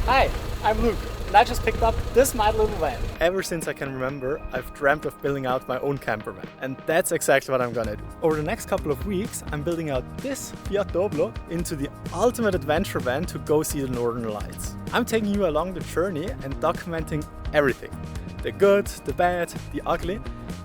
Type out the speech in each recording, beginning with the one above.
Hi, I'm Luke, and I just picked up this my little van. Ever since I can remember, I've dreamt of building out my own campervan, and that's exactly what I'm gonna do. Over the next couple of weeks, I'm building out this Fiat Doblo into the ultimate adventure van to go see the Northern Lights. I'm taking you along the journey and documenting everything. The good, the bad, the ugly,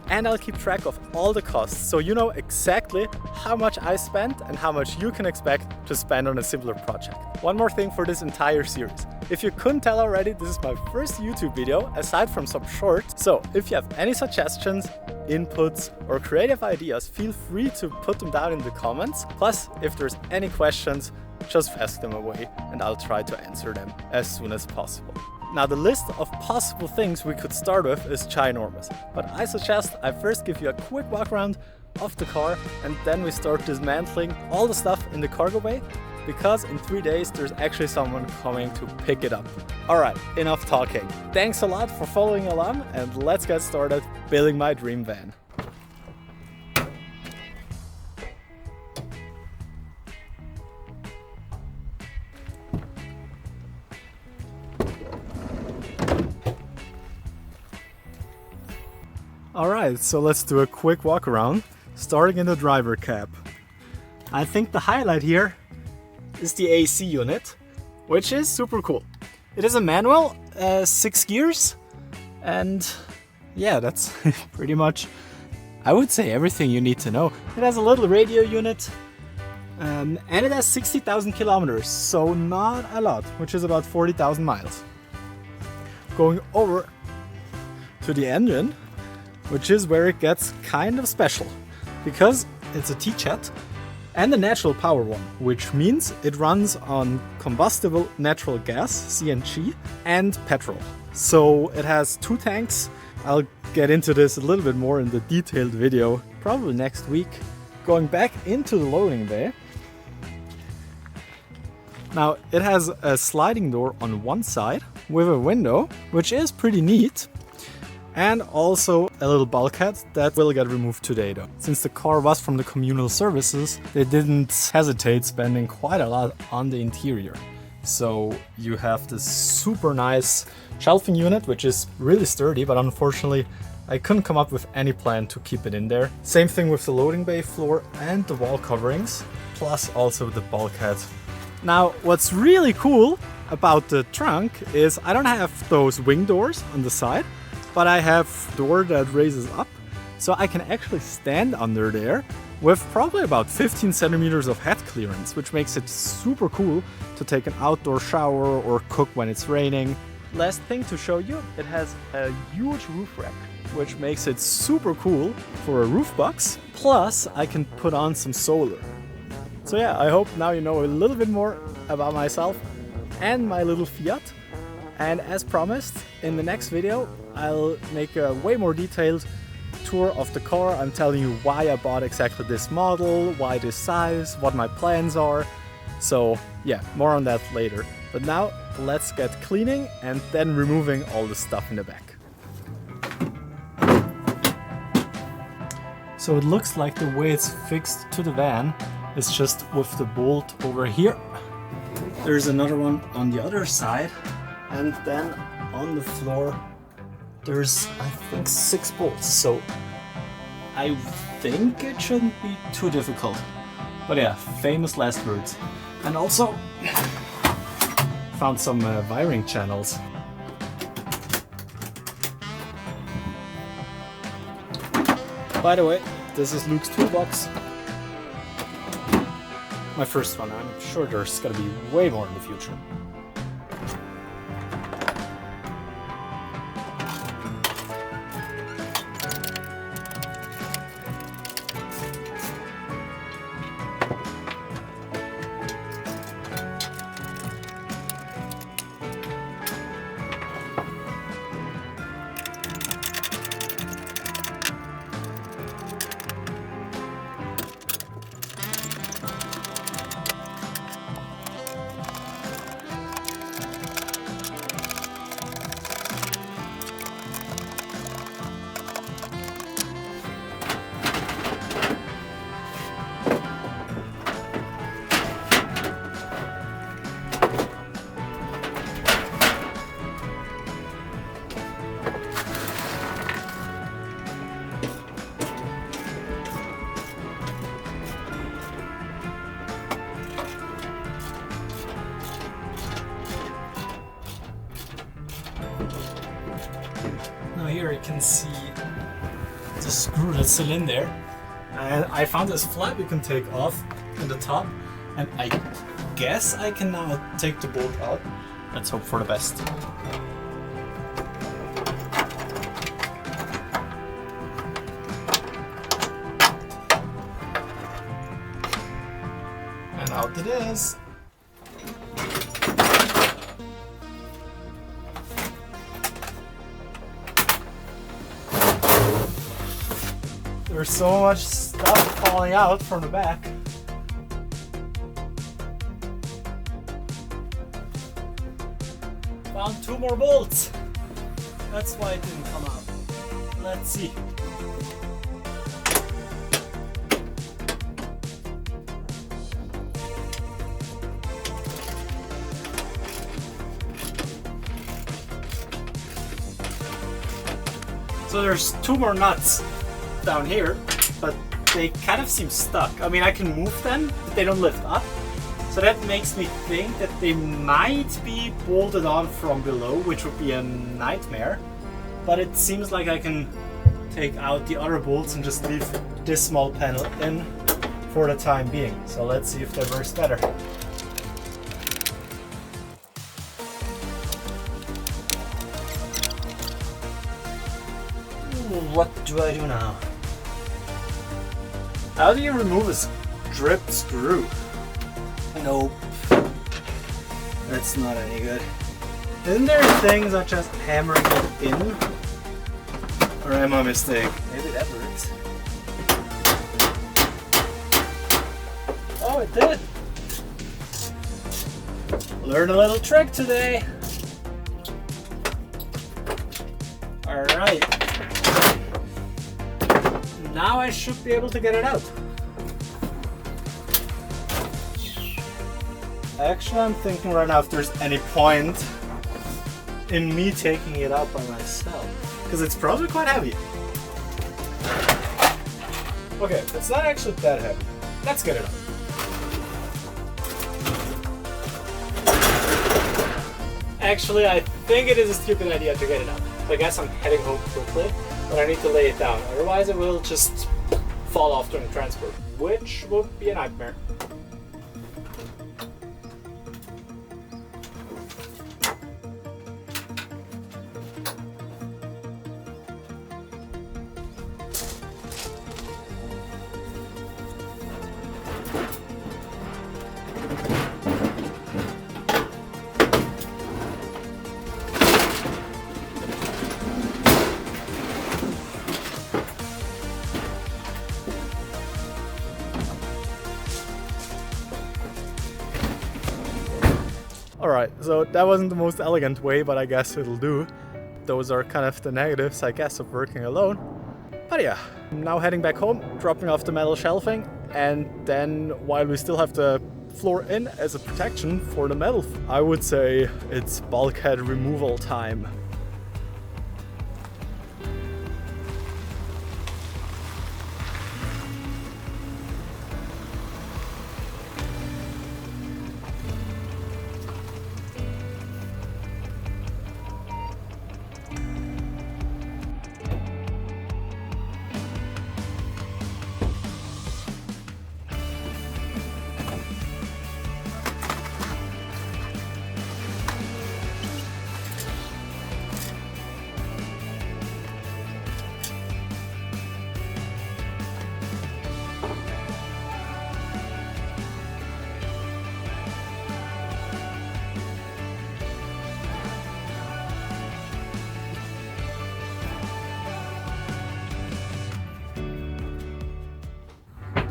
and I'll keep track of all the costs so you know exactly how much I spent and how much you can expect to spend on a similar project. One more thing for this entire series. If you couldn't tell already, this is my first YouTube video aside from some shorts. So if you have any suggestions, inputs or creative ideas, feel free to put them down in the comments. Plus, if there's any questions, just ask them away and I'll try to answer them as soon as possible. Now the list of possible things we could start with is ginormous, but I suggest I first give you a quick walk around of the car and then we start dismantling all the stuff in the cargo bay, because in 3 days there's actually someone coming to pick it up. Alright, enough talking. Thanks a lot for following along and let's get started building my dream van. Alright, so let's do a quick walk around, starting in the driver cab. I think the highlight here is the AC unit, which is super cool. It is a manual, 6 gears, and yeah, that's pretty much, I would say, everything you need to know. It has a little radio unit, and it has 60,000 kilometers, so not a lot, which is about 40,000 miles. Going over to the engine, which is where it gets kind of special, because it's a T-Jet and a natural power one, which means it runs on combustible natural gas, CNG, and petrol. So it has 2 tanks. I'll get into this a little bit more in the detailed video, probably next week. Going back into the loading bay. Now it has a sliding door on one side with a window, which is pretty neat. And also a little bulkhead that will get removed today though. Since the car was from the communal services, they didn't hesitate spending quite a lot on the interior. So you have this super nice shelving unit, which is really sturdy, but unfortunately I couldn't come up with any plan to keep it in there. Same thing with the loading bay floor and the wall coverings, plus also the bulkhead. Now what's really cool about the trunk is I don't have those wing doors on the side, but I have a door that raises up, so I can actually stand under there with probably about 15 centimeters of head clearance, which makes it super cool to take an outdoor shower or cook when it's raining. Last thing to show you, it has a huge roof rack, which makes it super cool for a roof box. Plus, I can put on some solar. So yeah, I hope now you know a little bit more about myself and my little Fiat. And as promised, in the next video, I'll make a way more detailed tour of the car. I'm telling you why I bought exactly this model, why this size, what my plans are. So yeah, more on that later. But now let's get cleaning and then removing all the stuff in the back. So it looks like the way it's fixed to the van is just with the bolt over here. There's another one on the other side. And then on the floor, there's, I think, 6 bolts. So I think it shouldn't be too difficult. But yeah, famous last words. And also found some wiring channels. By the way, this is Luke's toolbox. My first one. I'm sure there's gonna be way more in the future. here you can see the screw that's still in there. And I found this flap you can take off in the top, and I guess I can now take the bolt out. Let's hope for the best. And out it is. There's so much stuff falling out from the back. Found 2 more bolts. That's why it didn't come out. Let's see. So there's 2 more nuts down here, but they kind of seem stuck. I mean, I can move them, but they don't lift up. So that makes me think that they might be bolted on from below, which would be a nightmare. But it seems like I can take out the other bolts and just leave this small panel in for the time being. So let's see if that works better. What do I do now? How do you remove a stripped screw? Nope. That's not any good. Isn't there things such as hammering it in? Or am I mistaken? Maybe that works. Oh, it did! Learn a little trick today! Alright. Now I should be able to get it out. Actually, I'm thinking right now if there's any point in me taking it out by myself, because it's probably quite heavy. Okay, it's not actually that heavy. Let's get it out. Actually, I think it is a stupid idea to get it out. So I guess I'm heading home quickly, but I need to lay it down. Otherwise, it will just fall off during transport, which would be a nightmare. Alright, so that wasn't the most elegant way, but I guess it'll do. Those are kind of the negatives, I guess, of working alone. But yeah, I'm now heading back home, dropping off the metal shelving, and then while we still have the floor in as a protection for the metal, I would say it's bulkhead removal time.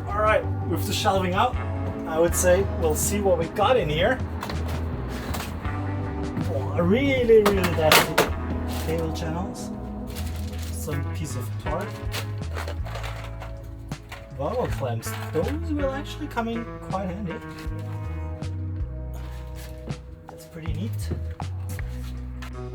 Alright, with the shelving out, I would say we'll see what we got in here. Oh, really nasty cable channels. Some piece of torque. Vowel clamps. Those will actually come in quite handy. That's pretty neat.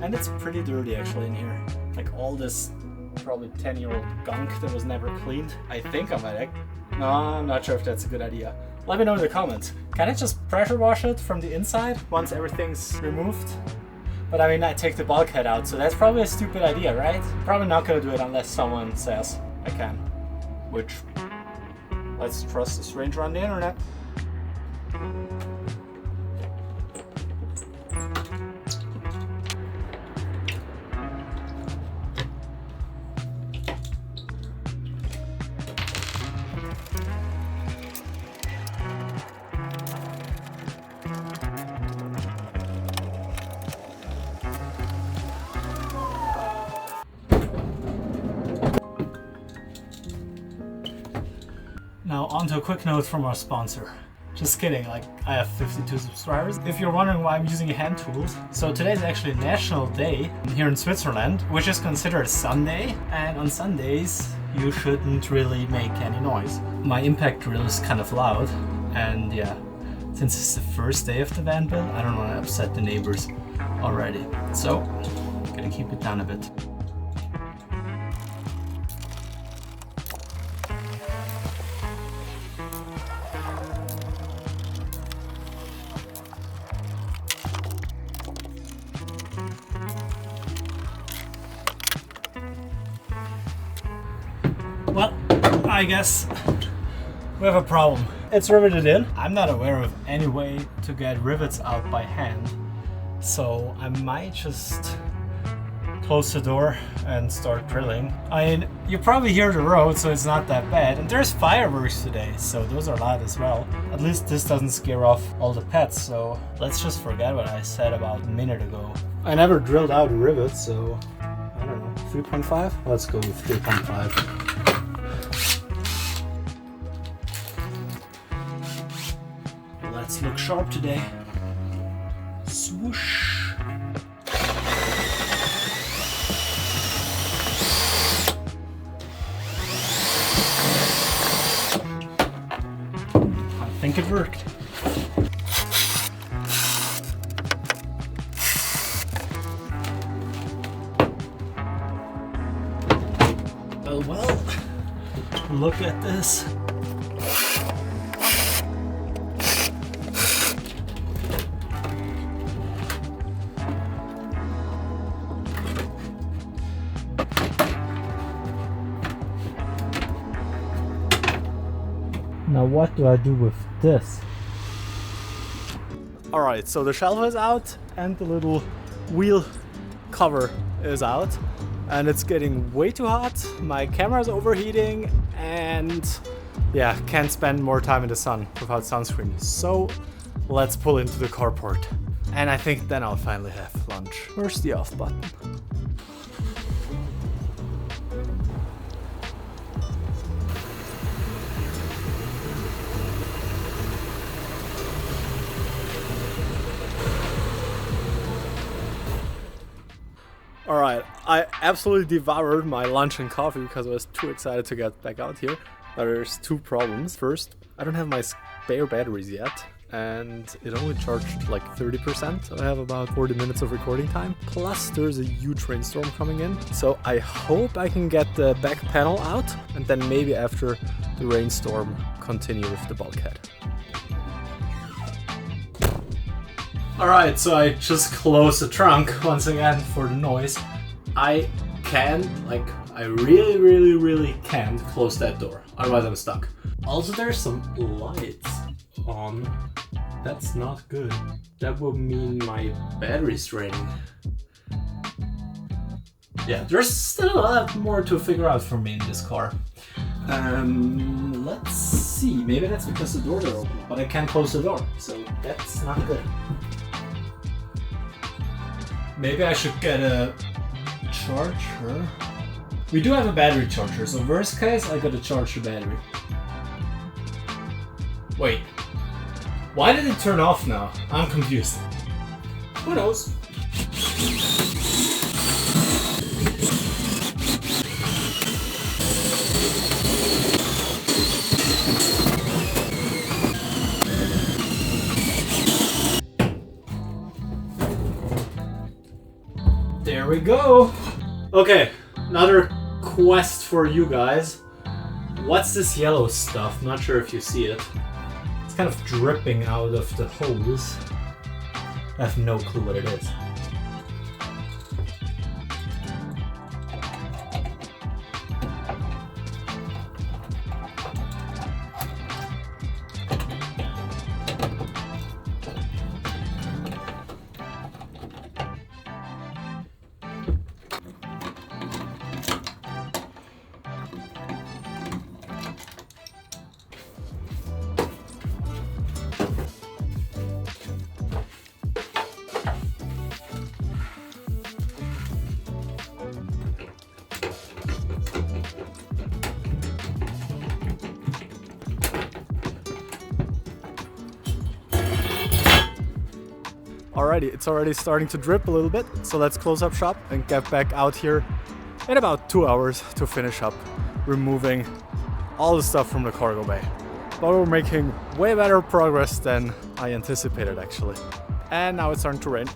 And it's pretty dirty actually in here. Like all this probably 10-year-old gunk that was never cleaned. I think I might. No, I'm not sure if that's a good idea. Let me know in the comments. Can I just pressure wash it from the inside once everything's removed? But I mean, I take the bulkhead out, so that's probably a stupid idea, right? Probably not gonna do it unless someone says I can. Which, let's trust the stranger on the internet. Now on to a quick note from our sponsor. Just kidding, like I have 52 subscribers. If you're wondering why I'm using hand tools, so today is actually National Day here in Switzerland, which is considered Sunday, and on Sundays you shouldn't really make any noise. My impact drill is kind of loud, and yeah, since it's the first day of the van build, I don't want to upset the neighbors already. So, gonna keep it down a bit. Well, I guess we have a problem. It's riveted in. I'm not aware of any way to get rivets out by hand, so I might just close the door and start drilling. I mean, you probably hear the road, so it's not that bad. And there's fireworks today, so those are loud as well. At least this doesn't scare off all the pets, so let's just forget what I said about a minute ago. I never drilled out a rivet, so I don't know, 3.5? Let's go with 3.5. Let's look sharp today. Swoosh. I think it worked. Well, look at this. Now what do I do with this? Alright, so the shelf is out and the little wheel cover is out, and it's getting way too hot. My camera's overheating and yeah, can't spend more time in the sun without sunscreen. So let's pull into the carport. And I think then I'll finally have lunch. Where's the off button? Alright, I absolutely devoured my lunch and coffee because I was too excited to get back out here. But there's two problems. First, I don't have my spare batteries yet, and it only charged like 30%, so I have about 40 minutes of recording time. Plus, there's a huge rainstorm coming in, so I hope I can get the back panel out, and then maybe after the rainstorm, continue with the bulkhead. Alright, so I just closed the trunk once again for the noise. I really can't close that door, otherwise I'm stuck. Also, there's some lights on. That's not good. That would mean my battery's draining. Yeah, there's still a lot more to figure out for me in this car. Let's see, maybe that's because the doors are open, but I can't close the door, so that's not good. Maybe I should get a charger. We do have a battery charger, so worst case, I gotta charge the battery. Wait, why did it turn off now? I'm confused. Who knows? There we go. Okay, another quest for you guys. What's this yellow stuff? Not sure if you see it. It's kind of dripping out of the hose. I have no clue what it is. Alrighty, it's already starting to drip a little bit, so let's close up shop and get back out here in about 2 hours to finish up removing all the stuff from the cargo bay. But we're making way better progress than I anticipated actually. And now it's starting to rain.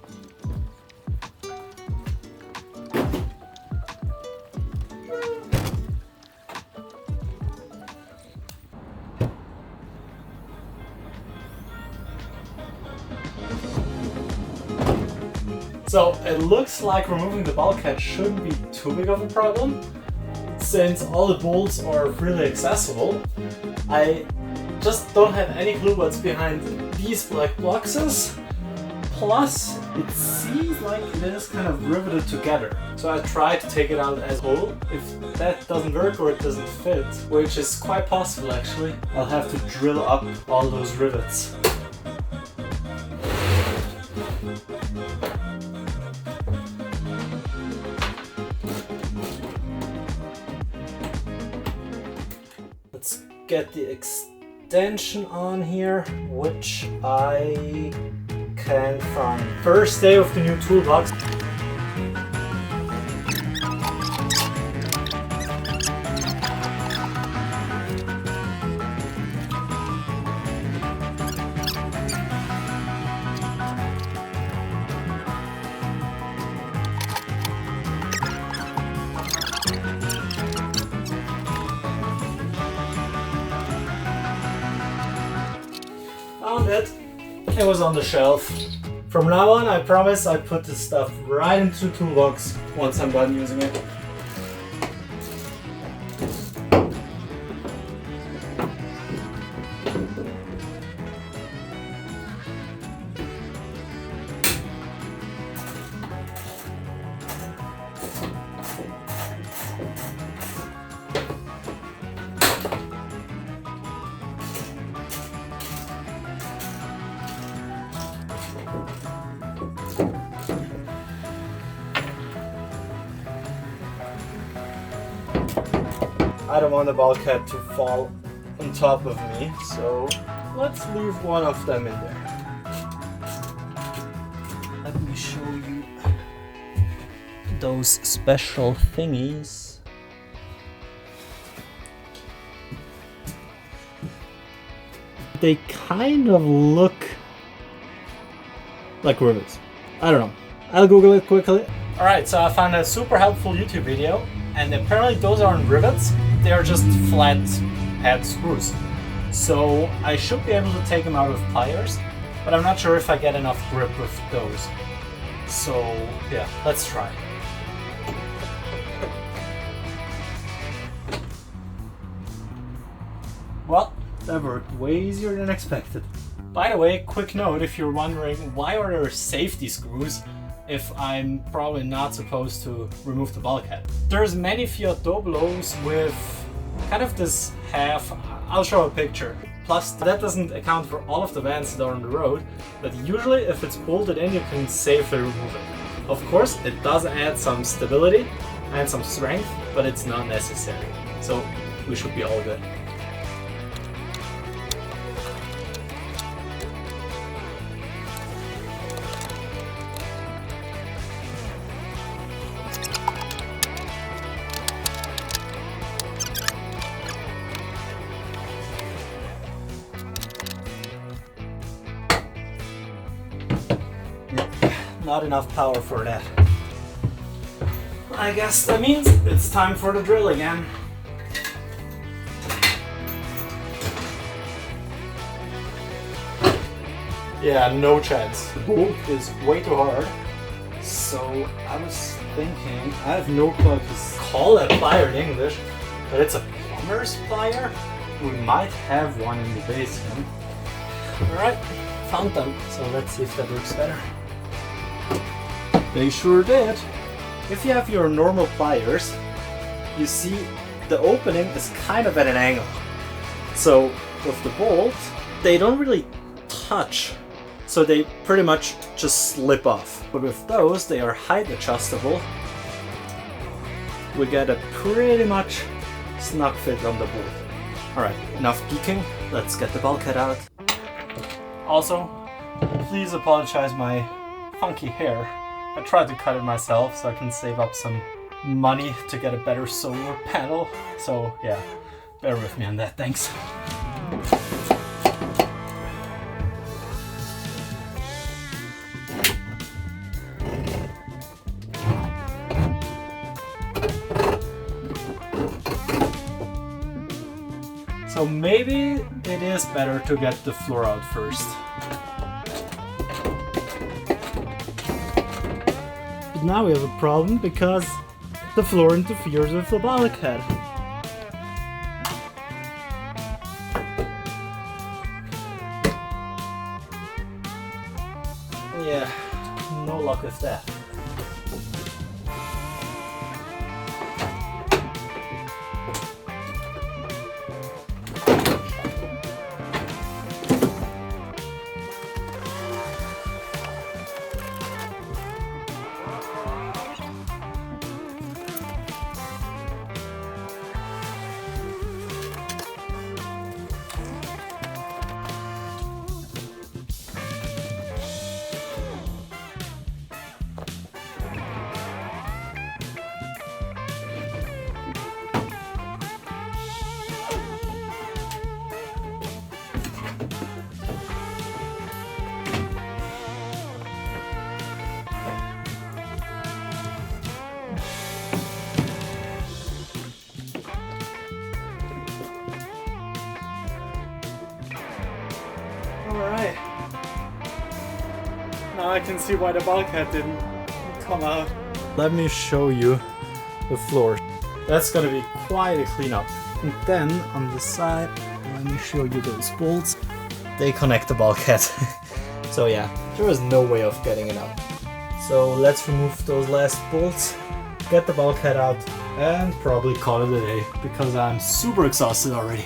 So it looks like removing the bulkhead shouldn't be too big of a problem, since all the bolts are freely accessible. I just don't have any clue what's behind these black boxes. Plus, it seems like it is kind of riveted together. So I tried to take it out as a whole. If that doesn't work or it doesn't fit, which is quite possible actually, I'll have to drill up all those rivets. Let's get the extension on here, which I can find. First day of the new toolbox. Found it. It was on the shelf. From now on, I promise I put this stuff right into the toolbox once I'm done using it. I don't want the bulkhead to fall on top of me, so let's leave one of them in there. Let me show you those special thingies. They kind of look like rivets. I don't know. I'll Google it quickly. Alright, so I found a super helpful YouTube video, and apparently those aren't rivets, they are just flat head screws. So I should be able to take them out with pliers, but I'm not sure if I get enough grip with those. So yeah, let's try. Well, that worked way easier than expected. By the way, quick note, if you're wondering why are there safety screws if I'm probably not supposed to remove the bulkhead. There's many Fiat Doblos with kind of this half, I'll show a picture. Plus that doesn't account for all of the vans that are on the road, but usually if it's bolted in you can safely remove it. Of course it does add some stability and some strength, but it's not necessary. So we should be all good. Not enough power for that. I guess that means it's time for the drill again. Yeah, no chance. The bolt is way too hard. So I was thinking, I have no clue to call that plier in English, but it's a plumber's plier. We might have one in the basement. Alright, found them. So let's see if that works better. They sure did. If you have your normal pliers, you see the opening is kind of at an angle. So with the bolt, they don't really touch. So they pretty much just slip off. But with those, they are height adjustable. We get a pretty much snug fit on the bolt. Alright, enough geeking. Let's get the bulkhead out. Also, please apologize my funky hair. I tried to cut it myself so I can save up some money to get a better solar panel. So yeah, bear with me on that, thanks. So maybe it is better to get the floor out first. But now we have a problem because the floor interferes with the bulkhead. Yeah, no luck with that. Alright. Now I can see why the bulkhead didn't come out. Let me show you the floor. That's gonna be quite a cleanup. And then on the side, let me show you those bolts. They connect the bulkhead. So yeah, there was no way of getting it out. So let's remove those last bolts, get the bulkhead out, and probably call it a day because I'm super exhausted already.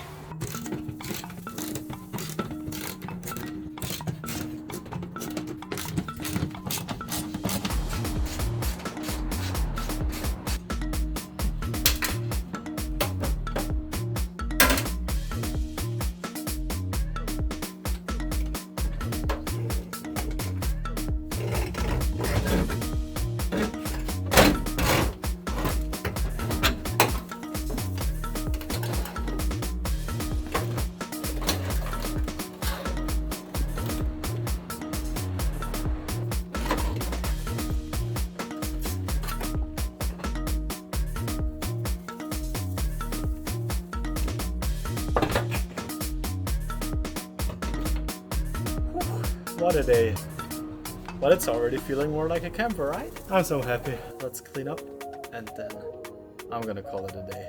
What a day. But it's already feeling more like a camper, right? I'm so happy. Let's clean up and then I'm gonna call it a day.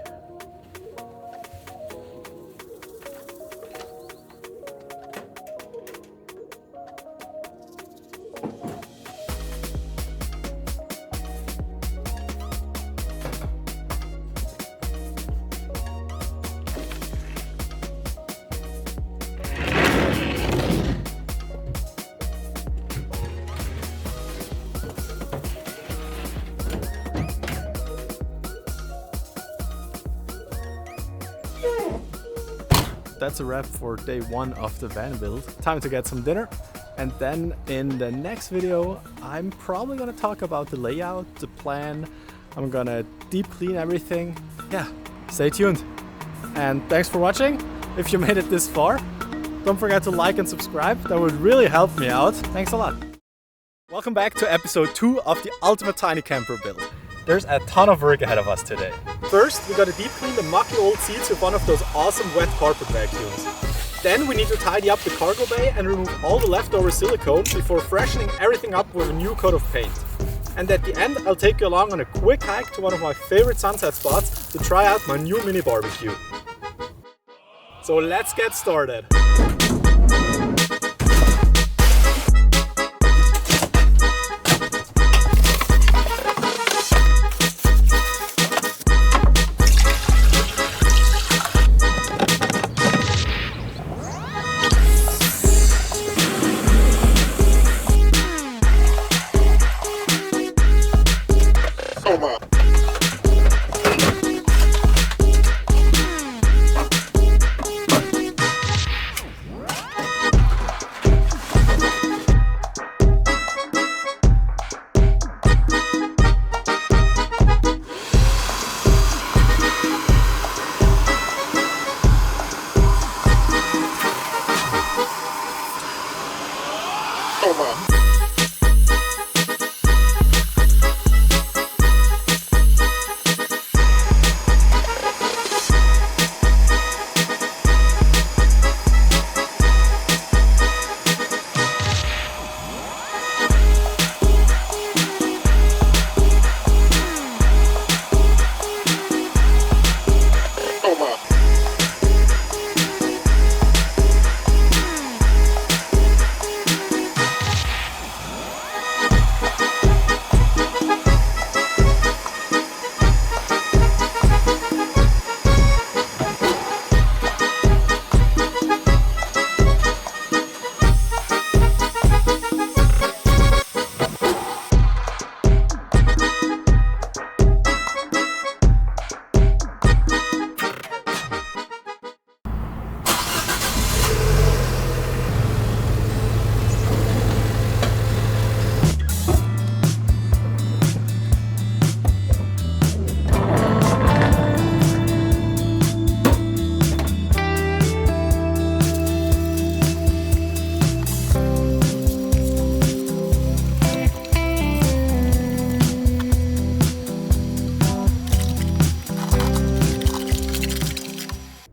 That's a wrap for day one of the van build. Time to get some dinner. And then in the next video, I'm probably gonna talk about the layout, the plan. I'm gonna deep clean everything. Yeah, stay tuned. And thanks for watching. If you made it this far, don't forget to like and subscribe. That would really help me out. Thanks a lot. Welcome back to episode 2 of the ultimate tiny camper build. There's a ton of work ahead of us today. First, we gotta deep clean the mucky old seats with one of those awesome wet carpet vacuums. Then we need to tidy up the cargo bay and remove all the leftover silicone before freshening everything up with a new coat of paint. And at the end, I'll take you along on a quick hike to one of my favorite sunset spots to try out my new mini barbecue. So let's get started.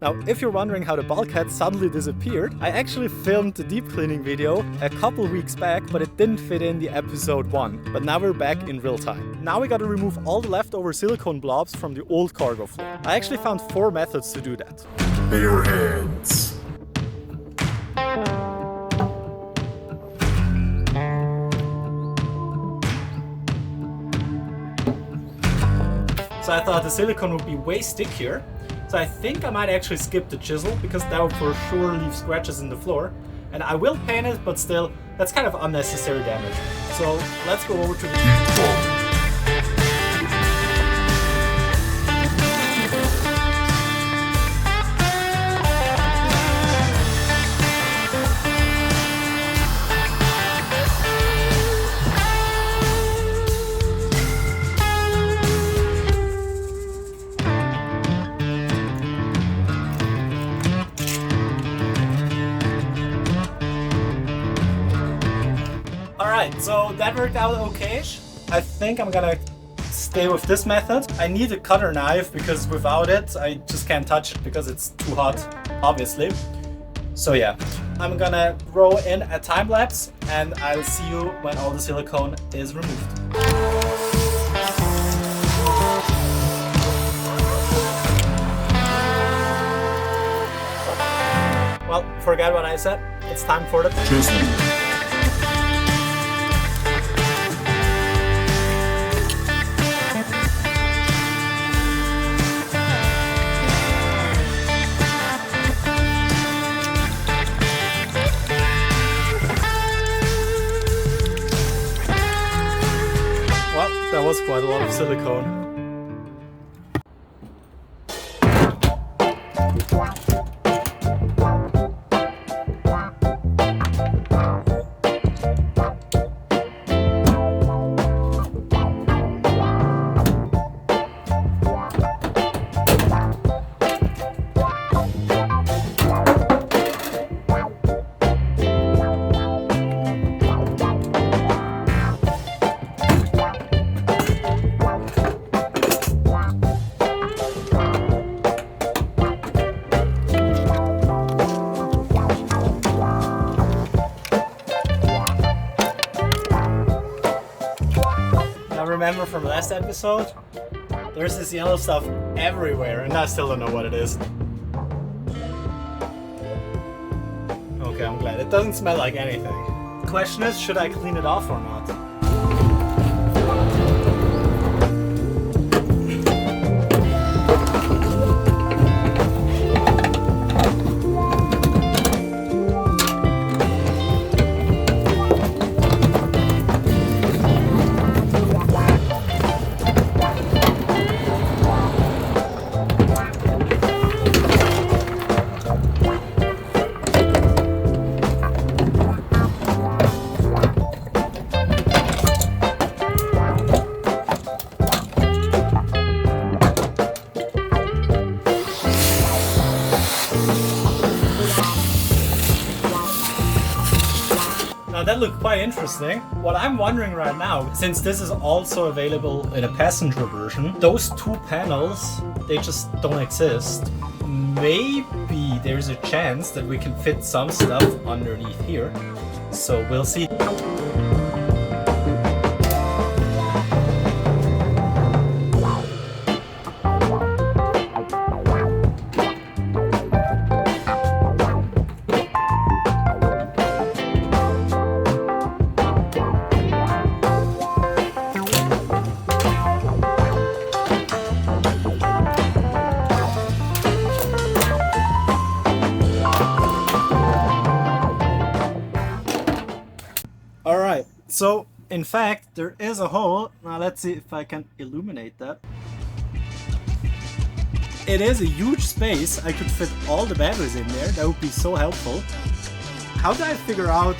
Now, if you're wondering how the bulkhead suddenly disappeared, I actually filmed the deep cleaning video a couple weeks back, but it didn't fit in the episode 1. But now we're back in real time. Now we gotta remove all the leftover silicone blobs from the old cargo floor. I actually found 4 methods to do that. Bare hands. So I thought the silicone would be way stickier. So I think I might actually skip the chisel because that would for sure leave scratches in the floor. And I will paint it, but still, that's kind of unnecessary damage. So let's go over to the heat pump. Alright, so that worked out okay-ish. I think I'm gonna stay with this method. I need a cutter knife because without it I just can't touch it because it's too hot, obviously. So yeah, I'm gonna roll in a time lapse and I'll see you when all the silicone is removed. Well, forget what I said. It's time for the chisel. That was quite a lot of silicone. Remember from last episode, there's this yellow stuff everywhere and I still don't know what it is. Okay, I'm glad. It doesn't smell like anything. The question is, should I clean it off or not? looked quite interesting. What I'm wondering right now, since this is also available in a passenger version, those two panels, they just don't exist. Maybe there's a chance that we can fit some stuff underneath here. So we'll see. Alright, so in fact there is a hole. Now let's see if I can illuminate that. It is a huge space. I could fit all the batteries in there. That would be so helpful. How do I figure out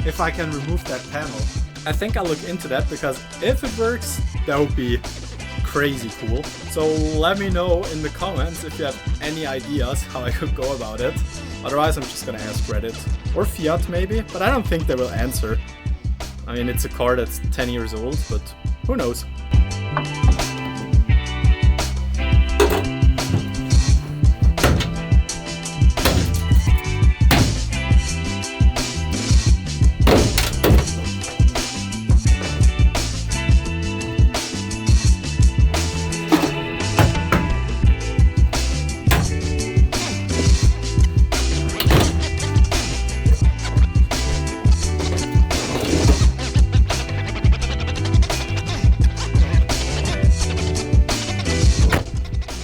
if I can remove that panel? I think I'll look into that, because if it works, that would be crazy cool. So let me know in the comments if you have any ideas how I could go about it. Otherwise I'm just gonna ask Reddit or Fiat maybe, but I don't think they will answer. I mean, it's a car that's 10 years old, but who knows?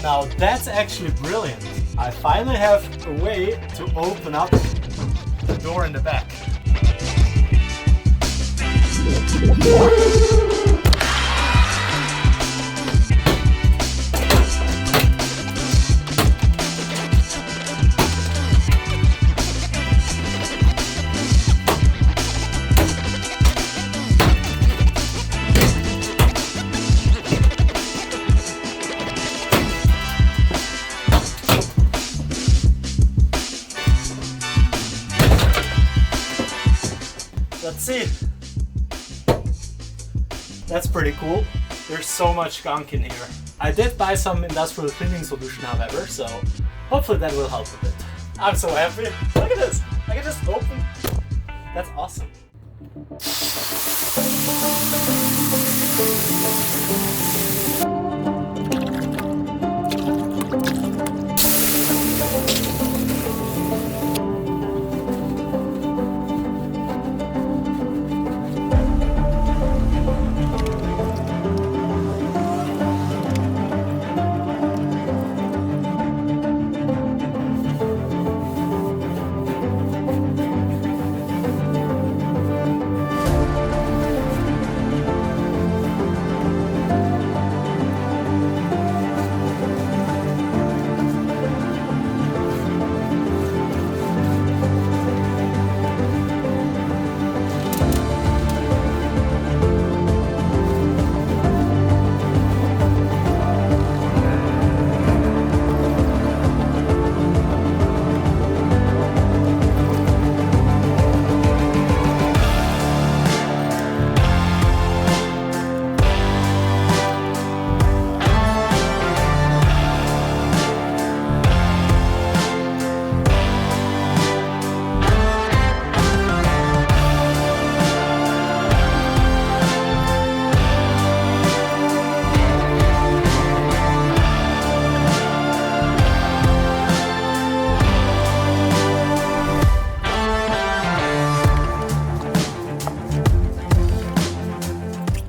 Now that's actually brilliant. I finally have a way to open up the door in the back. Let's see. That's pretty cool. There's so much gunk in here. I did buy some industrial cleaning solution, however, so hopefully that will help a bit. I'm so happy. Look at this. I can just open. That's awesome.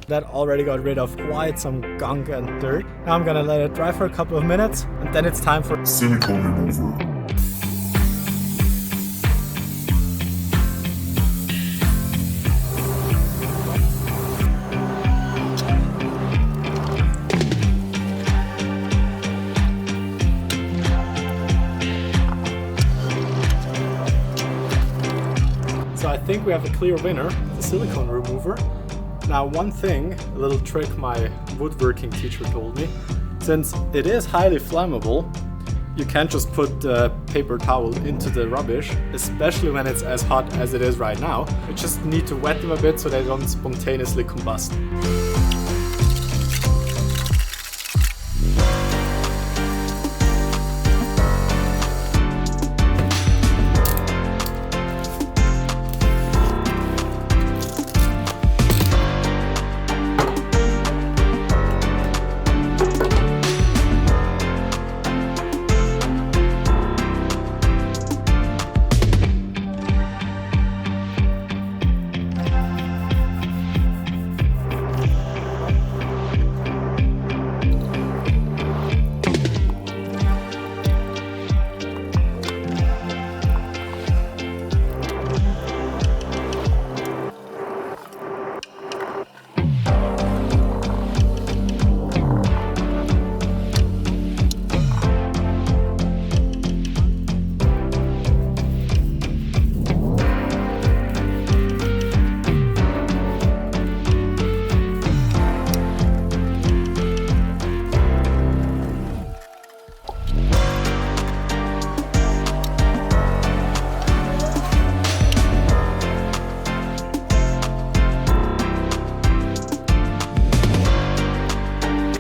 That already got rid of quite some gunk and dirt. Now I'm gonna let it dry for a couple of minutes, and then it's time for silicone remover. So I think we have a clear winner, the silicone remover. Now one thing, a little trick my woodworking teacher told me, since it is highly flammable, You can't just put the paper towel into the rubbish, especially when it's as hot as it is right now. You just need to wet them a bit so they don't spontaneously combust.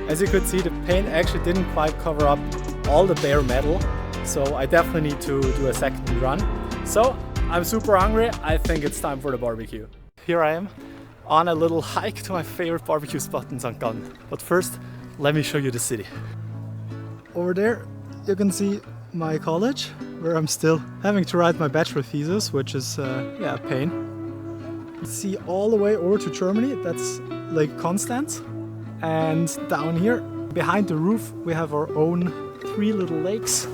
As you could see, the paint actually didn't quite cover up all the bare metal, so I definitely need to do a second run. So I'm super hungry. I think it's time for the barbecue. Here I am on a little hike to my favorite barbecue spot in St. Gallen. But first, let me show you the city. Over there, you can see my college, where I'm still having to write my bachelor thesis, which is a pain. See all the way over to Germany, that's Lake Constance. And down here, behind the roof, we have our own 3 little lakes.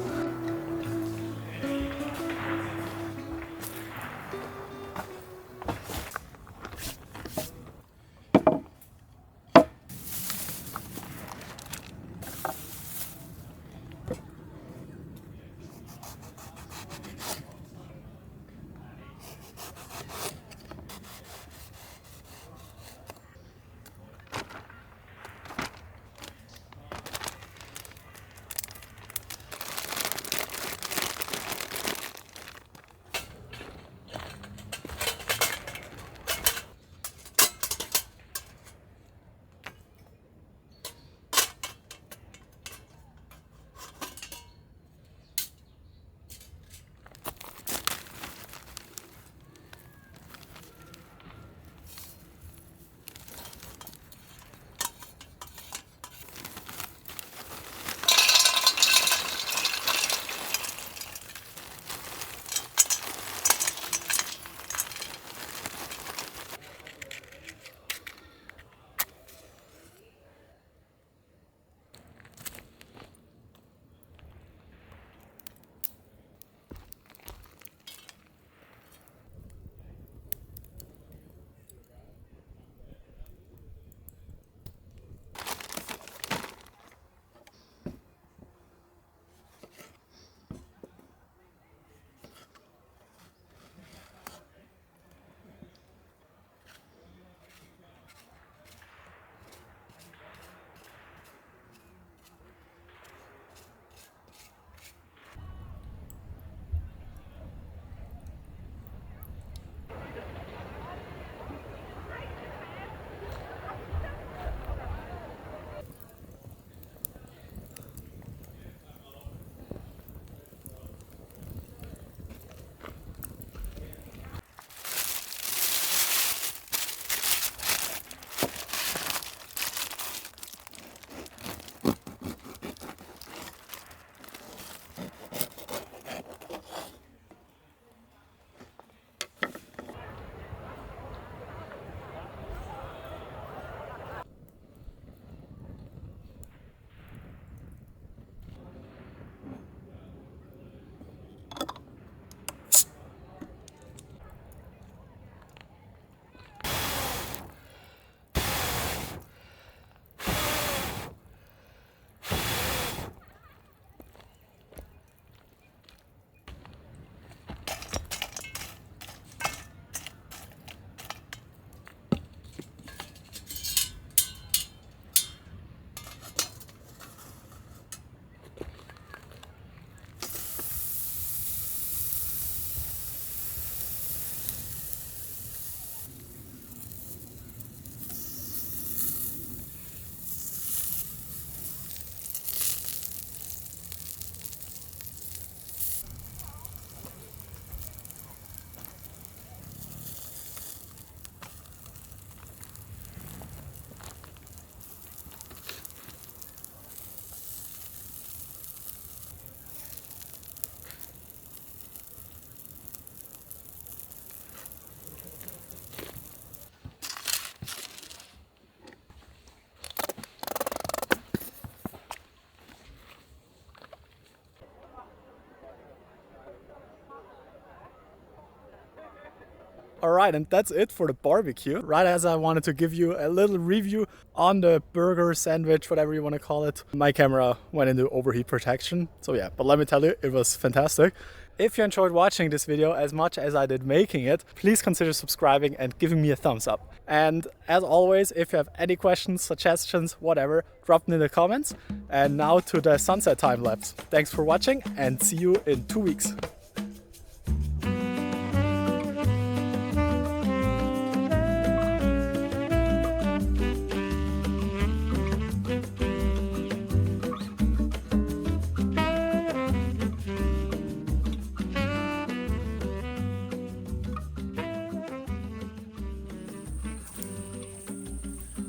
Alright, and that's it for the barbecue. Right as I wanted to give you a little review on the burger, sandwich, whatever you want to call it, my camera went into overheat protection. So yeah, but let me tell you, it was fantastic. If you enjoyed watching this video as much as I did making it, please consider subscribing and giving me a thumbs up. And as always, if you have any questions, suggestions, whatever, drop them in the comments. And now to the sunset time lapse. Thanks for watching and see you in 2 weeks.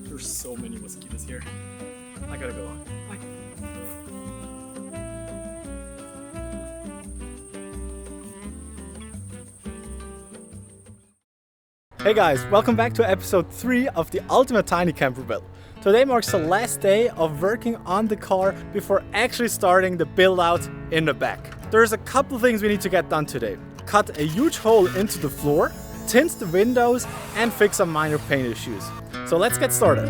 There's so many mosquitoes here. I gotta go. Bye. Hey guys, welcome back to episode 3 of the Ultimate Tiny Camper Build. Today marks the last day of working on the car before actually starting the build out in the back. There's a couple things we need to get done today. Cut a huge hole into the floor, tint the windows, and fix some minor paint issues. So let's get started.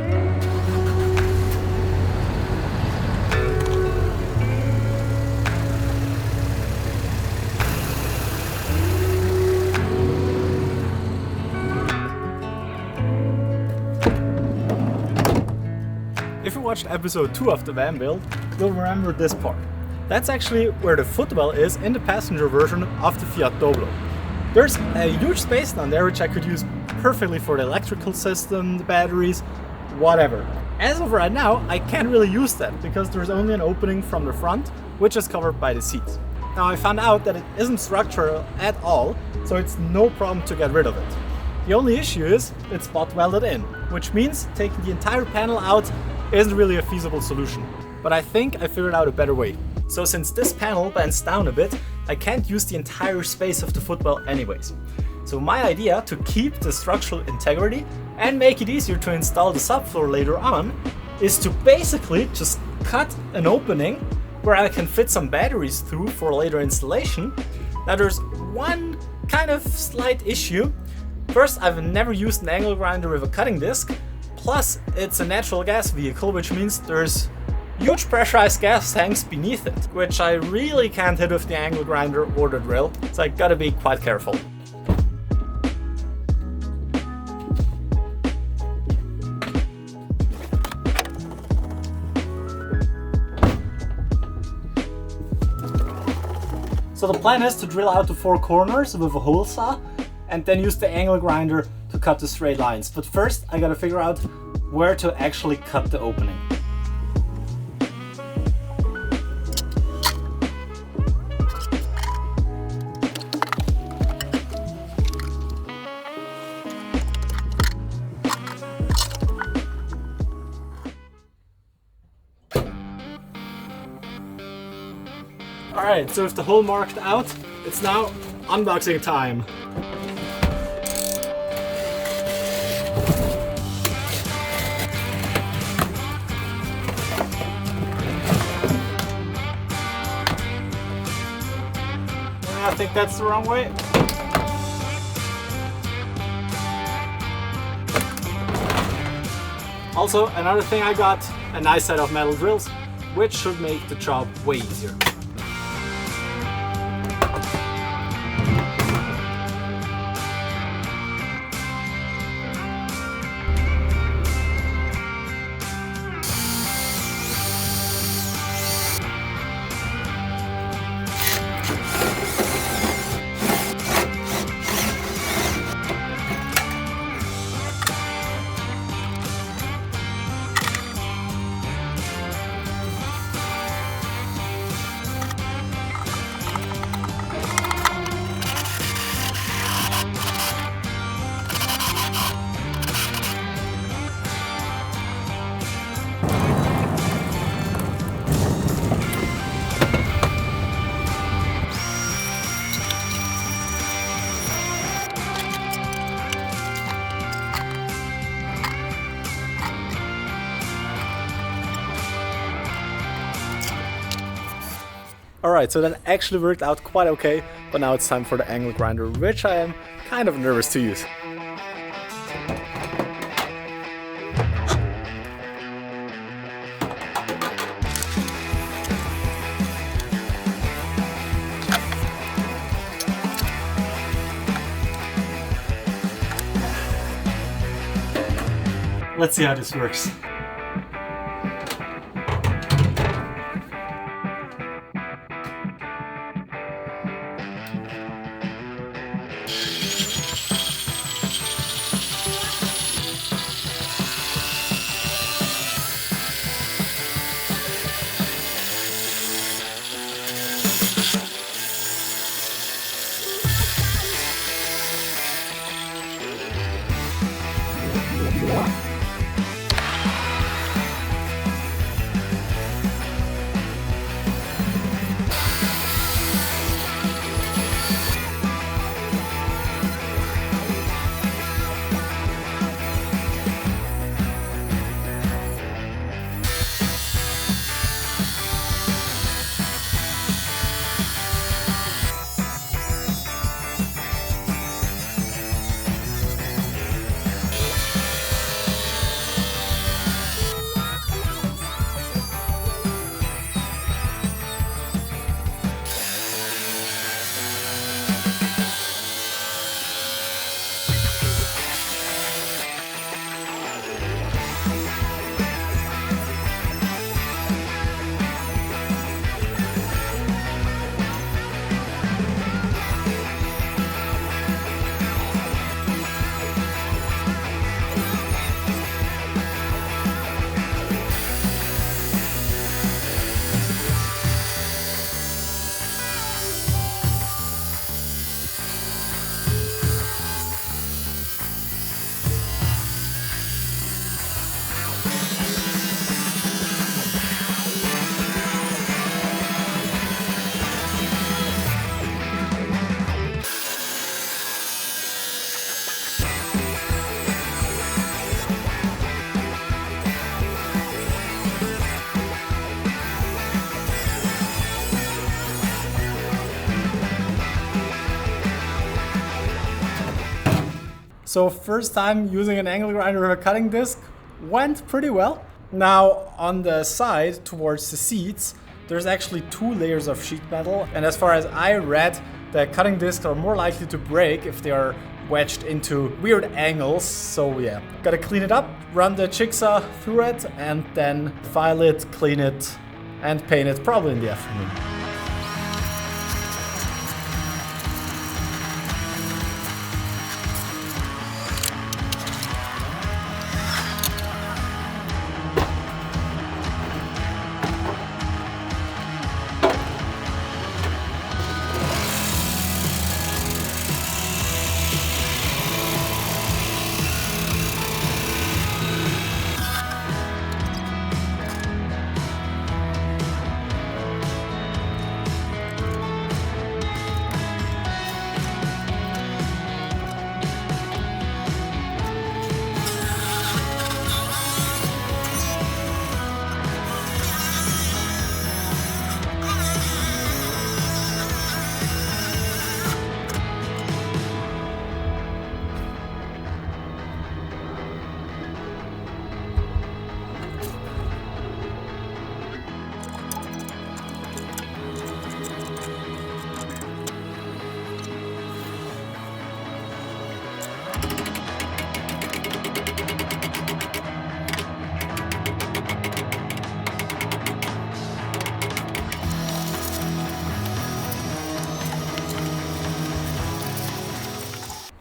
If you watched episode 2 of the van build, you'll remember this part. That's actually where the footwell is in the passenger version of the Fiat Doblo. There's a huge space down there which I could use perfectly for the electrical system, the batteries, whatever. As of right now, I can't really use that because there's only an opening from the front, which is covered by the seats. Now I found out that it isn't structural at all, so it's no problem to get rid of it. The only issue is it's spot welded in, which means taking the entire panel out isn't really a feasible solution. But I think I figured out a better way. So since this panel bends down a bit, I can't use the entire space of the footwell anyways. So my idea to keep the structural integrity and make it easier to install the subfloor later on is to basically just cut an opening where I can fit some batteries through for later installation. Now there's one kind of slight issue. First, I've never used an angle grinder with a cutting disc. Plus, it's a natural gas vehicle, which means there's huge pressurized gas tanks beneath it, which I really can't hit with the angle grinder or the drill, so I gotta be quite careful. So the plan is to drill out the 4 corners with a hole saw and then use the angle grinder to cut the straight lines. But first I gotta figure out where to actually cut the opening. Alright, so with the hole marked out, it's now unboxing time. I think that's the wrong way. Also, another thing I got, a nice set of metal drills, which should make the job way easier. Alright, so that actually worked out quite okay, but now it's time for the angle grinder, which I am kind of nervous to use. Let's see how this works. So first time using an angle grinder with a cutting disc went pretty well. Now on the side towards the seats, there's actually 2 layers of sheet metal, and as far as I read, the cutting discs are more likely to break if they are wedged into weird angles. So yeah, gotta clean it up, run the jigsaw through it, and then file it, clean it, and paint it probably in the afternoon.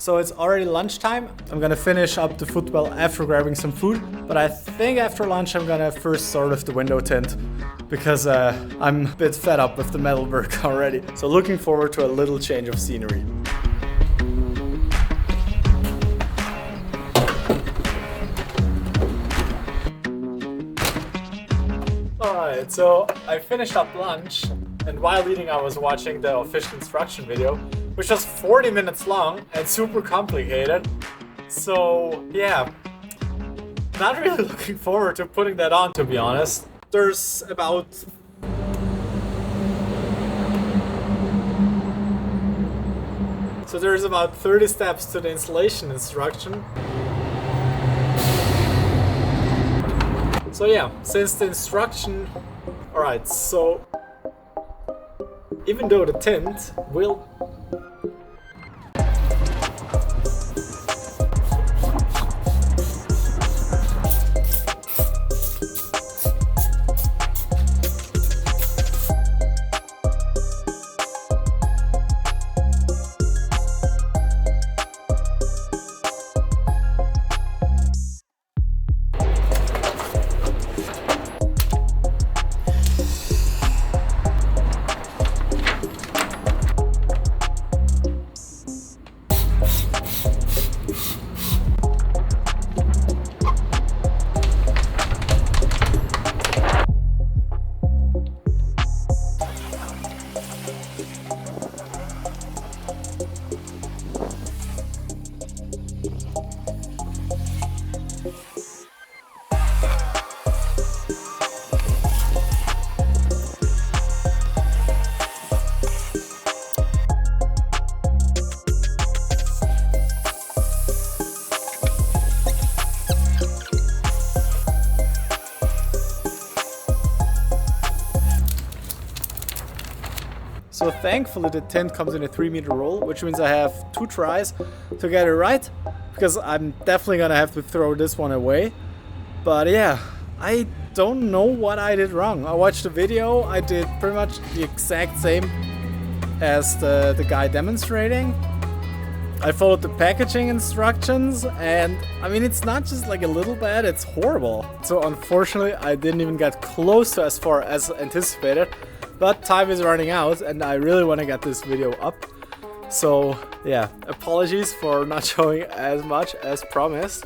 So it's already lunchtime. I'm gonna finish up the footwell after grabbing some food, but I think after lunch I'm gonna first sort of the window tint because I'm a bit fed up with the metal work already. So looking forward to a little change of scenery. Alright, so I finished up lunch, and while eating I was watching the official instruction video, which was 40 minutes long and super complicated. So yeah, not really looking forward to putting that on, to be honest. There's about So there's about 30 steps to the installation instruction. So yeah, since the instruction... Alright, so even though the tint will... So thankfully the tent comes in a 3-meter roll, which means I have 2 tries to get it right, because I'm definitely gonna have to throw this one away. But yeah, I don't know what I did wrong. I watched the video, I did pretty much the exact same as the guy demonstrating. I followed the packaging instructions, and I mean, it's not just like a little bad, it's horrible. So unfortunately I didn't even get close to as far as anticipated. But time is running out and I really want to get this video up. So yeah, apologies for not showing as much as promised.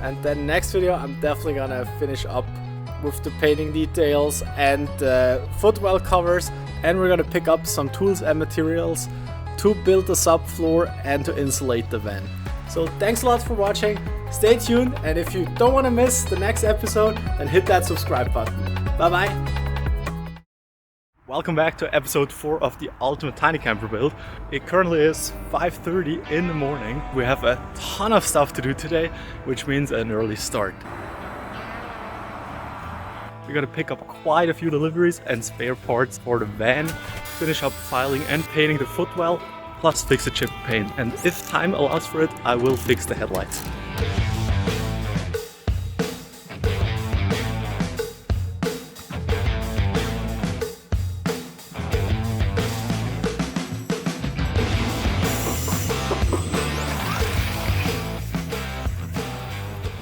And then next video I'm definitely gonna finish up with the painting details and the footwell covers. And we're gonna pick up some tools and materials to build the subfloor and to insulate the van. So thanks a lot for watching, stay tuned, and if you don't want to miss the next episode, then hit that subscribe button. Bye bye! Welcome back to episode 4 of the ultimate tiny camper build. It currently is 5:30 in the morning. We have a ton of stuff to do today, which means an early start. We're gonna pick up quite a few deliveries and spare parts for the van, finish up filing and painting the footwell, plus fix the chip paint. And if time allows for it, I will fix the headlights.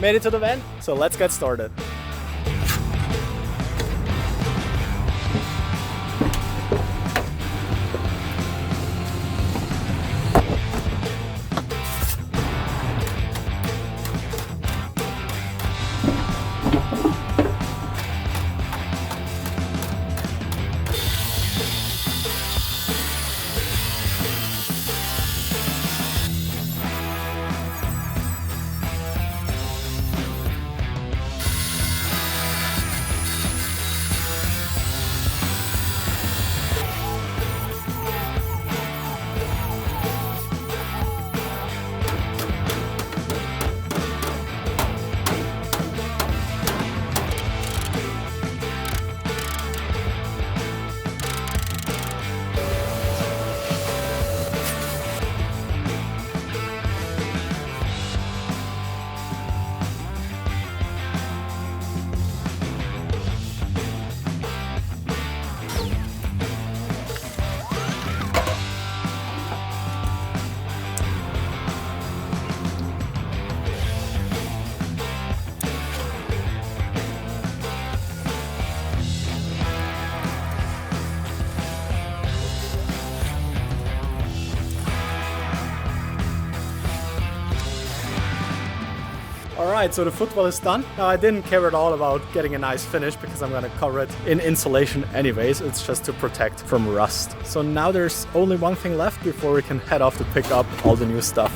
Made it to the van, so let's get started. Alright, so the footwell is done. Now I didn't care at all about getting a nice finish because I'm gonna cover it in insulation anyways. It's just to protect from rust. So now there's only one thing left before we can head off to pick up all the new stuff.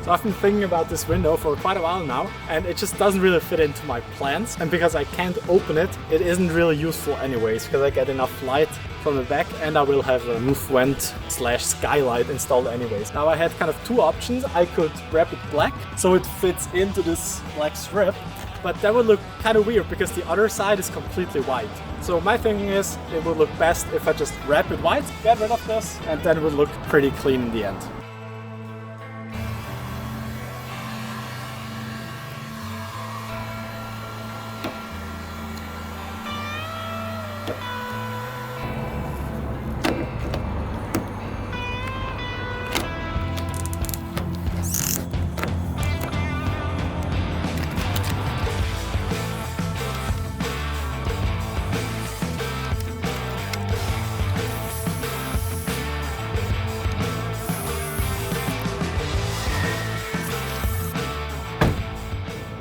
So I've been thinking about this window for quite a while now, and it just doesn't really fit into my plans. And because I can't open it, it isn't really useful anyways, because I get enough light from the back and I will have a roof vent / skylight installed anyways. Now I had kind of two options. I could wrap it black so it fits into this black strip, but that would look kind of weird because the other side is completely white. So my thinking is it would look best if I just wrap it white, get rid of this, and then it would look pretty clean in the end.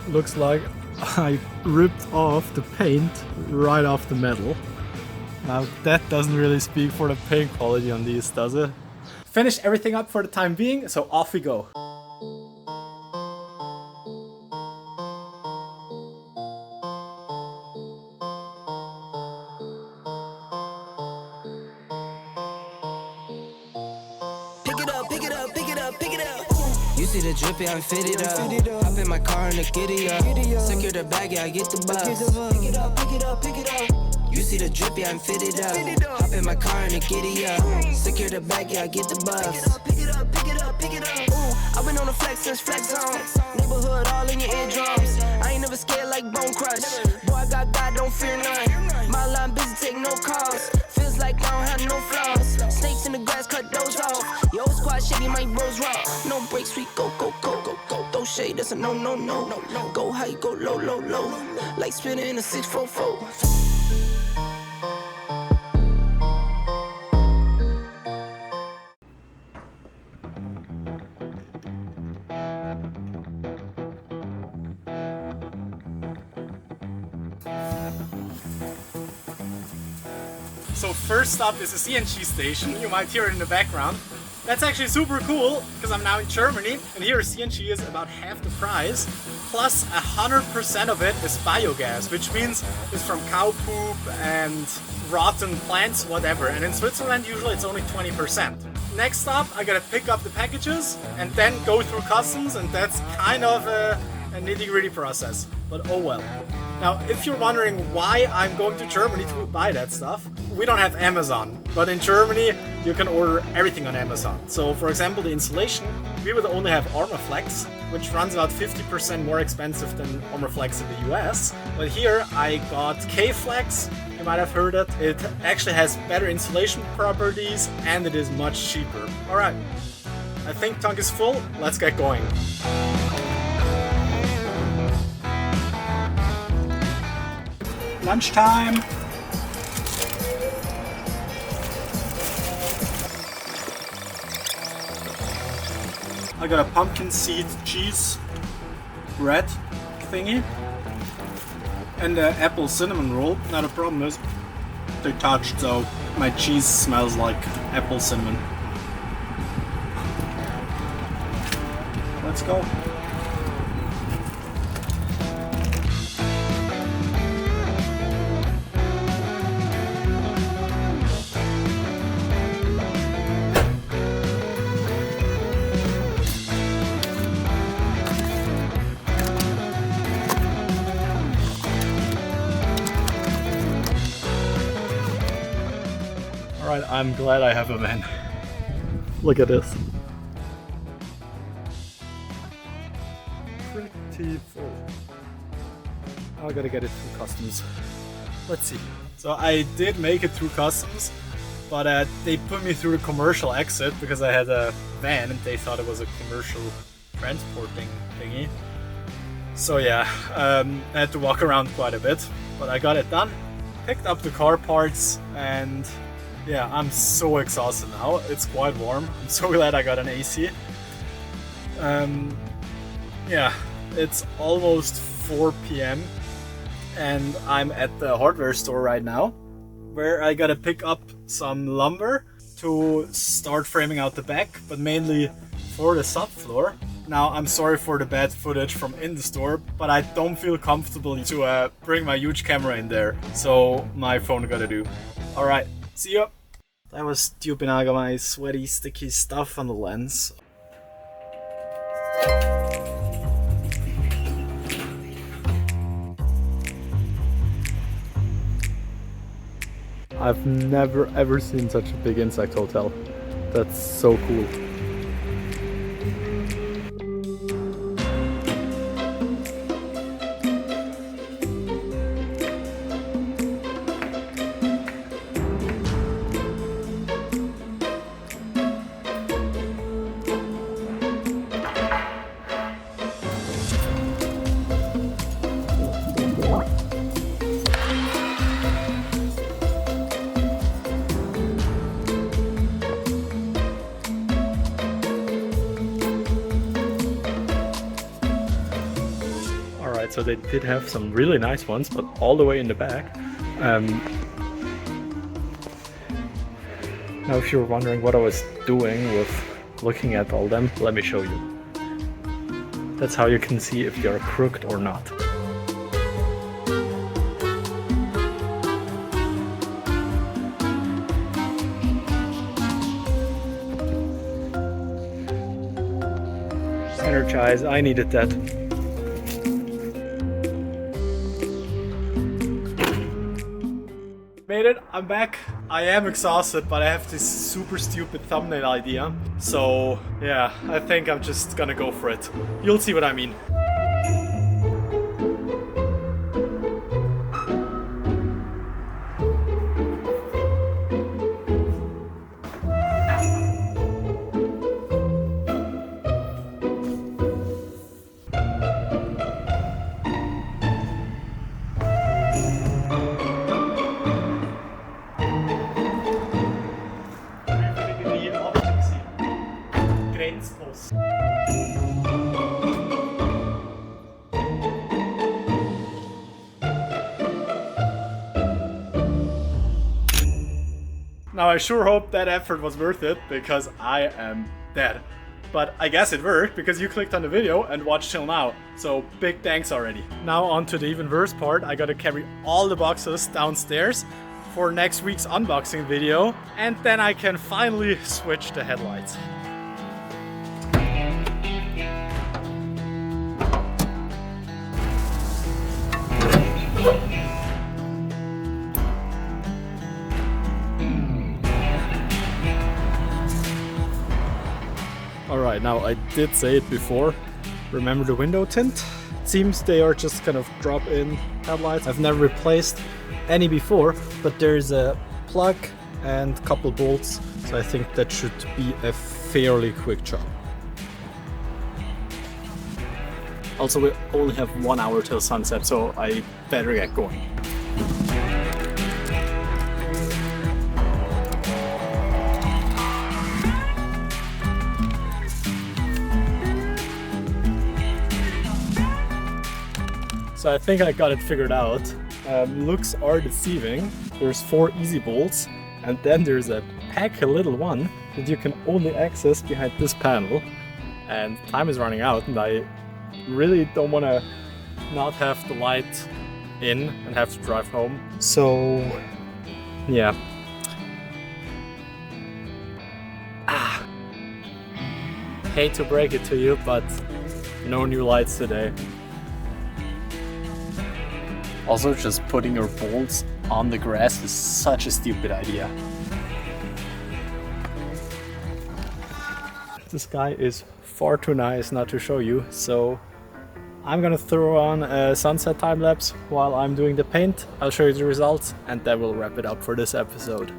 Looks like I ripped off the paint right off the metal. Now that doesn't really speak for the paint quality on these, does it? Finished everything up for the time being, so off we go. Pick it up, pick it up, pick it up, pick it up. You see the drippy, I'm fitted up. Hop in my car and the giddy up. Secure the bag, yeah, I get the bus. Pick it up, pick it up, pick it up. You see the drippy, I'm fitted up. Hop in my car and the giddy up. Secure the bag, yeah, I get the bus. Pick it up, pick it up, pick it up. Ooh, I've been on the flex since flex zone. Neighborhood all in your eardrums. I ain't never scared like Bone Crush. Boy, I got God, don't fear none. My line busy, take no calls. Feels like I don't have no flaws. Snakes in the grass, cut those off. Yo, squad shady, my bros raw. No breaks, we go, go, go, go, go. Throw shade, that's a no, no, no, no, no. Go high, go low, low, low. Like spinning in a 644. So first up is a CNG station. You might hear it in the background. That's actually super cool because I'm now in Germany and here CNG is about half the price. Plus 100% of it is biogas, which means it's from cow poop and rotten plants, whatever. And in Switzerland usually it's only 20%. Next up I gotta pick up the packages and then go through customs, and that's kind of a nitty-gritty process, but oh well. Now, if you're wondering why I'm going to Germany to buy that stuff, we don't have Amazon, but in Germany you can order everything on Amazon. So for example, the insulation, we would only have Armorflex, which runs about 50% more expensive than Armorflex in the US. But here I got K-Flex, you might have heard it. It actually has better insulation properties and it is much cheaper. Alright, I think tank is full, let's get going. Lunchtime! I got a pumpkin seed cheese bread thingy and the apple cinnamon roll. Now the problem is they're touched, so my cheese smells like apple cinnamon. Let's go. Alright, I'm glad I have a van. Look at this. Pretty full. I gotta get it through customs. Let's see. So I did make it through customs, but they put me through the commercial exit because I had a van and they thought it was a commercial transporting thingy. So yeah, I had to walk around quite a bit, but I got it done. Picked up the car parts and yeah, I'm so exhausted now. It's quite warm. I'm so glad I got an AC. Yeah, it's almost 4 p.m. and I'm at the hardware store right now where I gotta pick up some lumber to start framing out the back, but mainly for the subfloor. Now, I'm sorry for the bad footage from in the store, but I don't feel comfortable to bring my huge camera in there, so my phone gotta do. Alright, see ya! That was stupid. I got my sweaty, sticky stuff on the lens. I've never ever seen such a big insect hotel. That's so cool. So they did have some really nice ones, but all the way in the back. Now if you're wondering what I was doing with looking at all them, let me show you. That's how you can see if they're crooked or not. Energize, I needed that. Made it, I'm back. I am exhausted, but I have this super stupid thumbnail idea. So yeah, I think I'm just gonna go for it. You'll see what I mean. Now I sure hope that effort was worth it, because I am dead. But I guess it worked, because you clicked on the video and watched till now. So big thanks already. Now on to the even worse part. I gotta carry all the boxes downstairs for next week's unboxing video, and then I can finally switch the headlights. Alright, now I did say it before. Remember the window tint? It seems they are just kind of drop-in headlights. I've never replaced any before, but there's a plug and a couple bolts, so I think that should be a fairly quick job. Also, we only have 1 hour till sunset, so I better get going. So I think I got it figured out. Looks are deceiving. There's 4 easy bolts, and then there's a pack, a little one that you can only access behind this panel. And time is running out, and I really don't want to not have the light in and have to drive home. So yeah. Hate to break it to you, but no new lights today. Also, just putting your bolts on the grass is such a stupid idea. The sky is far too nice not to show you, so I'm gonna throw on a sunset time lapse while I'm doing the paint. I'll show you the results, and that will wrap it up for this episode.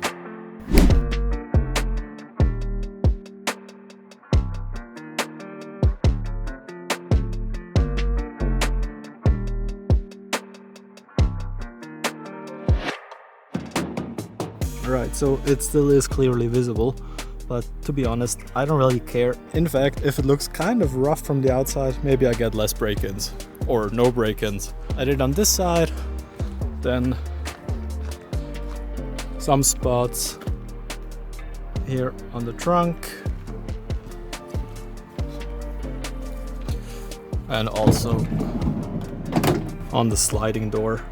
Alright, so it still is clearly visible, but to be honest, I don't really care. In fact, if it looks kind of rough from the outside, maybe I get less break-ins, or no break-ins. I did on this side, then some spots here on the trunk, and also on the sliding door.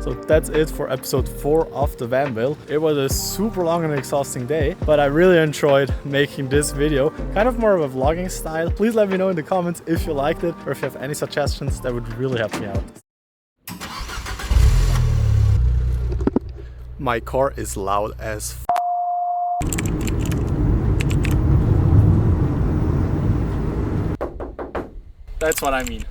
So that's it for episode 4 of the van build. It was a super long and exhausting day, but I really enjoyed making this video. Kind of more of a vlogging style. Please let me know in the comments if you liked it or if you have any suggestions. That would really help me out. My car is loud as f. That's what I mean.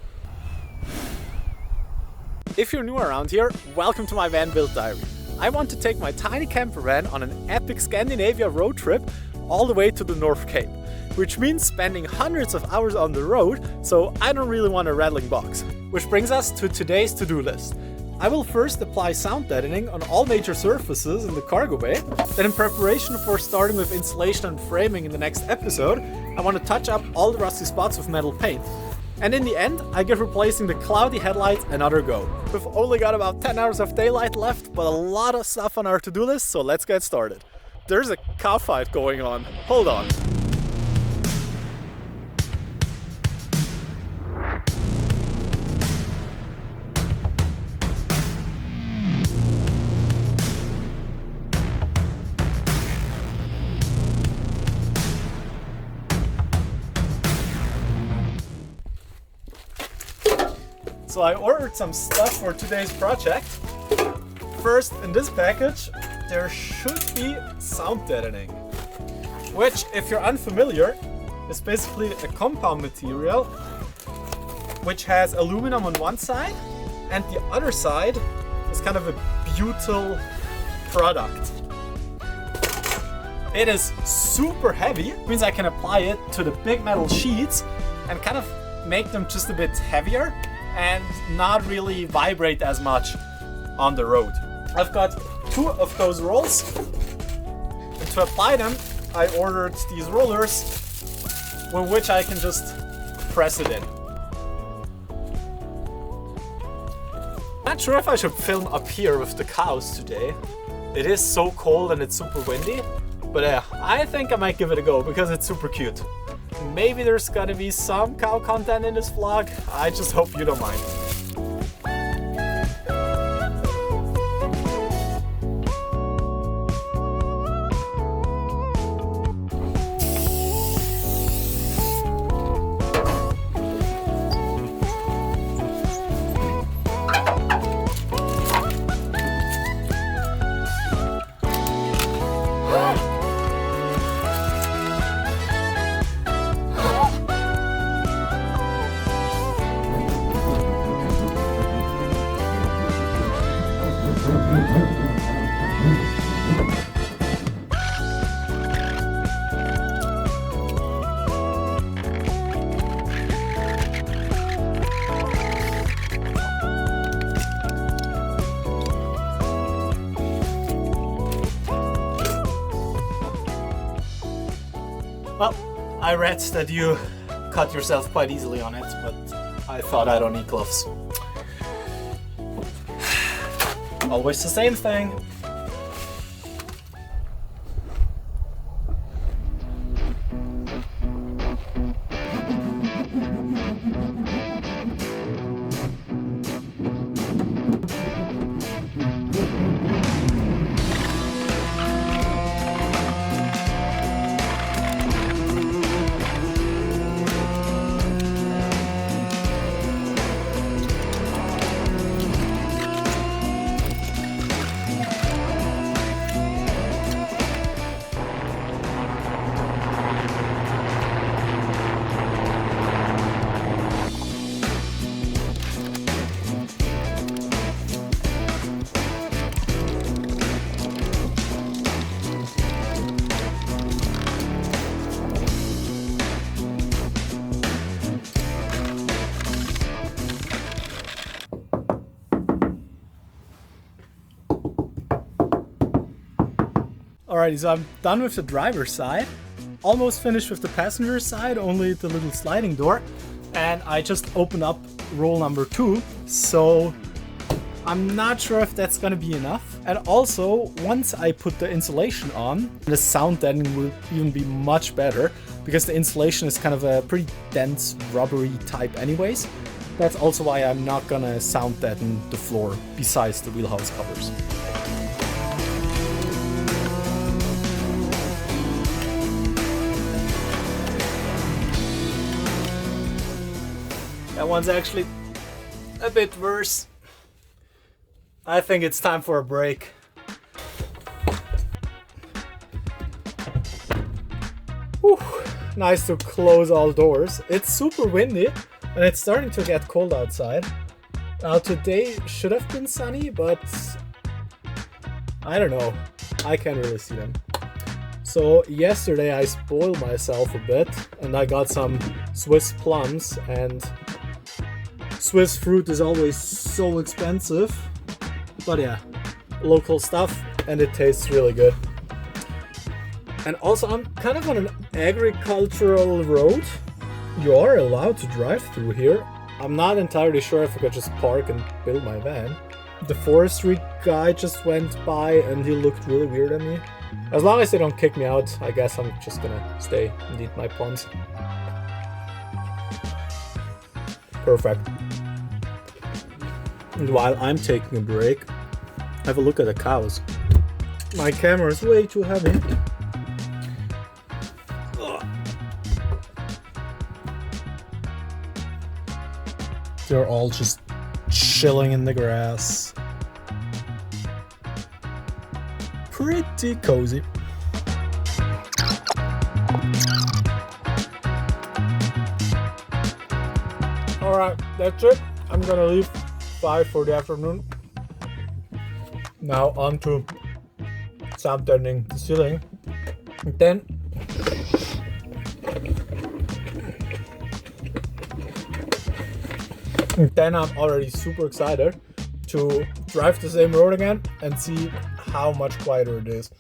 If you're new around here, welcome to my van build diary. I want to take my tiny camper van on an epic Scandinavia road trip all the way to the North Cape, which means spending hundreds of hours on the road, so I don't really want a rattling box. Which brings us to today's to-do list. I will first apply sound deadening on all major surfaces in the cargo bay. Then, in preparation for starting with insulation and framing in the next episode, I want to touch up all the rusty spots with metal paint. And in the end, I give replacing the cloudy headlights another go. We've only got about 10 hours of daylight left, but a lot of stuff on our to-do list, so let's get started. There's a cow fight going on. Hold on. So I ordered some stuff for today's project. First, in this package, there should be sound deadening, which, if you're unfamiliar, is basically a compound material which has aluminum on one side and the other side is kind of a butyl product. It is super heavy, it means I can apply it to the big metal sheets and kind of make them just a bit heavier and not really vibrate as much on the road. I've got 2 of those rolls, and to apply them I ordered these rollers with which I can just press it in. Not sure if I should film up here with the cows today. It is so cold and it's super windy, but I think I might give it a go because it's super cute. Maybe there's gonna be some cow content in this vlog. I just hope you don't mind. Well, I read that you cut yourself quite easily on it, but I thought I don't need gloves. Always the same thing. Alrighty, so I'm done with the driver's side. Almost finished with the passenger side, only the little sliding door. And I just opened up roll number 2. So I'm not sure if that's gonna be enough. And also, once I put the insulation on, the sound deadening will even be much better. because the insulation is kind of a pretty dense rubbery type anyways. That's also why I'm not gonna sound deaden the floor besides the wheelhouse covers. That one's actually a bit worse. I think it's time for a break. Whew, nice to close all doors. It's super windy and it's starting to get cold outside. Now today should have been sunny, but I don't know. I can't really see them. So yesterday I spoiled myself a bit and I got some Swiss plums, and Swiss fruit is always so expensive. But yeah, local stuff, and it tastes really good. And also I'm kind of on an agricultural road. You are allowed to drive through here. I'm not entirely sure if I could just park and build my van. The forestry guy just went by and he looked really weird at me. As long as they don't kick me out, I guess I'm just gonna stay and eat my plums. Perfect. And while I'm taking a break, have a look at the cows. My camera is way too heavy. Ugh. They're all just chilling in the grass. Pretty cozy. Alright, that's it. I'm gonna leave 5 for the afternoon. Now on to sound-deadening the ceiling. And then I'm already super excited to drive the same road again and see how much quieter it is.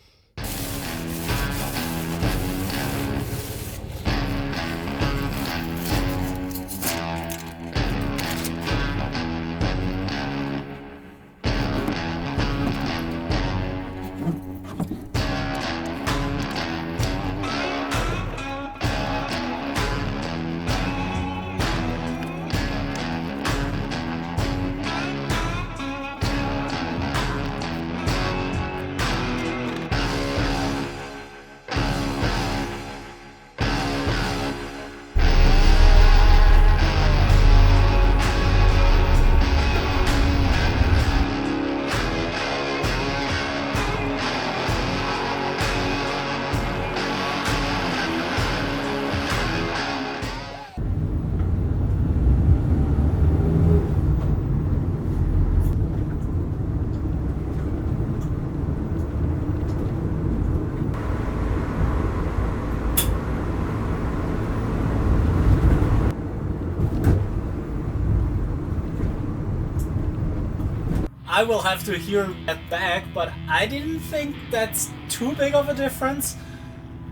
I will have to hear that back, but I didn't think that's too big of a difference.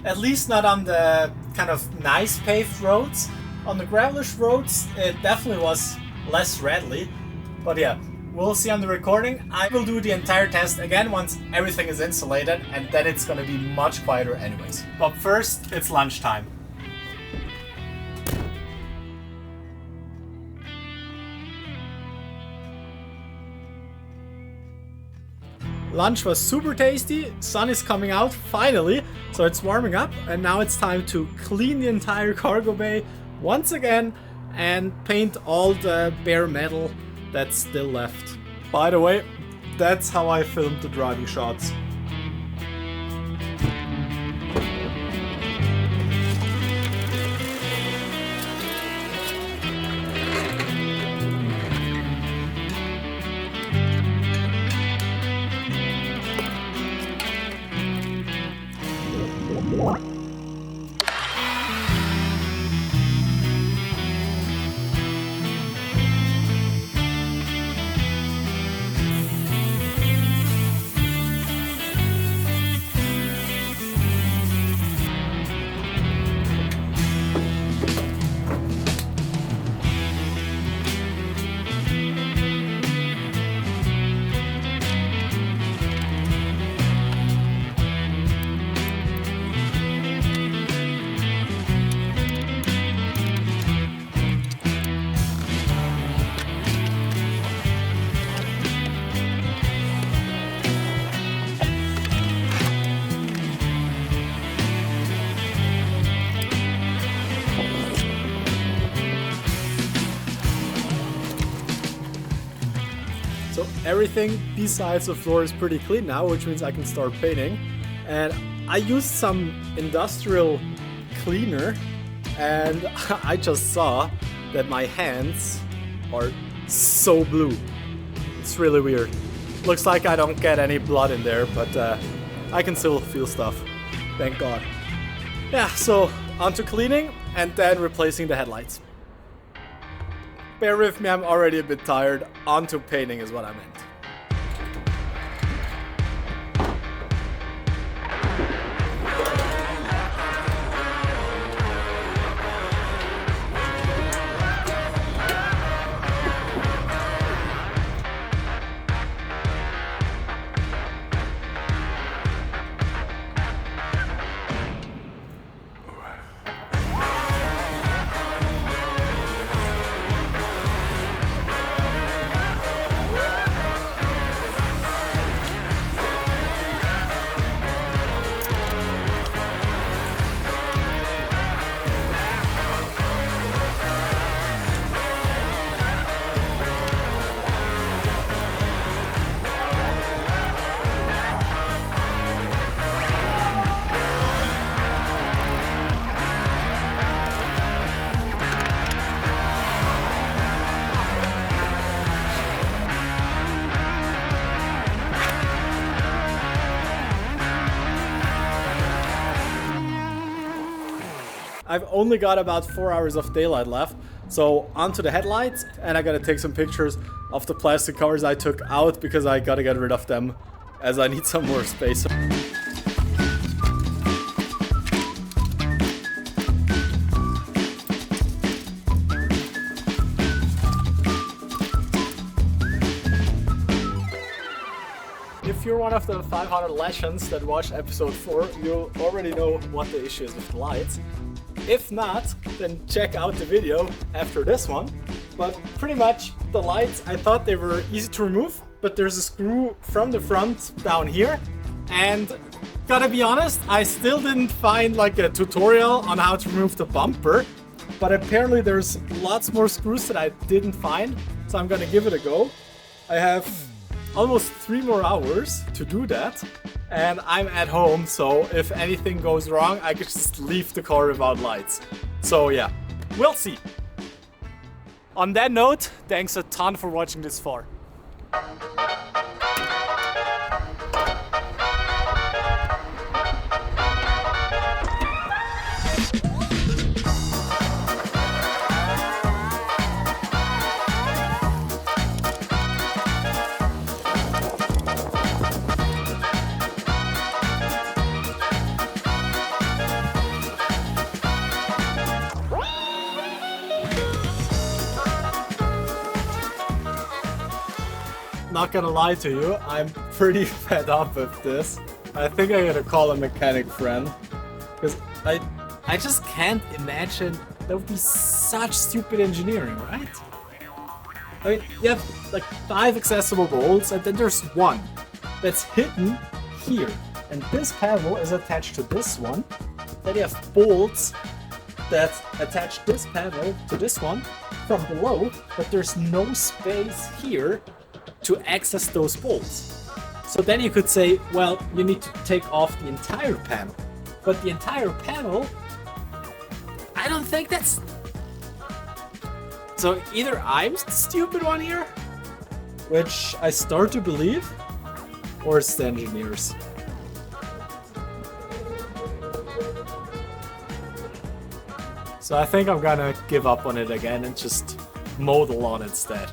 At least not on the kind of nice paved roads. On the gravelish roads, it definitely was less rattly. But yeah, we'll see on the recording. I will do the entire test again once everything is insulated, and then it's gonna be much quieter anyways. But first, it's lunchtime. Lunch was super tasty, sun is coming out finally, so it's warming up, and now it's time to clean the entire cargo bay once again and paint all the bare metal that's still left. By the way, that's how I filmed the driving shots. So everything besides the floor is pretty clean now, which means I can start painting. And I used some industrial cleaner, and I just saw that my hands are so blue. It's really weird. Looks like I don't get any blood in there, but I can still feel stuff. Thank God. Yeah, so on to cleaning and then replacing the headlights. Bear with me, I'm already a bit tired. On to painting is what I meant. I've only got about 4 hours of daylight left, so onto the headlights, and I gotta take some pictures of the plastic covers I took out because I gotta get rid of them as I need some more space. If you're one of the 500 legends that watched episode 4, you already know what the issue is with the lights. If not, then check out the video after this one. But pretty much the lights, I thought they were easy to remove, but there's a screw from the front down here. And gotta be honest, I still didn't find like a tutorial on how to remove the bumper. But apparently there's lots more screws that I didn't find, so I'm gonna give it a go. I have almost 3 more hours to do that. And I'm at home, so if anything goes wrong, I could just leave the car without lights. So yeah, we'll see. On that note, thanks a ton for watching this far. Not gonna lie to you, I'm pretty fed up with this. I think I'm gonna call a mechanic friend, because I just can't imagine that would be such stupid engineering, right? I mean, you have like 5 accessible bolts, and then there's one that's hidden here, and this panel is attached to this one. Then you have bolts that attach this panel to this one from below, but there's no space here to access those bolts. So then you could say, well, you need to take off the entire panel. But the entire panel, I don't think that's... So either I'm the stupid one here, which I start to believe, or it's the engineers. So I think I'm gonna give up on it again and just mow the lawn instead.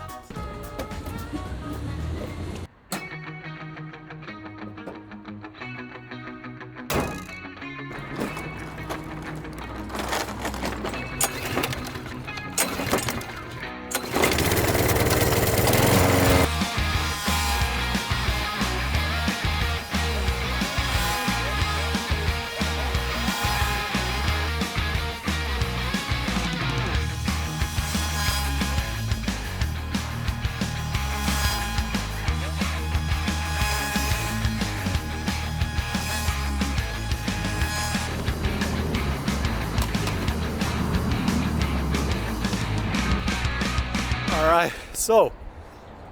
Alright, so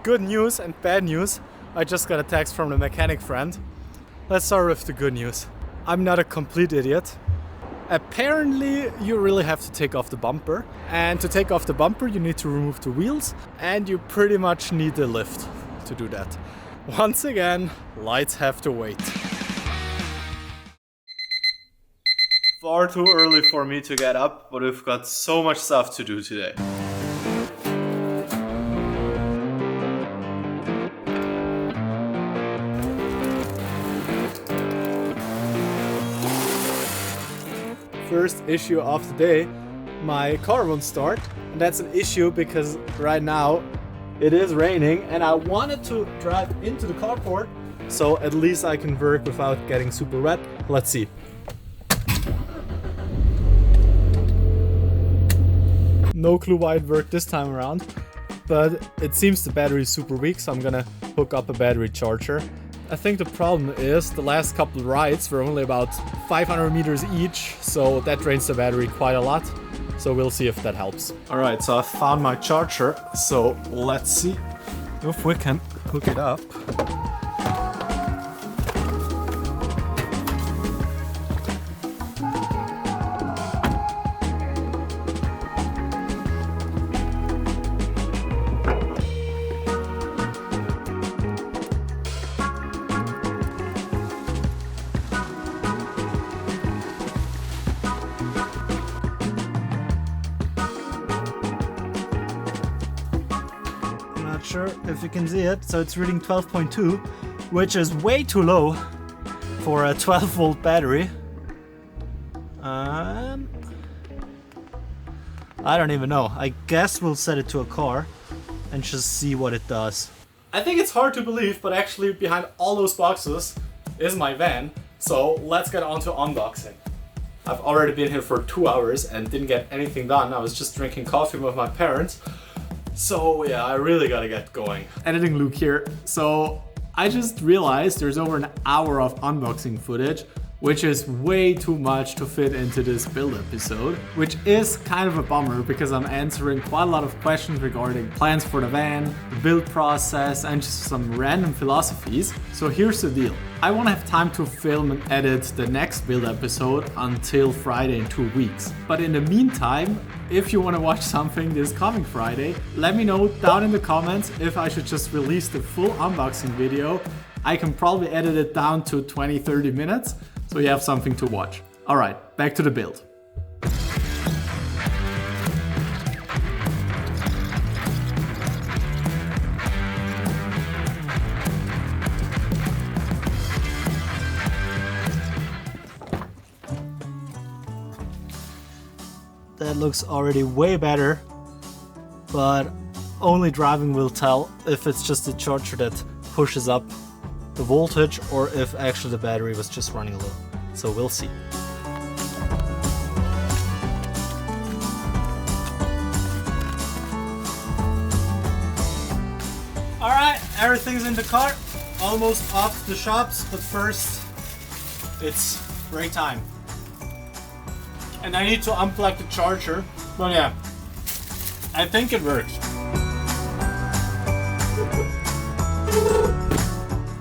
good news and bad news. I just got a text from the mechanic friend. Let's start with the good news. I'm not a complete idiot. Apparently you really have to take off the bumper, and to take off the bumper you need to remove the wheels, and you pretty much need a lift to do that. Once again, lights have to wait. Far too early for me to get up, but we've got so much stuff to do today. First issue of the day, my car won't start, and that's an issue because right now it is raining and I wanted to drive into the carport so at least I can work without getting super wet. Let's see. No clue why it worked this time around, but it seems the battery is super weak, so I'm gonna hook up a battery charger. I think the problem is the last couple of rides were only about 500 meters each, so that drains the battery quite a lot. So we'll see if that helps. Alright, so I found my charger, so let's see if we can hook it up. Sure if you can see it, so it's reading 12.2, which is way too low for a 12 volt battery. I don't even know. I guess we'll set it to a car and just see what it does. I think it's hard to believe, but actually behind all those boxes is my van. So let's get on to unboxing. I've already been here for 2 hours and didn't get anything done. I was just drinking coffee with my parents. So yeah, I really gotta get going. Editing Luke here. So I just realized there's over an hour of unboxing footage, which is way too much to fit into this build episode, which is kind of a bummer because I'm answering quite a lot of questions regarding plans for the van, the build process, and just some random philosophies. So here's the deal. I won't have time to film and edit the next build episode until Friday in 2 weeks. But in the meantime, if you want to watch something this coming Friday, let me know down in the comments if I should just release the full unboxing video. I can probably edit it down to 20-30 minutes, so you have something to watch. Alright, back to the build. That looks already way better, but only driving will tell if it's just the charger that pushes up the voltage or if actually the battery was just running low. So we'll see. Alright, everything's in the car, almost off the shops, but first it's break time. And I need to unplug the charger, but yeah, I think it works.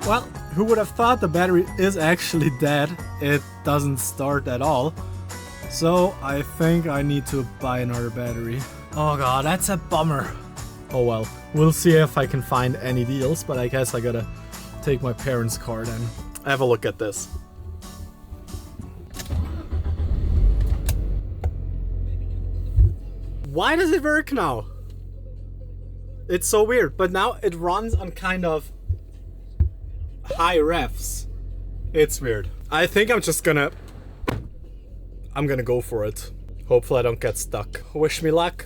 Well, who would have thought the battery is actually dead? It doesn't start at all. So I think I need to buy another battery. Oh god, that's a bummer. Oh well, we'll see if I can find any deals, but I guess I gotta take my parents' car then. Have a look at this. Why does it work now? It's so weird, but now it runs on kind of high revs. It's weird. I think I'm gonna go for it. Hopefully I don't get stuck. Wish me luck.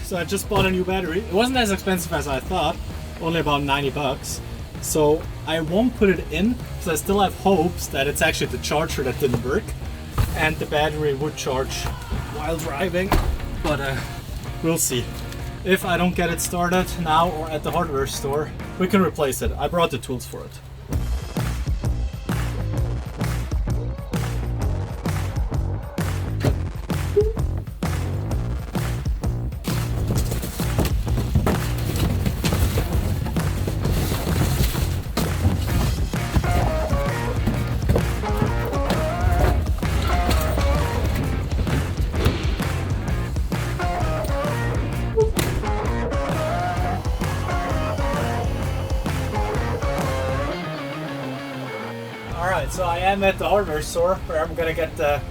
So I just bought a new battery. It wasn't as expensive as I thought, only about 90 bucks. So I won't put it in because I still have hopes that it's actually the charger that didn't work and the battery would charge while driving. but we'll see. If I don't get it started now or at the hardware store, we can replace it. I brought the tools for it. Alright, so I am at the hardware store where I'm gonna get the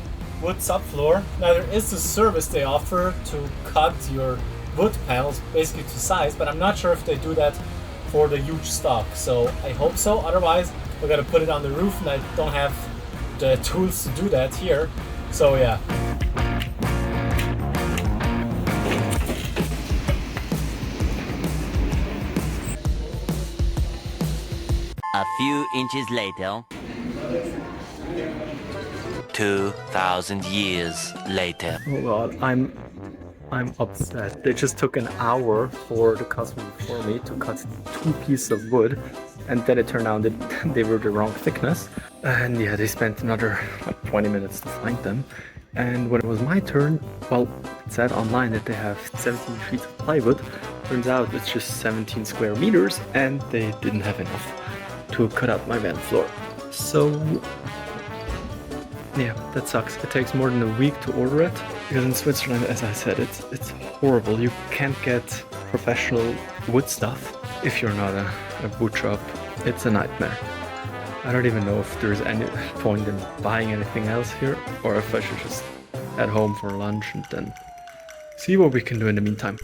wood subfloor. Now there is this service they offer to cut your wood panels basically to size, but I'm not sure if they do that for the huge stock. So I hope so, otherwise we're gonna put it on the roof and I don't have the tools to do that here. So yeah. A few inches later. 2,000 years later. Oh god, I'm upset. They just took an hour for the customer before me to cut 2 pieces of wood, and then it turned out that they were the wrong thickness. And yeah, they spent another 20 minutes to find them. And when it was my turn, well, it said online that they have 17 sheets of plywood. Turns out it's just 17 square meters, and they didn't have enough to cut out my van floor. So yeah, that sucks. It takes more than a week to order it, because in Switzerland, as I said, it's horrible. You can't get professional wood stuff if you're not a wood shop. It's a nightmare. I don't even know if there's any point in buying anything else here, or if I should just head home for lunch and then see what we can do in the meantime.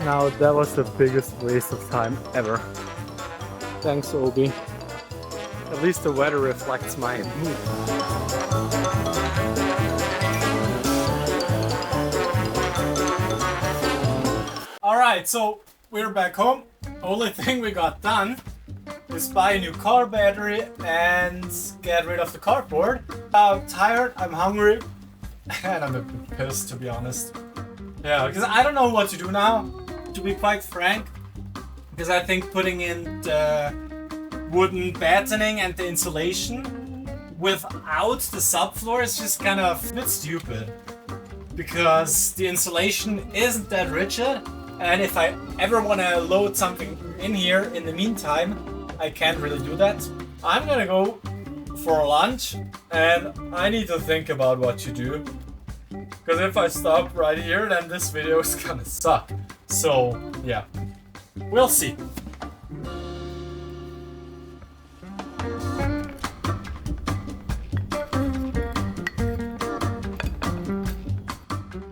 Now that was the biggest waste of time ever. Thanks, Obi. At least the weather reflects my mood. Alright, so we're back home. Only thing we got done is buy a new car battery and get rid of the cardboard. I'm tired, I'm hungry, and I'm a bit pissed, to be honest. Yeah, because I don't know what to do now, to be quite frank, because I think putting in the wooden battening and the insulation without the subfloor is just kind of a bit stupid, because the insulation isn't that rigid, and if I ever want to load something in here in the meantime, I can't really do that. I'm gonna go for lunch and I need to think about what to do, because if I stop right here, then this video is gonna suck. So yeah, we'll see.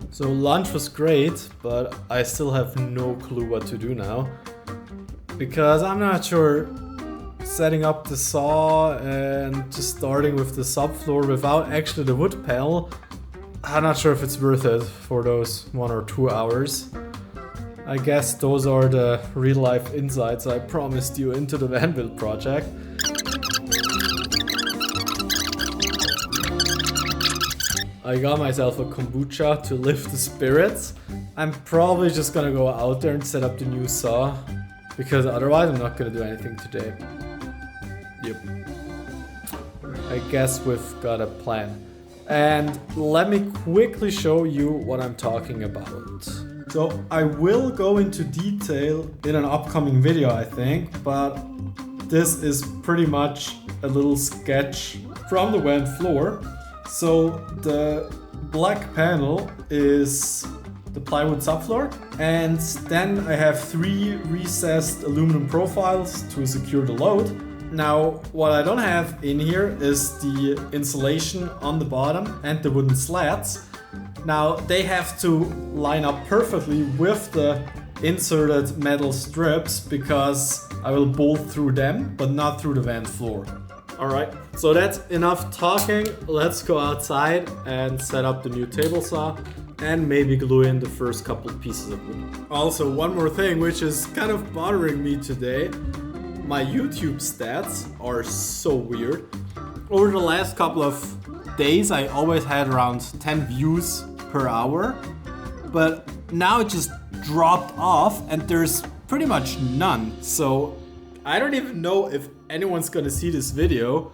So lunch was great, but I still have no clue what to do now, because I'm not sure setting up the saw and just starting with the subfloor without actually the wood panel. I'm not sure if it's worth it for those 1 or 2 hours. I guess those are the real life insights I promised you into the van build project. I got myself a kombucha to lift the spirits. I'm probably just gonna go out there and set up the new saw, because otherwise I'm not gonna do anything today. Yep. I guess we've got a plan. And let me quickly show you what I'm talking about. So I will go into detail in an upcoming video, I think, but this is pretty much a little sketch from the van floor. So the black panel is the plywood subfloor, and then I have 3 recessed aluminum profiles to secure the load. Now, what I don't have in here is the insulation on the bottom and the wooden slats. Now, they have to line up perfectly with the inserted metal strips, because I will bolt through them, but not through the van floor. Alright, so that's enough talking. Let's go outside and set up the new table saw and maybe glue in the first couple of pieces of wood. Also, one more thing which is kind of bothering me today. my YouTube stats are so weird. Over the last couple of days, I always had around 10 views per hour, but now it just dropped off and there's pretty much none. So I don't even know if anyone's gonna see this video.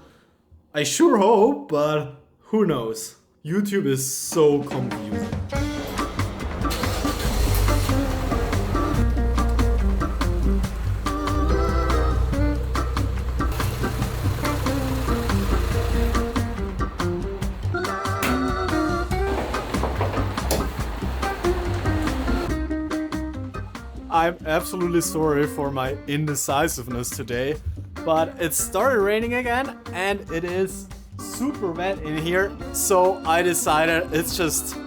I sure hope, but who knows? YouTube is so confusing. I'm absolutely sorry for my indecisiveness today, but it started raining again and it is super wet in here, so I decided it's just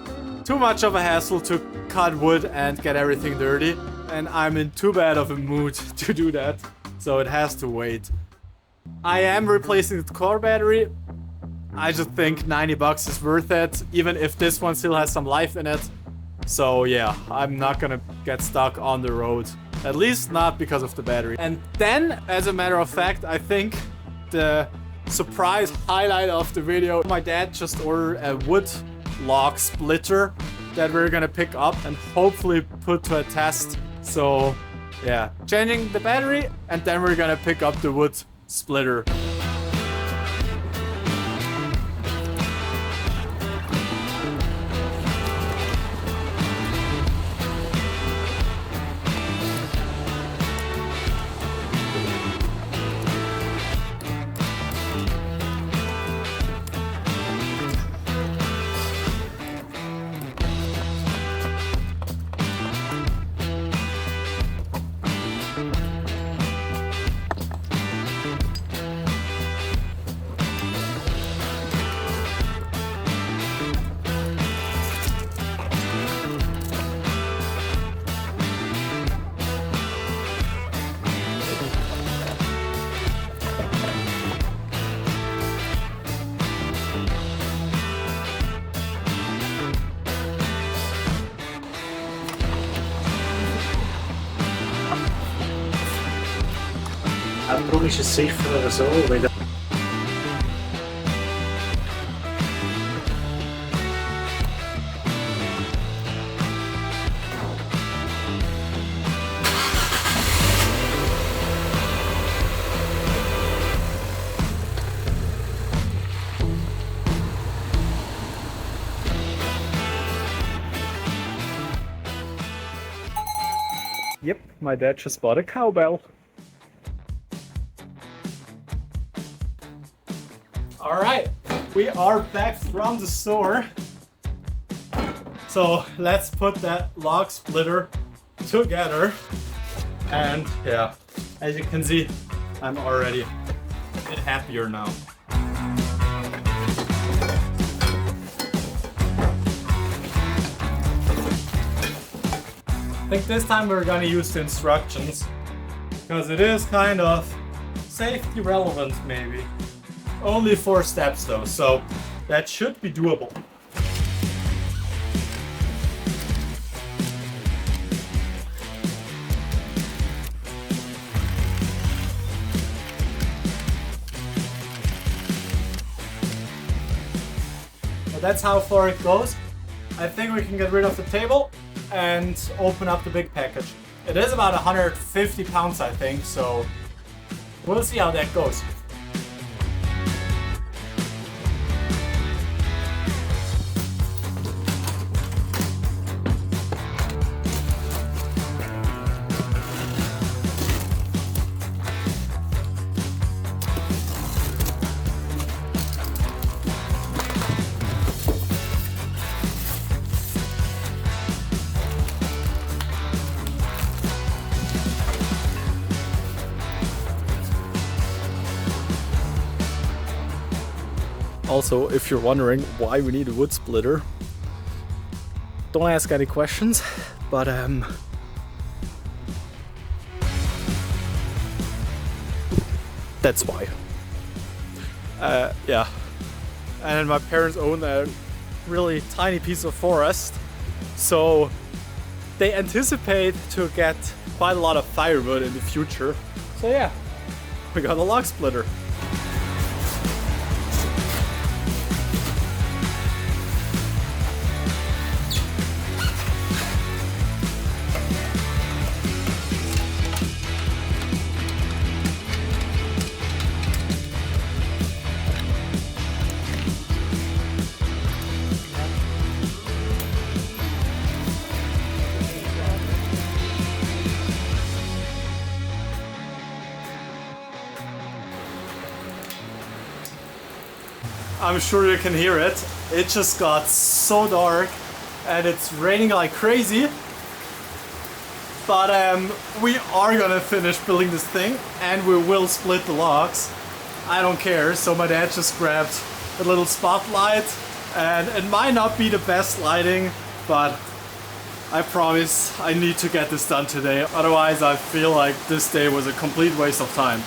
too much of a hassle to cut wood and get everything dirty, and I'm in too bad of a mood to do that, so it has to wait. I am replacing the car battery. I just think 90 bucks is worth it, even if this one still has some life in it. So yeah, I'm not gonna get stuck on the road. At least not because of the battery. And then, as a matter of fact, I think the surprise highlight of the video, my dad just ordered a wood log splitter that we're gonna pick up and hopefully put to a test. So yeah, changing the battery and then we're gonna pick up the wood splitter. I'm probably should see for us all. Yep, my dad just bought a cowbell. Alright, we are back from the store. So let's put that log splitter together. And yeah, as you can see, I'm already a bit happier now. I think this time we're gonna use the instructions because it is kind of safety relevant maybe. Only 4 steps though, so that should be doable. So that's how far it goes. I think we can get rid of the table and open up the big package. It is about 150 pounds, I think, so we'll see how that goes. Also, if you're wondering why we need a wood splitter, don't ask any questions, but that's why. Yeah. And my parents own a really tiny piece of forest, so they anticipate to get quite a lot of firewood in the future. So yeah, we got a log splitter. I'm sure you can hear it. It just got so dark and it's raining like crazy. But we are gonna finish building this thing and we will split the logs. I don't care. So my dad just grabbed a little spotlight and it might not be the best lighting, but I promise I need to get this done today. Otherwise I feel like this day was a complete waste of time.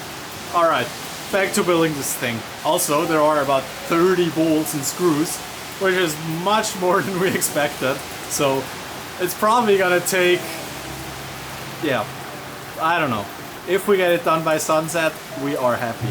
Alright. Back to building this thing. Also, there are about 30 bolts and screws, which is much more than we expected. So it's probably gonna take, yeah, I don't know. If we get it done by sunset, we are happy.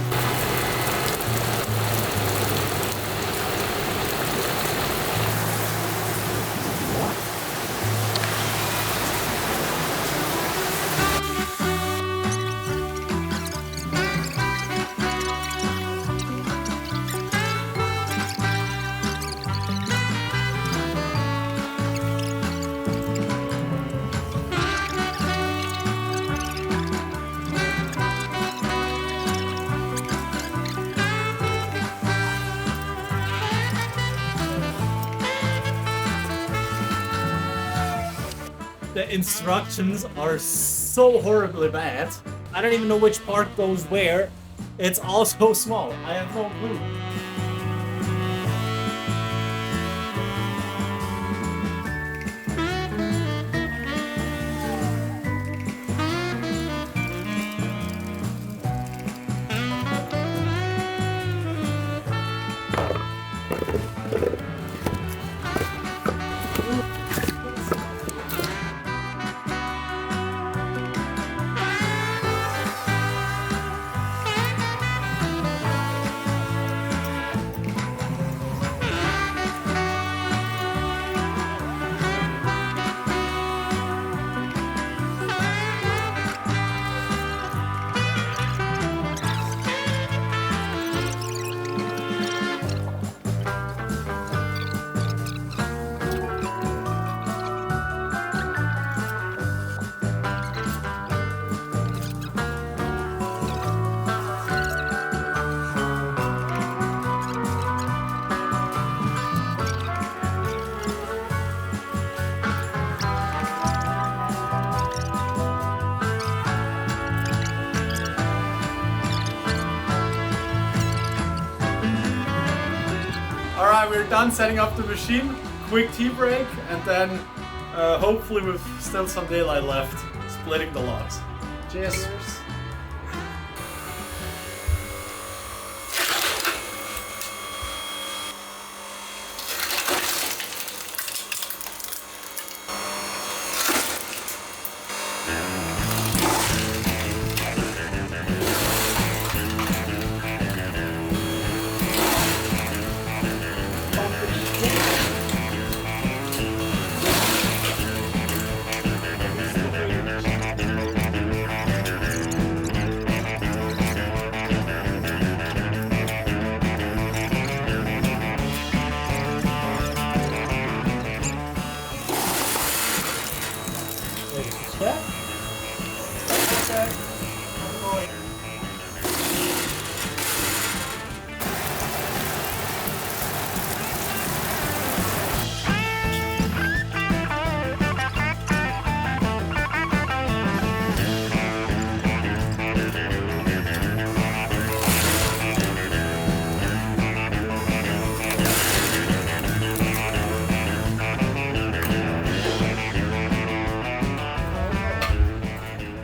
The instructions are so horribly bad. I don't even know which part goes where. It's all so small. I have no clue. Alright, we're done setting up the machine. Quick tea break, and then hopefully with still some daylight left, splitting the logs. Cheers.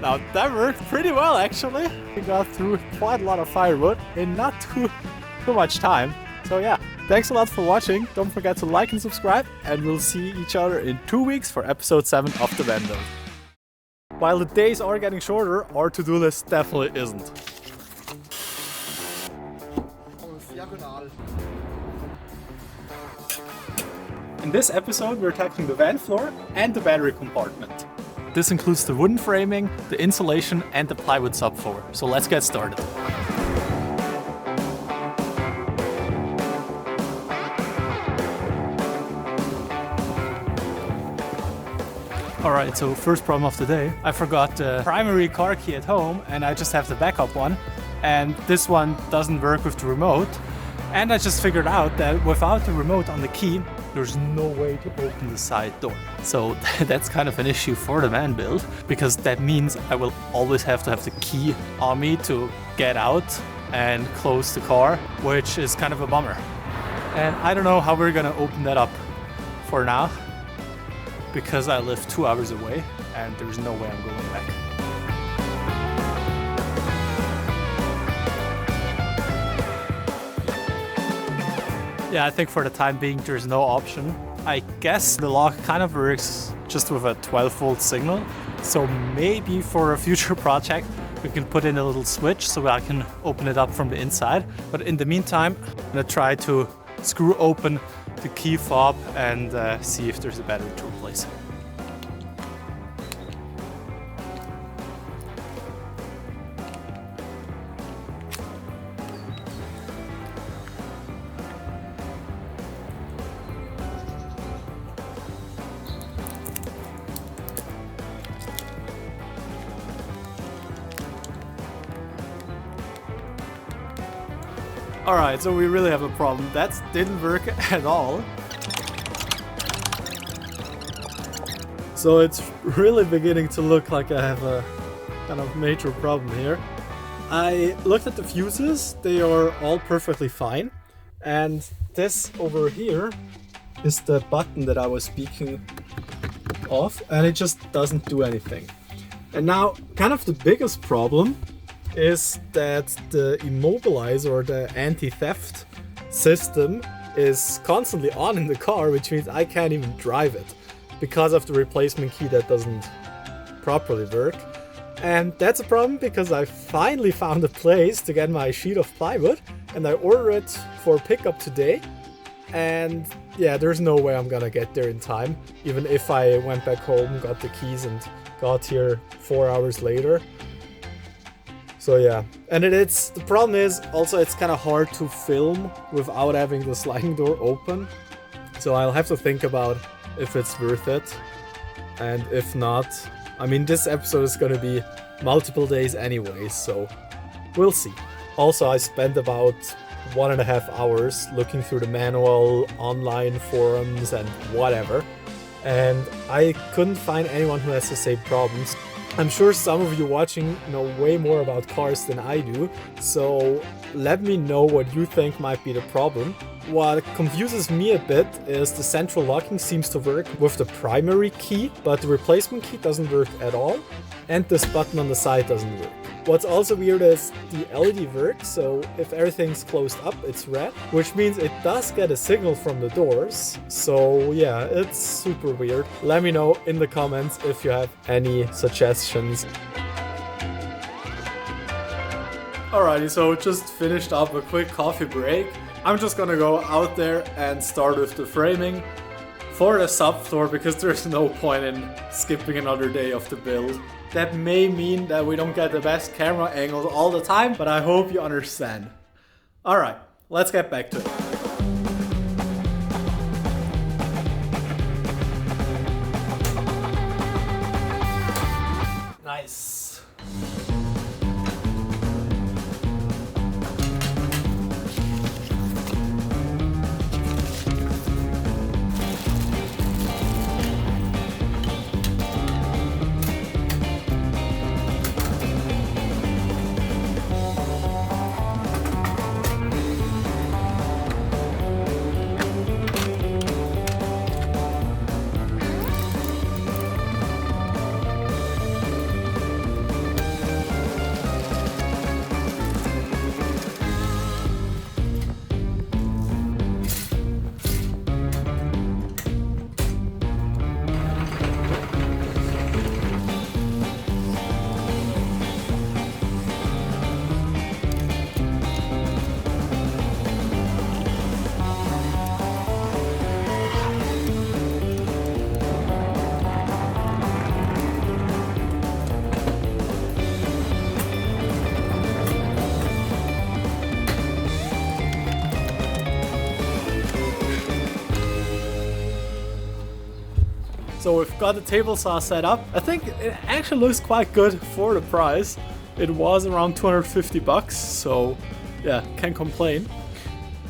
Now that worked pretty well actually. We got through quite a lot of firewood in not too much time. So yeah, thanks a lot for watching. Don't forget to like and subscribe, and we'll see each other in 2 weeks for episode 7 of the Van Build. While the days are getting shorter, our to-do list definitely isn't. In this episode, we're tackling the van floor and the battery compartment. This includes the wooden framing, the insulation, and the plywood subfloor. So let's get started. Alright, so first problem of the day. I forgot the primary car key at home and I just have the backup one. And this one doesn't work with the remote. And I just figured out that without the remote on the key, there's no way to open the side door. So that's kind of an issue for the van build, because that means I will always have to have the key on me to get out and close the car, which is kind of a bummer. And I don't know how we're gonna open that up for now, because I live 2 hours away and there's no way I'm going back. Yeah, I think for the time being there's no option. I guess the lock kind of works just with a 12-volt signal. So maybe for a future project we can put in a little switch so I can open it up from the inside. But in the meantime, I'm gonna try to screw open the key fob and see if there's a battery to replace. Alright, so we really have a problem. That didn't work at all. So it's really beginning to look like I have a kind of major problem here. I looked at the fuses, they are all perfectly fine. And this over here is the button that I was speaking of, and it just doesn't do anything. And now, kind of the biggest problem is that the immobilize or the anti-theft system is constantly on in the car, which means I can't even drive it because of the replacement key that doesn't properly work. And that's a problem because I finally found a place to get my sheet of plywood and I ordered it for pickup today. And yeah, there's no way I'm gonna get there in time, even if I went back home, got the keys and got here 4 hours later. So yeah, and the problem is also it's kind of hard to film without having the sliding door open. So I'll have to think about if it's worth it. And if not, I mean, this episode is going to be multiple days anyway, so we'll see. Also, I spent about 1.5 hours looking through the manual, online forums and whatever. And I couldn't find anyone who has the same problems. I'm sure some of you watching know way more about cars than I do, so let me know what you think might be the problem. What confuses me a bit is the central locking seems to work with the primary key, but the replacement key doesn't work at all, and this button on the side doesn't work. What's also weird is the LED works, so if everything's closed up, it's red, which means it does get a signal from the doors. So yeah, it's super weird. Let me know in the comments if you have any suggestions. Alrighty, so just finished up a quick coffee break. I'm just gonna go out there and start with the framing for the subfloor because there's no point in skipping another day of the build. That may mean that we don't get the best camera angles all the time, but I hope you understand. Alright, let's get back to it. Nice. So we've got the table saw set up. I think it actually looks quite good for the price. It was around 250 bucks, so yeah, can't complain.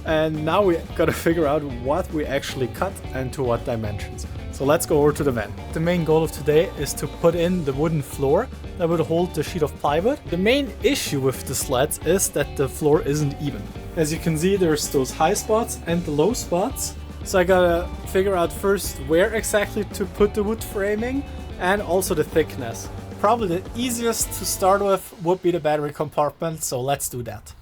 And now we gotta figure out what we actually cut and to what dimensions. So let's go over to the van. The main goal of today is to put in the wooden floor that would hold the sheet of plywood. The main issue with the slats is that the floor isn't even. As you can see, there's those high spots and the low spots. So I gotta figure out first where exactly to put the wood framing and also the thickness. Probably the easiest to start with would be the battery compartment, so let's do that.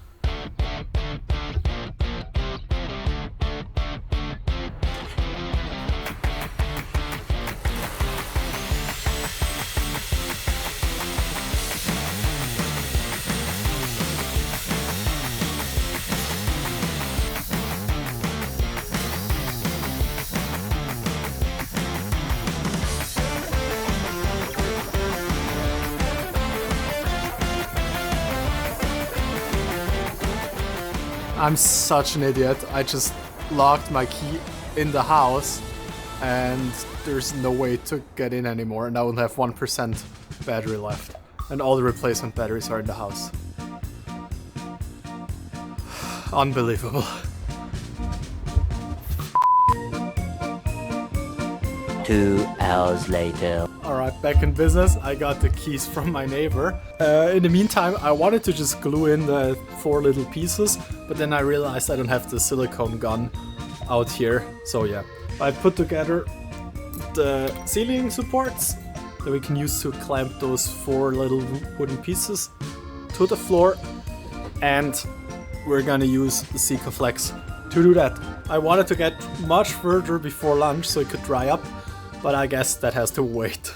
I'm such an idiot. I just locked my key in the house and there's no way to get in anymore, and I will have 1% battery left. And all the replacement batteries are in the house. Unbelievable. 2 hours later. Alright, back in business. I got the keys from my neighbor. In the meantime, I wanted to just glue in the 4 little pieces, but then I realized I don't have the silicone gun out here. So yeah, I put together the ceiling supports that we can use to clamp those 4 little wooden pieces to the floor, and we're gonna use the Sikaflex to do that. I wanted to get much further before lunch so it could dry up, but I guess that has to wait.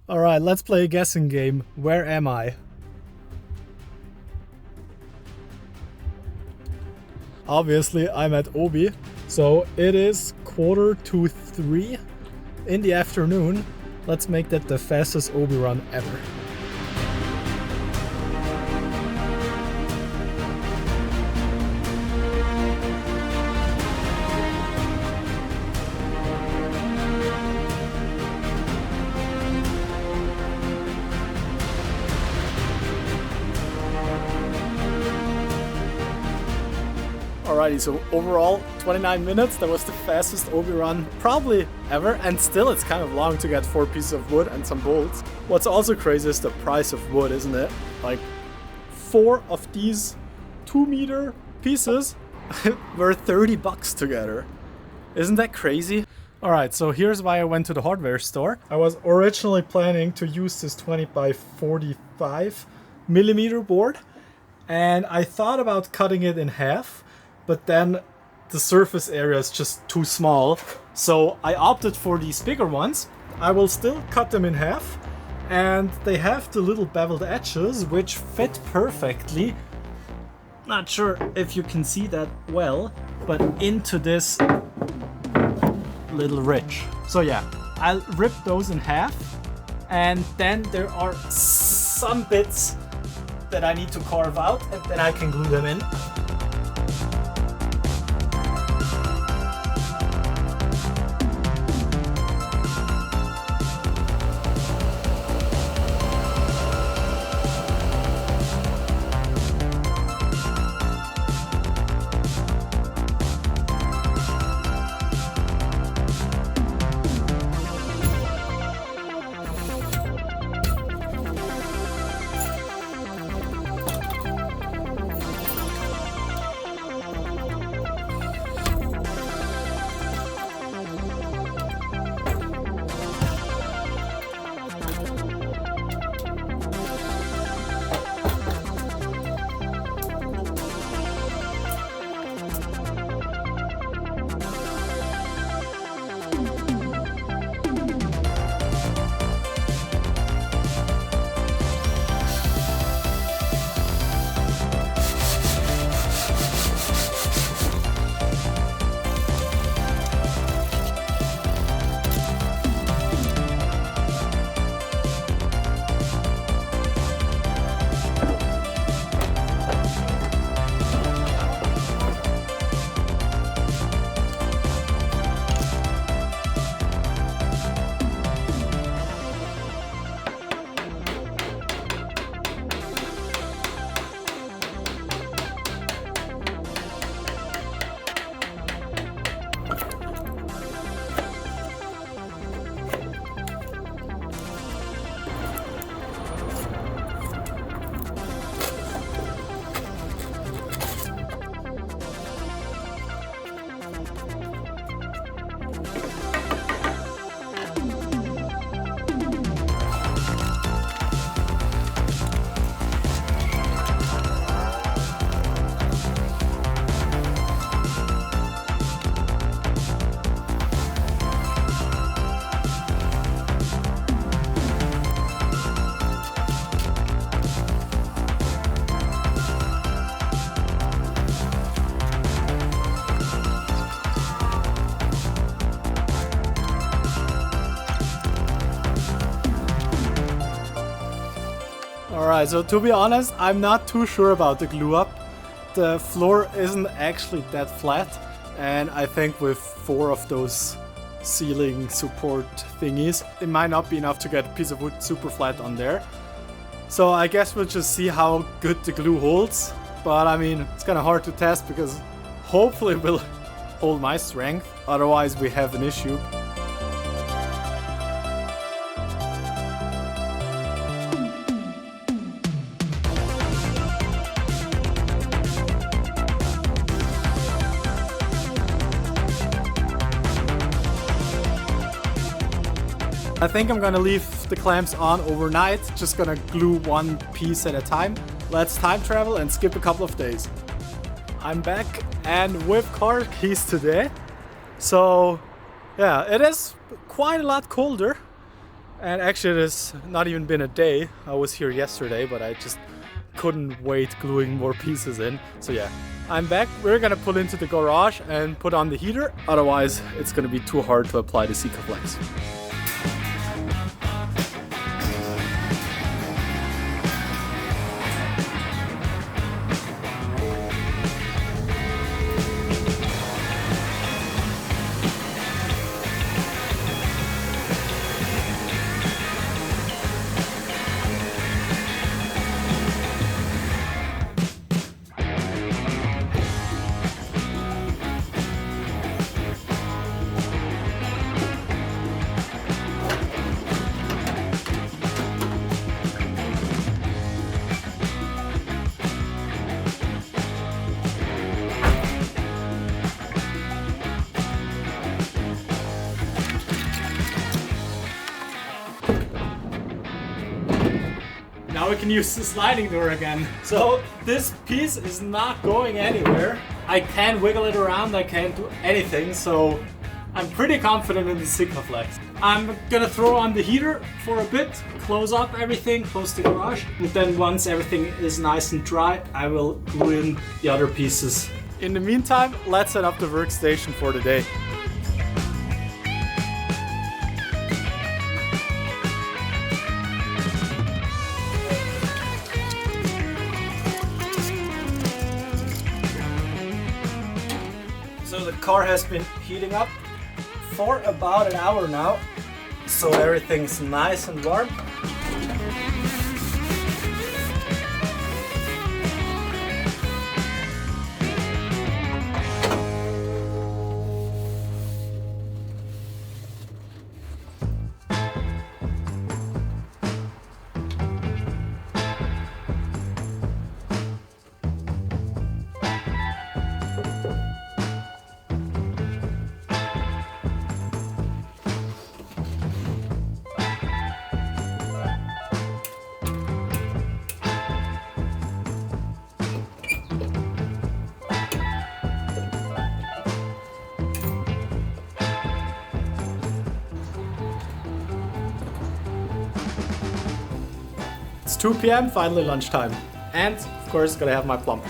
Alright, let's play a guessing game. Where am I? Obviously, I'm at Obi. So it is 2:45 in the afternoon. Let's make that the fastest Obi run ever. Alrighty, so overall 29 minutes, that was the fastest Obi run probably ever, and still it's kind of long to get 4 pieces of wood and some bolts. What's also crazy is the price of wood, isn't it? Like 4 of these 2-meter pieces were 30 bucks together. Isn't that crazy? Alright, so here's why I went to the hardware store. I was originally planning to use this 20 by 45 millimeter board, and I thought about cutting it in half, but then the surface area is just too small. So I opted for these bigger ones. I will still cut them in half, and they have the little beveled edges which fit perfectly. Not sure if you can see that well, but into this little ridge. So yeah, I'll rip those in half, and then there are some bits that I need to carve out, and then I can glue them in. Alright, so to be honest, I'm not too sure about the glue up. The floor isn't actually that flat, and I think with 4 of those ceiling support thingies, it might not be enough to get a piece of wood super flat on there. So I guess we'll just see how good the glue holds. But I mean, it's kind of hard to test because hopefully it will hold my strength, otherwise we have an issue. I think I'm gonna leave the clamps on overnight, just gonna glue one piece at a time. Let's time travel and skip a couple of days. I'm back and with car keys today. So yeah, it is quite a lot colder. And actually it has not even been a day. I was here yesterday, but I just couldn't wait gluing more pieces in. So yeah, I'm back. We're gonna pull into the garage and put on the heater. Otherwise it's gonna be too hard to apply the Sikaflex. Now we can use the sliding door again. So this piece is not going anywhere. I can't wiggle it around, I can't do anything, so I'm pretty confident in the Sikaflex. I'm gonna throw on the heater for a bit, close up everything, close the garage, and then once everything is nice and dry, I will glue in the other pieces. In the meantime, let's set up the workstation for the day. So the car has been heating up for about an hour now, so everything's nice and warm. It's 2 p.m, finally lunchtime. And of course, gonna have my plumber.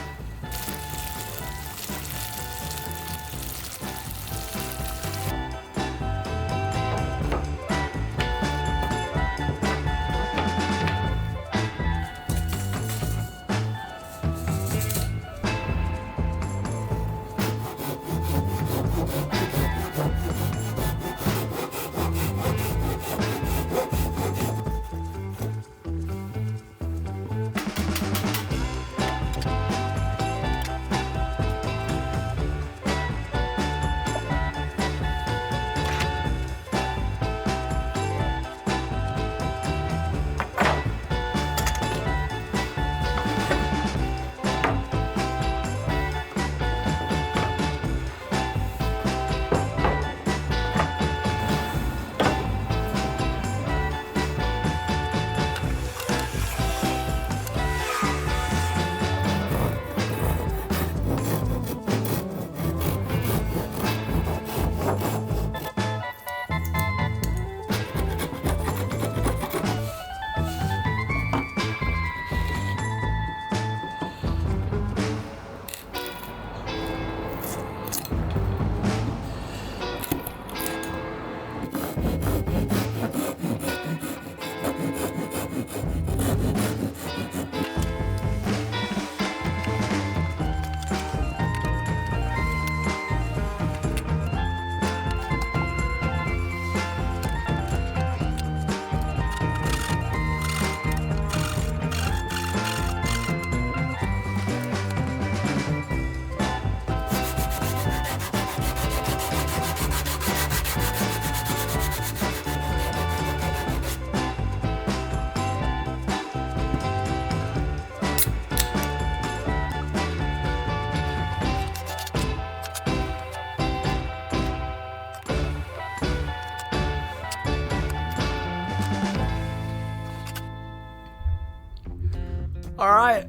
All right.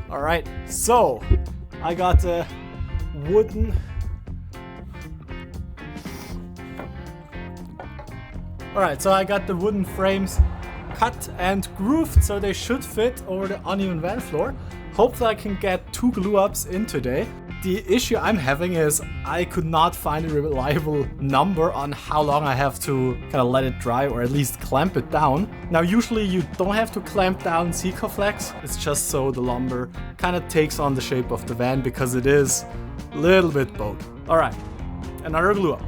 All right, so I got a wooden. All right, so I got the wooden frames cut and grooved, so they should fit over the uneven van floor. Hopefully I can get 2 glue ups in today. The issue I'm having is I could not find a reliable number on how long I have to kind of let it dry or at least clamp it down. Now usually you don't have to clamp down Sikaflex, it's just so the lumber kind of takes on the shape of the van because it is a little bit bowed. Alright, another glue up.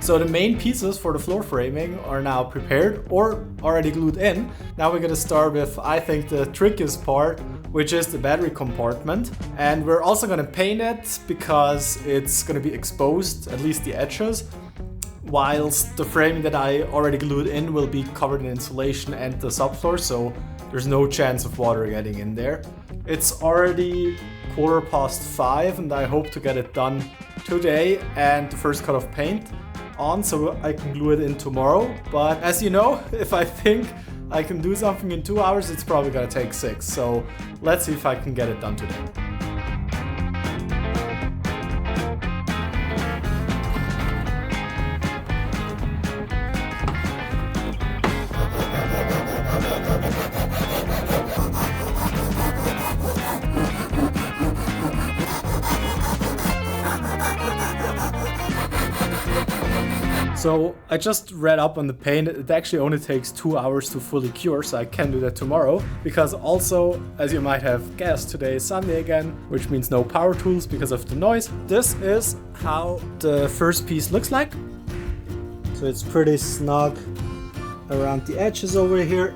So the main pieces for the floor framing are now prepared or already glued in. Now we're gonna start with, I think, the trickiest part, which is the battery compartment. And we're also gonna paint it because it's gonna be exposed, at least the edges, whilst the framing that I already glued in will be covered in insulation and the subfloor, so there's no chance of water getting in there. It's already 5:15 and I hope to get it done today and the first coat of paint on so I can glue it in tomorrow. But as you know, if I think I can do something in 2 hours, it's probably gonna take 6. So let's see if I can get it done today. So I just read up on the paint, it actually only takes 2 hours to fully cure, so I can do that tomorrow. Because also, as you might have guessed, today is Sunday again, which means no power tools because of the noise. This is how the first piece looks like. So it's pretty snug around the edges over here.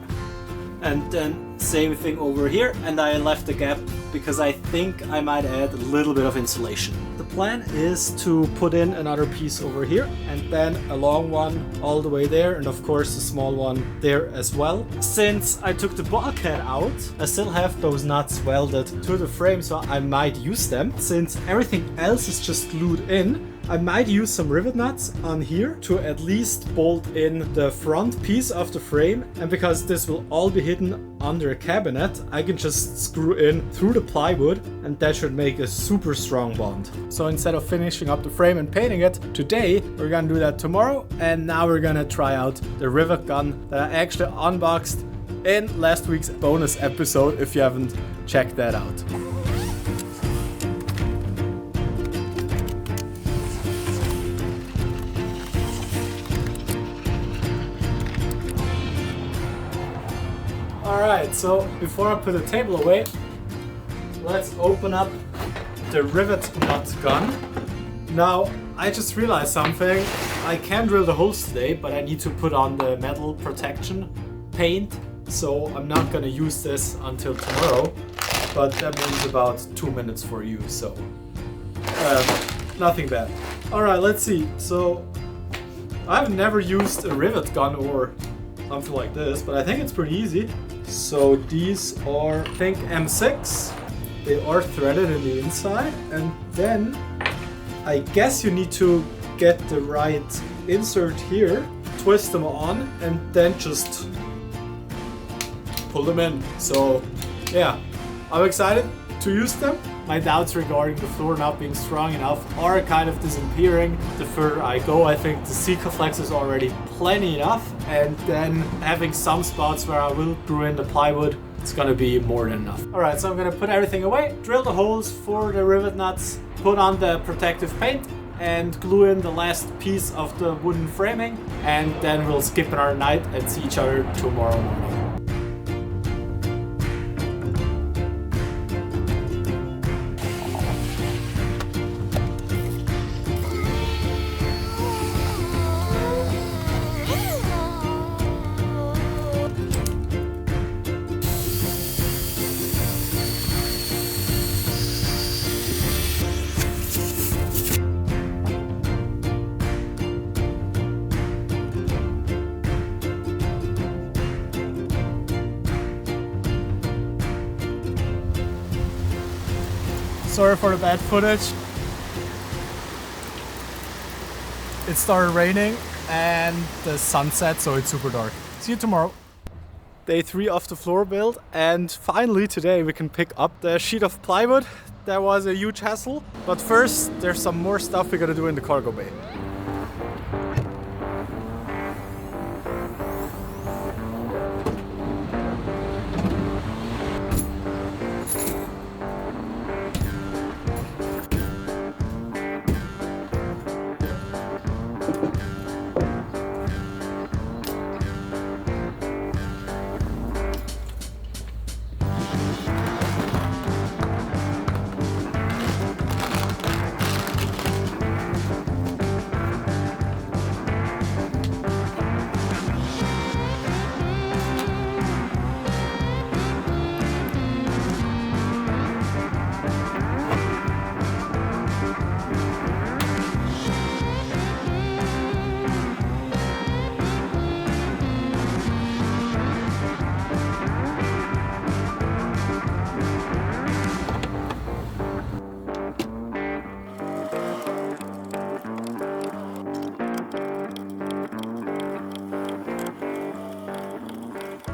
And then same thing over here, and I left a gap because I think I might add a little bit of insulation. The plan is to put in another piece over here and then a long one all the way there, and of course a small one there as well. Since I took the bulkhead out, I still have those nuts welded to the frame, so I might use them. Since everything else is just glued in, I might use some rivet nuts on here to at least bolt in the front piece of the frame, and because this will all be hidden under a cabinet, I can just screw in through the plywood and that should make a super strong bond. So instead of finishing up the frame and painting it today, we're gonna do that tomorrow, and now we're gonna try out the rivet gun that I actually unboxed in last week's bonus episode if you haven't checked that out. Alright, so before I put the table away, let's open up the rivet nut gun. Now, I just realized something. I can drill the holes today, but I need to put on the metal protection paint, so I'm not gonna use this until tomorrow, but that means about 2 minutes for you, so nothing bad. Alright, let's see. So, I've never used a rivet gun or something like this, but I think it's pretty easy. So these are, I think, M6. They are threaded in the inside, and then I guess you need to get the right insert here, twist them on, and then just pull them in. So yeah, I'm excited to use them. My doubts regarding the floor not being strong enough are kind of disappearing the further I go. I think the Sikaflex is already plenty enough, and then having some spots where I will glue in the plywood, it's gonna be more than enough. Alright, so I'm gonna put everything away, drill the holes for the rivet nuts, put on the protective paint, and glue in the last piece of the wooden framing, and then we'll skip another night and see each other tomorrow morning. Sorry for the bad footage. It started raining and the sun set, so it's super dark. See you tomorrow. Day 3 of the floor build, and finally today we can pick up the sheet of plywood. That was a huge hassle, but first there's some more stuff we gotta do in the cargo bay.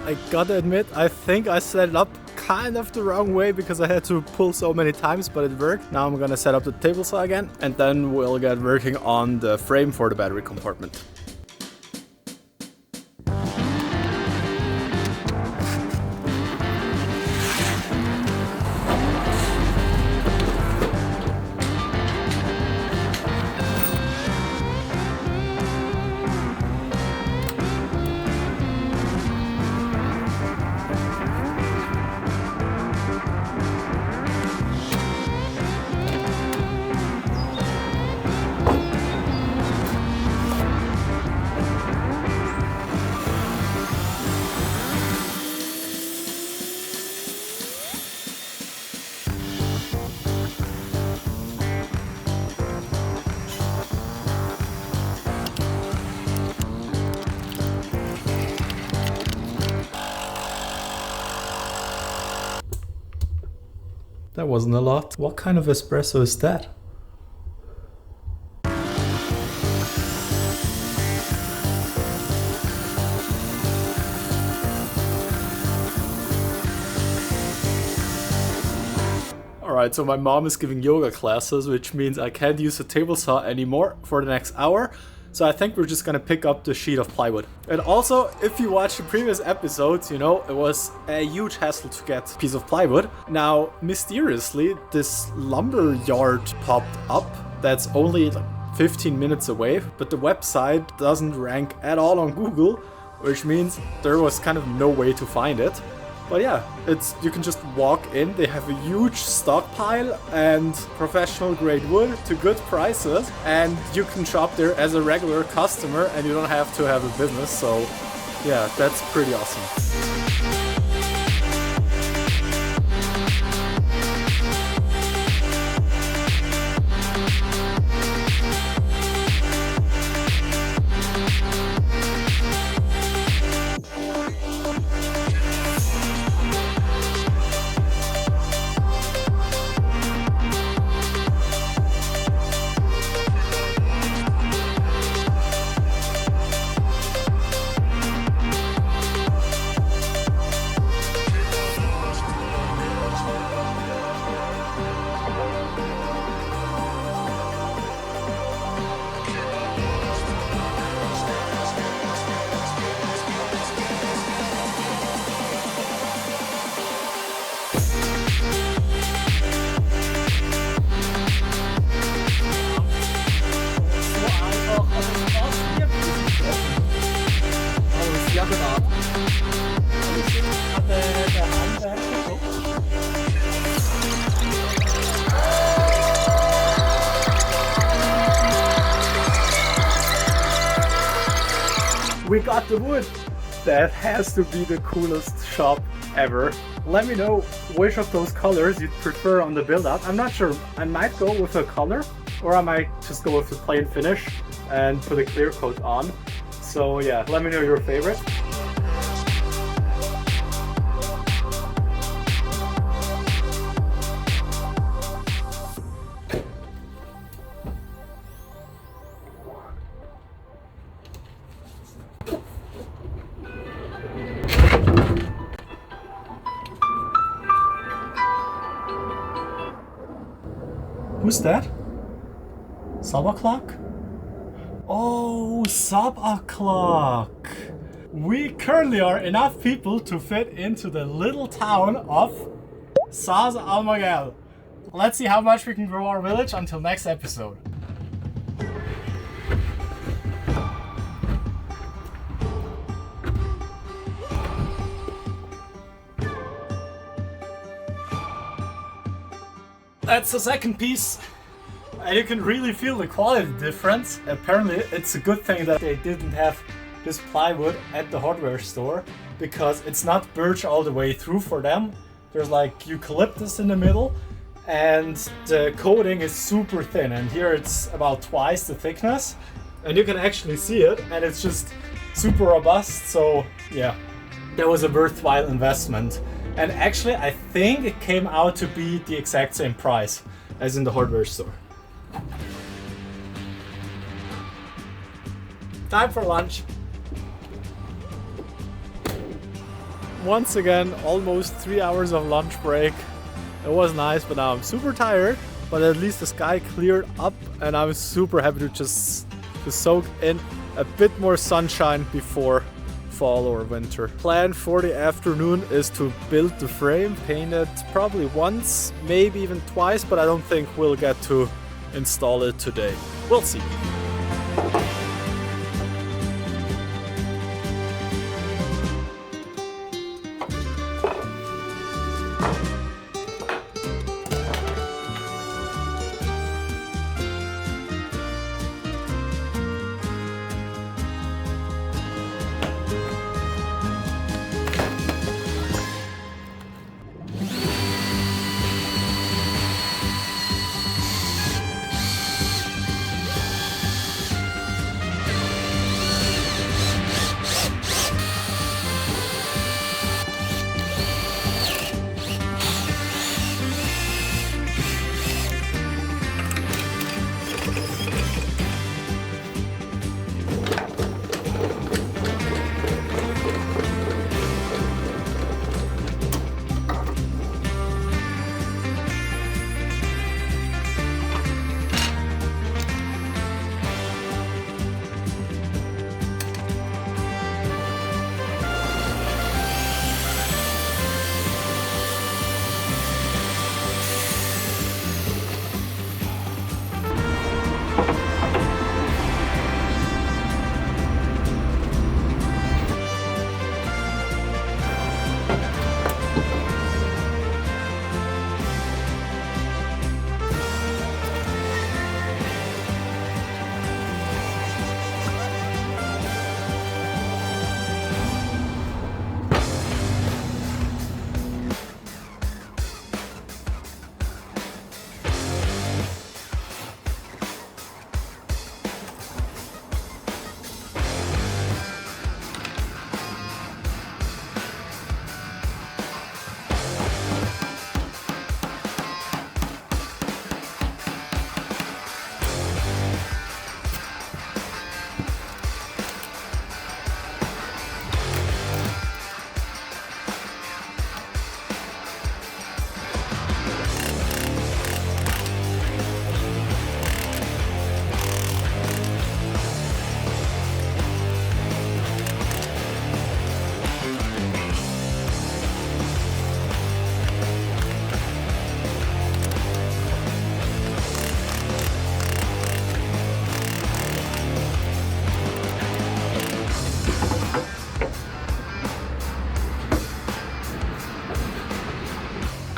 I gotta admit, I think I set it up kind of the wrong way because I had to pull so many times, but it worked. Now I'm gonna set up the table saw again, and then we'll get working on the frame for the battery compartment. That wasn't a lot. What kind of espresso is that? Alright, so my mom is giving yoga classes, which means I can't use the table saw anymore for the next hour. So I think we're just gonna pick up the sheet of plywood. And also, if you watched the previous episodes, you know, it was a huge hassle to get a piece of plywood. Now, mysteriously, this lumber yard popped up that's only like 15 minutes away, but the website doesn't rank at all on Google, which means there was kind of no way to find it. But yeah, you can just walk in. They have a huge stockpile and professional grade wood to good prices, and you can shop there as a regular customer and you don't have to have a business. So yeah, that's pretty awesome. We got the wood! That has to be the coolest shop ever. Let me know which of those colors you'd prefer on the build-up. I'm not sure. I might go with a color, or I might just go with the plain finish and put a clear coat on. So yeah, let me know your favorite. Who's that? Sub o'clock? Oh, sub o'clock. We currently are enough people to fit into the little town of Saz Almagel. Let's see how much we can grow our village until next episode. That's the second piece, and you can really feel the quality difference. Apparently it's a good thing that they didn't have this plywood at the hardware store, because it's not birch all the way through for them. There's like eucalyptus in the middle, and the coating is super thin, and here it's about twice the thickness, and you can actually see it, and it's just super robust. So yeah, that was a worthwhile investment. And actually, I think it came out to be the exact same price as in the hardware store. Time for lunch. Once again, almost 3 hours of lunch break. It was nice, but now I'm super tired. But at least the sky cleared up, and I'm super happy to just soak in a bit more sunshine before fall or winter. Plan for the afternoon is to build the frame, paint it probably once, maybe even twice, but I don't think we'll get to install it today. We'll see.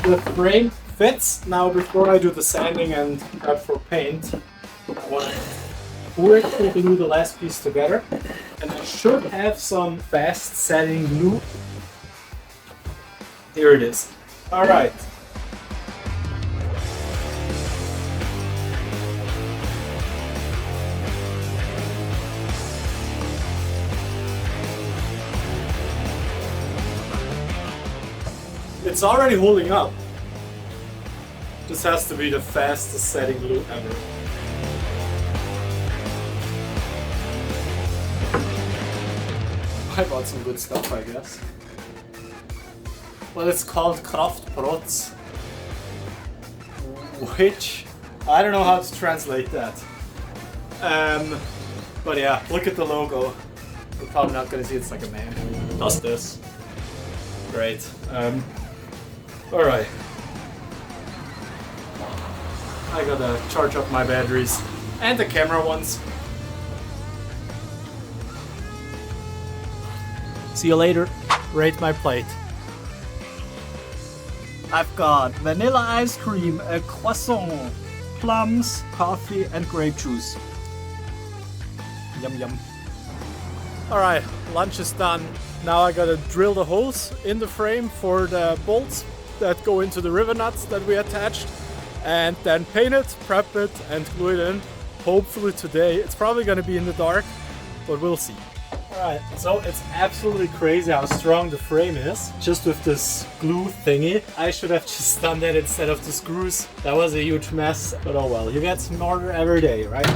The frame fits. Now before I do the sanding and prep for paint, I want to quickly glue the last piece together. And I should have some fast setting glue. Here it is. Alright. It's already holding up. This has to be the fastest setting glue ever. I bought some good stuff, I guess. Well, it's called Kraftprotz, which I don't know how to translate that. But yeah, look at the logo. You're probably not gonna see it's like a man. Does this. Great. Alright. I gotta charge up my batteries. And the camera ones. See you later. Rate my plate. I've got vanilla ice cream, a croissant, plums, coffee, and grape juice. Yum yum. Alright, lunch is done. Now I gotta drill the holes in the frame for the bolts that go into the river nuts that we attached, and then paint it, prep it, and glue it in. Hopefully today. It's probably gonna be in the dark, but we'll see. Alright, so it's absolutely crazy how strong the frame is, just with this glue thingy. I should have just done that instead of the screws. That was a huge mess, but oh well, you get smarter every day, right?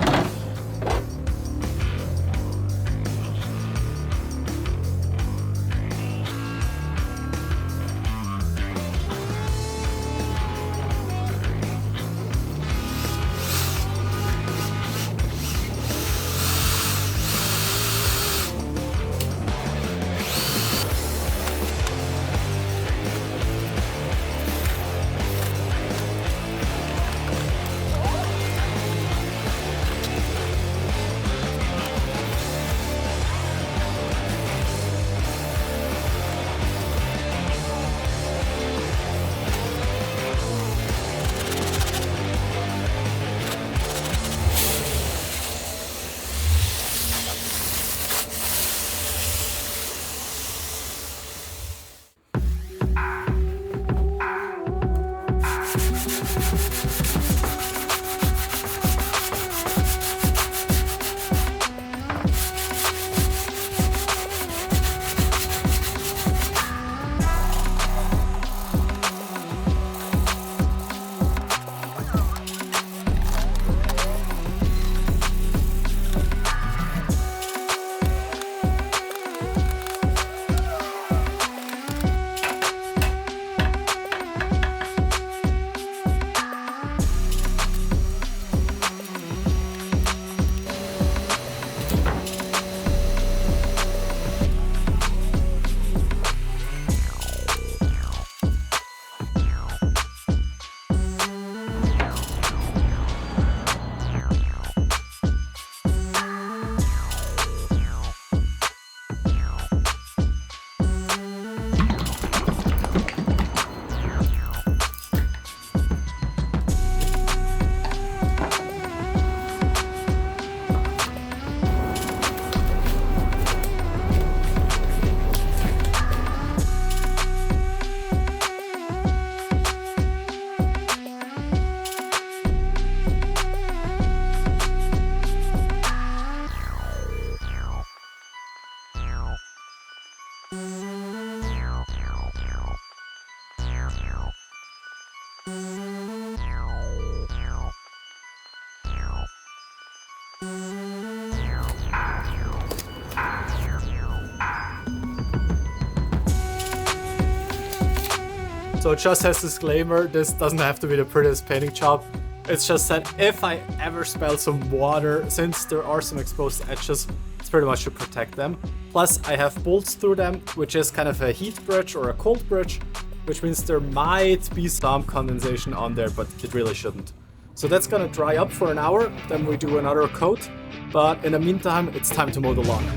So just as a disclaimer, this doesn't have to be the prettiest painting job. It's just that if I ever spill some water, since there are some exposed edges, it's pretty much to protect them. Plus I have bolts through them, which is kind of a heat bridge or a cold bridge, which means there might be some condensation on there, but it really shouldn't. So that's gonna dry up for an hour, then we do another coat. But in the meantime, it's time to mow the lawn.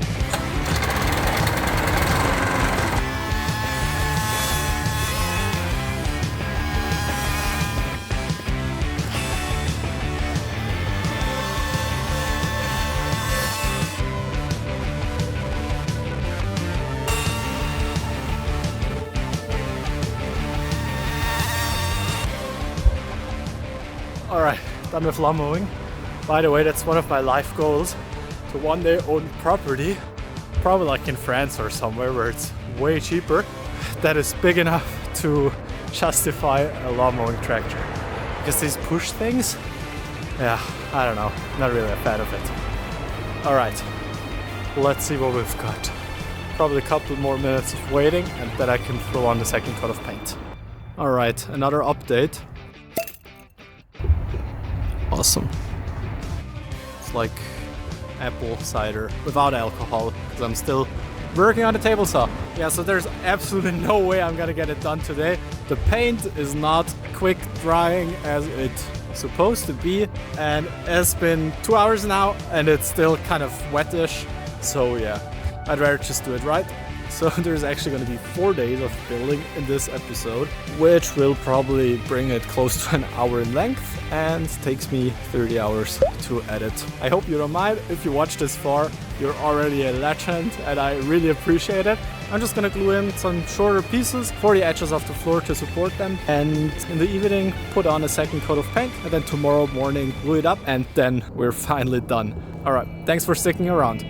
Alright, done with lawn mowing. By the way, that's one of my life goals, to one day own property, probably like in France or somewhere where it's way cheaper, that is big enough to justify a lawn mowing tractor. Because these push things, yeah, I don't know, not really a fan of it. Alright, let's see what we've got. Probably a couple more minutes of waiting and then I can throw on the second coat of paint. Alright, another update. awesome. It's like apple cider without alcohol, because I'm still working on the table saw. Yeah, so there's absolutely no way I'm gonna get it done today. The paint is not quick drying as it's supposed to be, and it's been 2 hours now and it's still kind of wettish. So yeah, I'd rather just do it right. So there's actually going to be 4 days of building in this episode, which will probably bring it close to an hour in length and takes me 30 hours to edit. I hope you don't mind. If you watched this far, you're already a legend and I really appreciate it. I'm just going to glue in some shorter pieces for the edges of the floor to support them, and in the evening put on a second coat of paint, and then tomorrow morning glue it up, and then we're finally done. Alright, thanks for sticking around.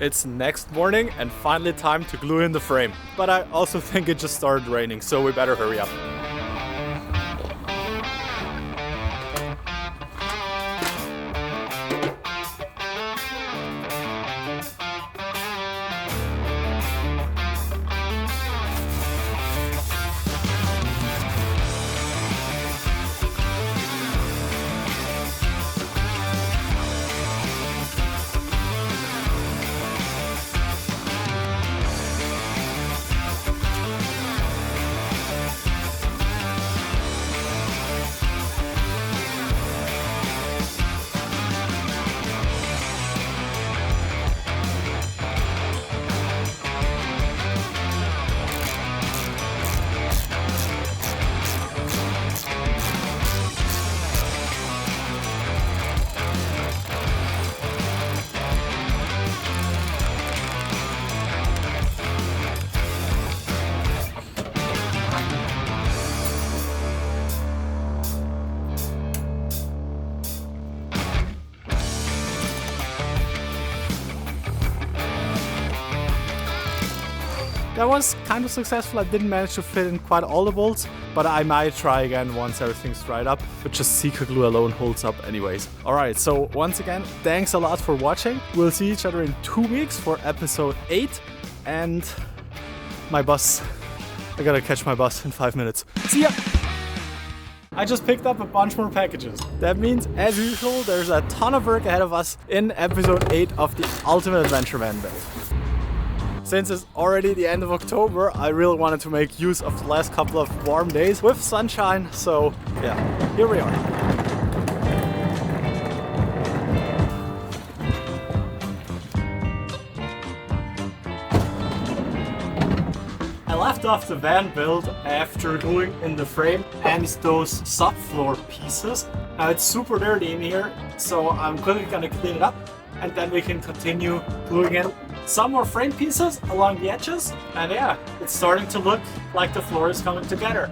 It's next morning and finally time to glue in the frame. But I also think it just started raining, so we better hurry up. That was kind of successful. I didn't manage to fit in quite all the bolts, but I might try again once everything's dried up, but just Secret Glue alone holds up anyways. Alright, so once again, thanks a lot for watching. We'll see each other in 2 weeks for episode 8, and my bus. I gotta catch my bus in 5 minutes. See ya! I just picked up a bunch more packages. That means, as usual, there's a ton of work ahead of us in episode 8 of the Ultimate Adventure Van build. Since it's already the end of October, I really wanted to make use of the last couple of warm days with sunshine, so yeah, here we are. I left off the van build after gluing in the frame and those subfloor pieces. Now it's super dirty in here, so I'm quickly gonna clean it up and then we can continue gluing in some more frame pieces along the edges. And yeah, it's starting to look like the floor is coming together.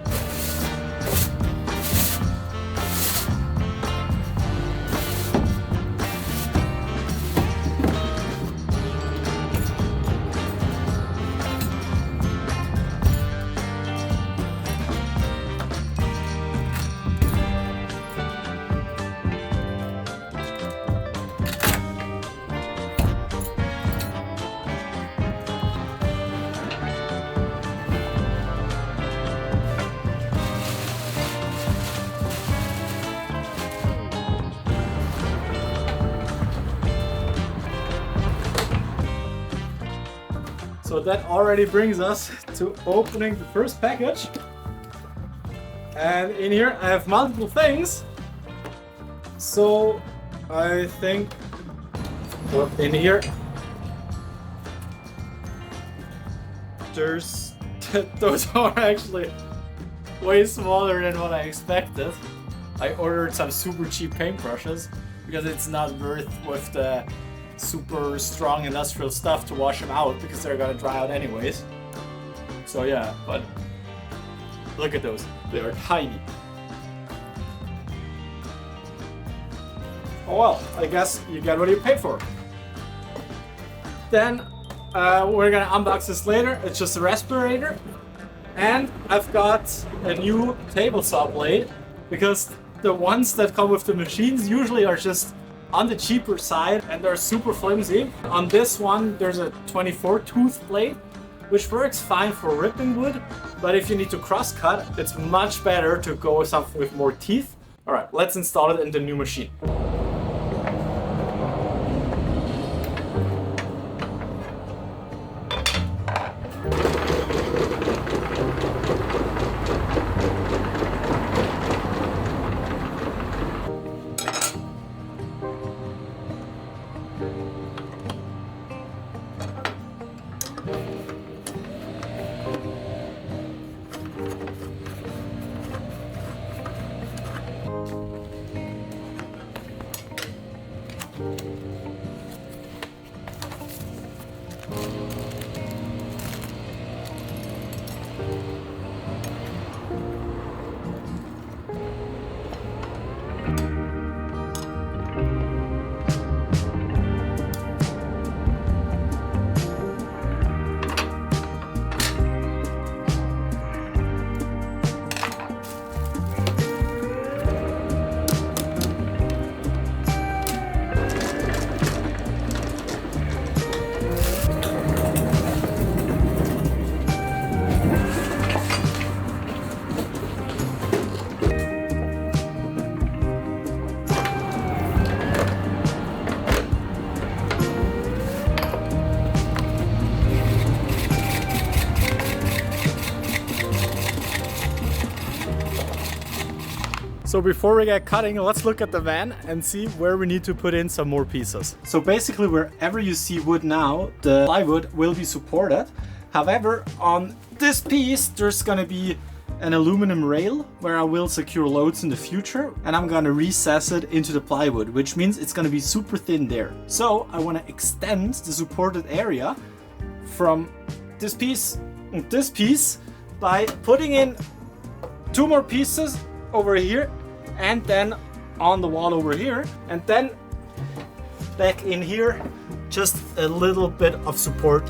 So that already brings us to opening the first package. And in here I have multiple things. So I think in here there's those are actually way smaller than what I expected. I ordered some super cheap paintbrushes because it's not worth with the super strong industrial stuff to wash them out because they're gonna dry out anyways. So yeah, but look at those, they are tiny. Oh well, I guess you get what you pay for. Then we're gonna unbox this later. It's just a respirator, and I've got a new table saw blade because the ones that come with the machines usually are just on the cheaper side and they're super flimsy. On this one there's a 24 tooth blade which works fine for ripping wood, but if you need to cross cut it's much better to go with something with more teeth. Alright, let's install it in the new machine. So before we get cutting, let's look at the van and see where we need to put in some more pieces. So basically wherever you see wood now, the plywood will be supported. However, on this piece, there's gonna be an aluminum rail where I will secure loads in the future, and I'm gonna recess it into the plywood, which means it's gonna be super thin there. So I wanna extend the supported area from this piece and this piece by putting in 2 more pieces over here and then on the wall over here, and then back in here just a little bit of support.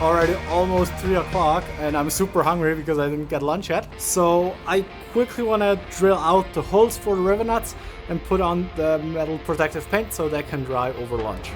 already almost 3 o'clock and I'm super hungry because I didn't get lunch yet. So I quickly want to drill out the holes for the rivet nuts and put on the metal protective paint so they can dry over lunch.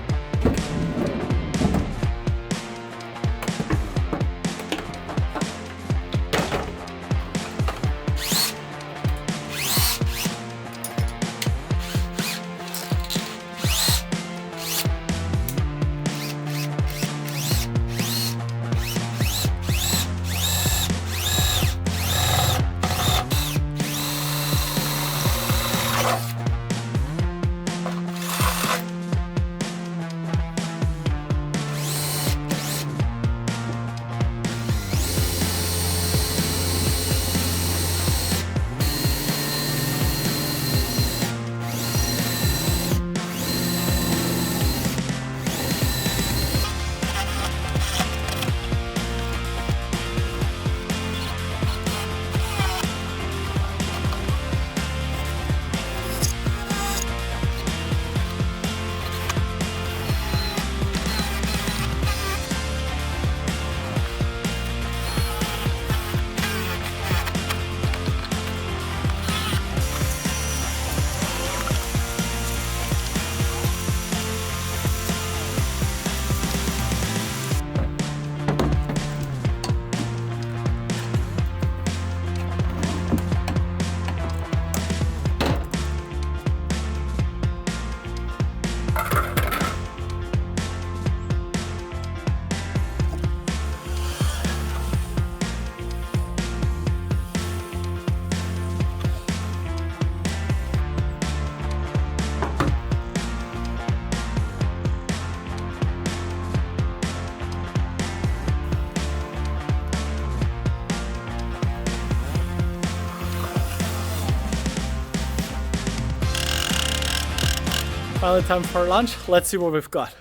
Finally time for lunch. Let's see what we've got.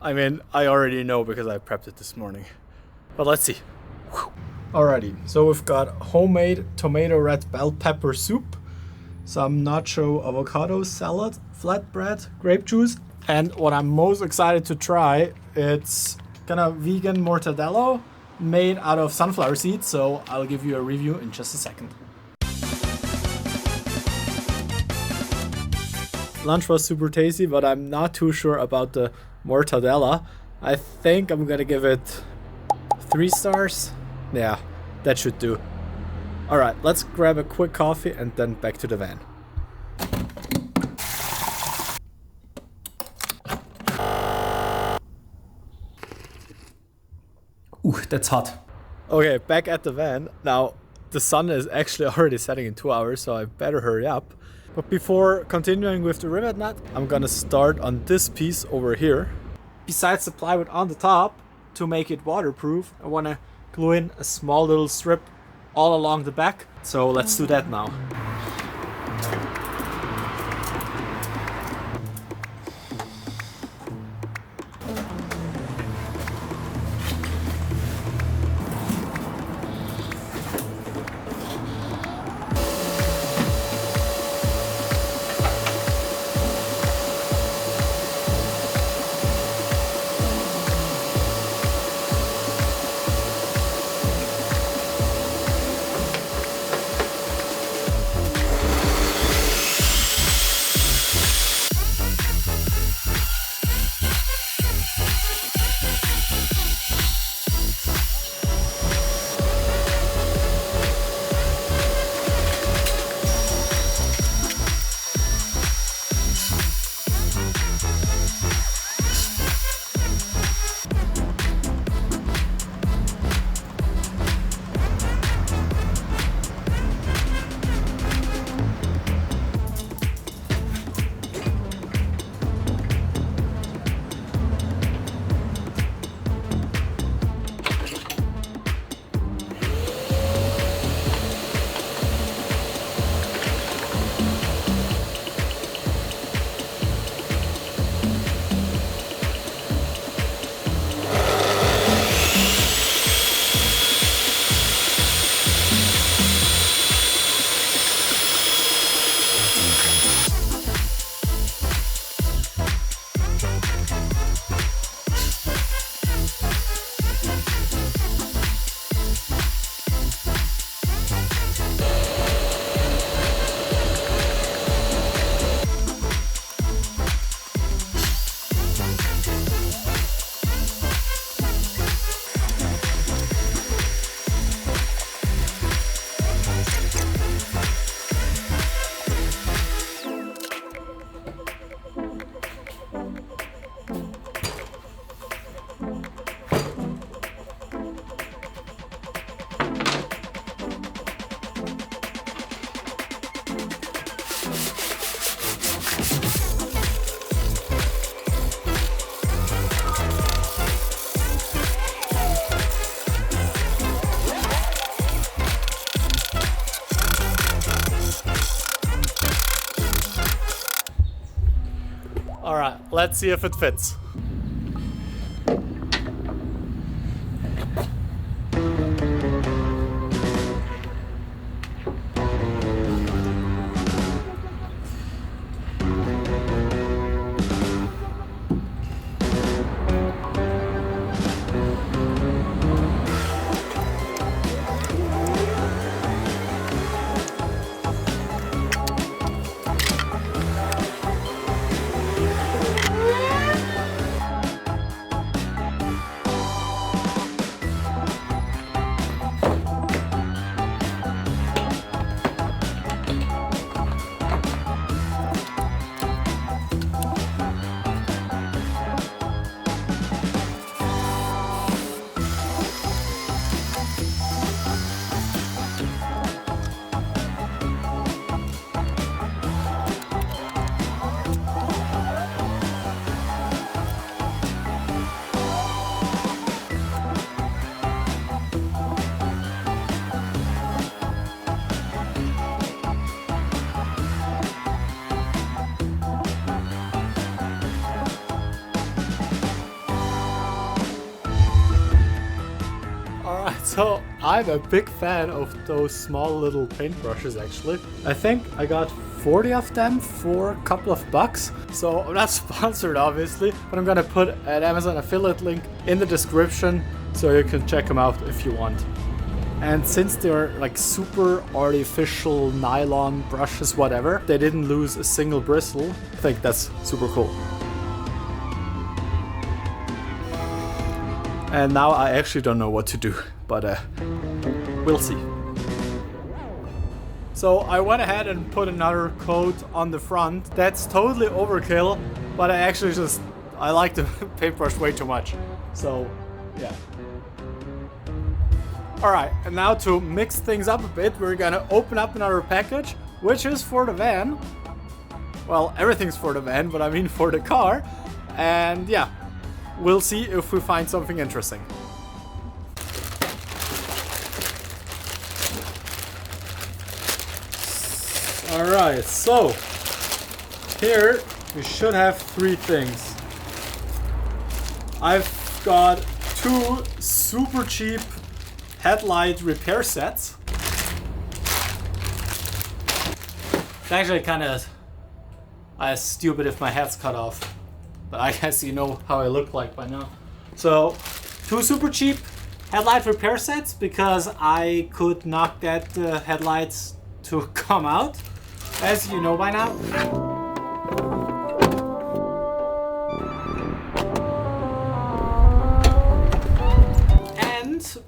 I mean, I already know because I prepped it this morning. But let's see. Alrighty, so we've got homemade tomato red bell pepper soup, some nacho avocado salad, flatbread, grape juice, and what I'm most excited to try, it's kind of vegan mortadella made out of sunflower seeds, so I'll give you a review in just a second. Lunch was super tasty, but I'm not too sure about the mortadella. I think I'm gonna give it 3 stars. Yeah, that should do. Alright, let's grab a quick coffee and then back to the van. Ooh, that's hot. Okay, back at the van. Now, the sun is actually already setting in 2 hours, so I better hurry up. But before continuing with the rivet nut, I'm gonna start on this piece over here. Besides the plywood on the top, to make it waterproof, I wanna glue in a small little strip all along the back. So let's do that now. let's see if it fits. So I'm a big fan of those small little paintbrushes actually. I think I got 40 of them for a couple of bucks. So I'm not sponsored obviously, but I'm gonna put an Amazon affiliate link in the description so you can check them out if you want. And since they're like super artificial nylon brushes, whatever, they didn't lose a single bristle. I think that's super cool. And now I actually don't know what to do, but we'll see. So I went ahead and put another coat on the front. That's totally overkill, but I like the paintbrush way too much. So yeah. Alright, and now to mix things up a bit, we're gonna open up another package, which is for the van. Well, everything's for the van, but I mean for the car. And yeah, we'll see if we find something interesting. Alright, so here we should have three things. I've got two super cheap headlight repair sets. It's actually kind of stupid if my head's cut off, but I guess you know how I look like by now. So, two super cheap headlight repair sets because I could not get the headlights to come out, as you know by now.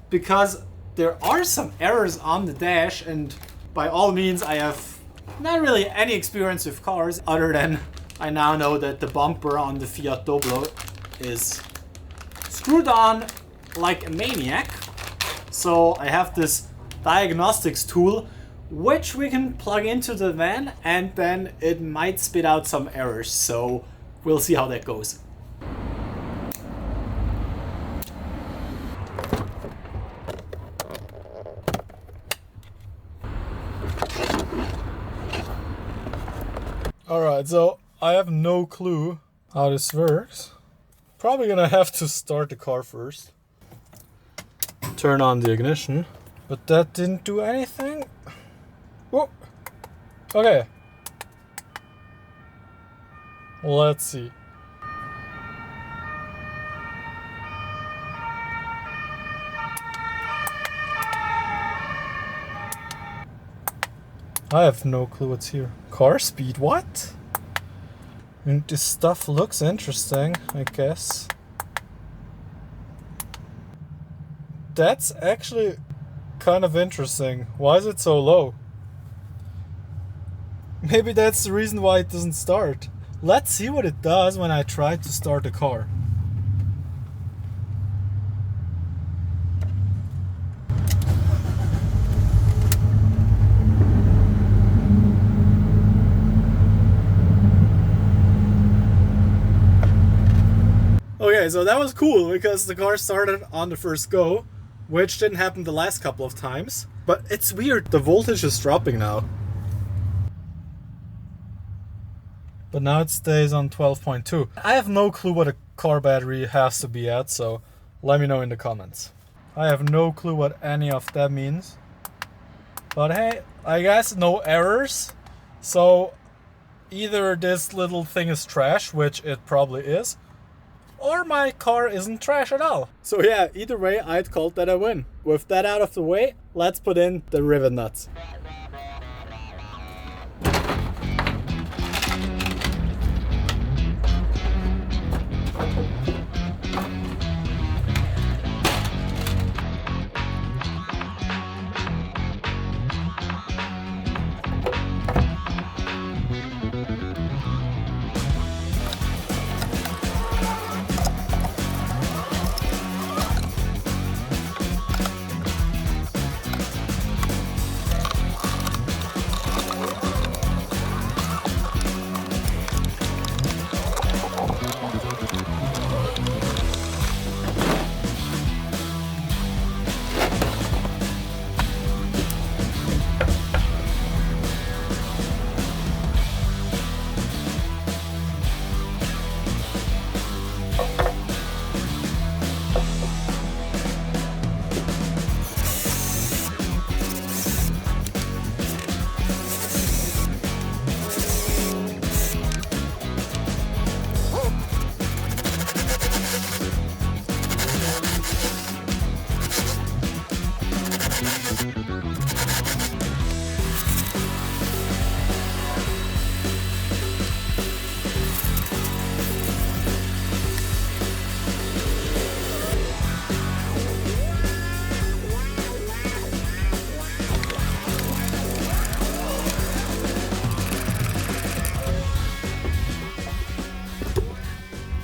Because there are some errors on the dash, and by all means I have not really any experience with cars other than I now know that the bumper on the Fiat Doblo is screwed on like a maniac. So I have this diagnostics tool which we can plug into the van, and then it might spit out some errors, so we'll see how that goes. Alright, so I have no clue how this works. Probably gonna have to start the car first. Turn on the ignition. But that didn't do anything. Whoa. Okay. Let's see. I have no clue what's here. Car speed, what? I mean, this stuff looks interesting, I guess. That's actually kind of interesting. Why is it so low? Maybe that's the reason why it doesn't start. Let's see what it does when I try to start the car. Okay, so that was cool because the car started on the first go, which didn't happen the last couple of times. But it's weird, the voltage is dropping now. but now it stays on 12.2. I have no clue what a car battery has to be at, so let me know in the comments. I have no clue what any of that means. But hey, I guess no errors. So either this little thing is trash, which it probably is, or my car isn't trash at all. So yeah, either way, I'd call that a win. With that out of the way, let's put in the rivet nuts.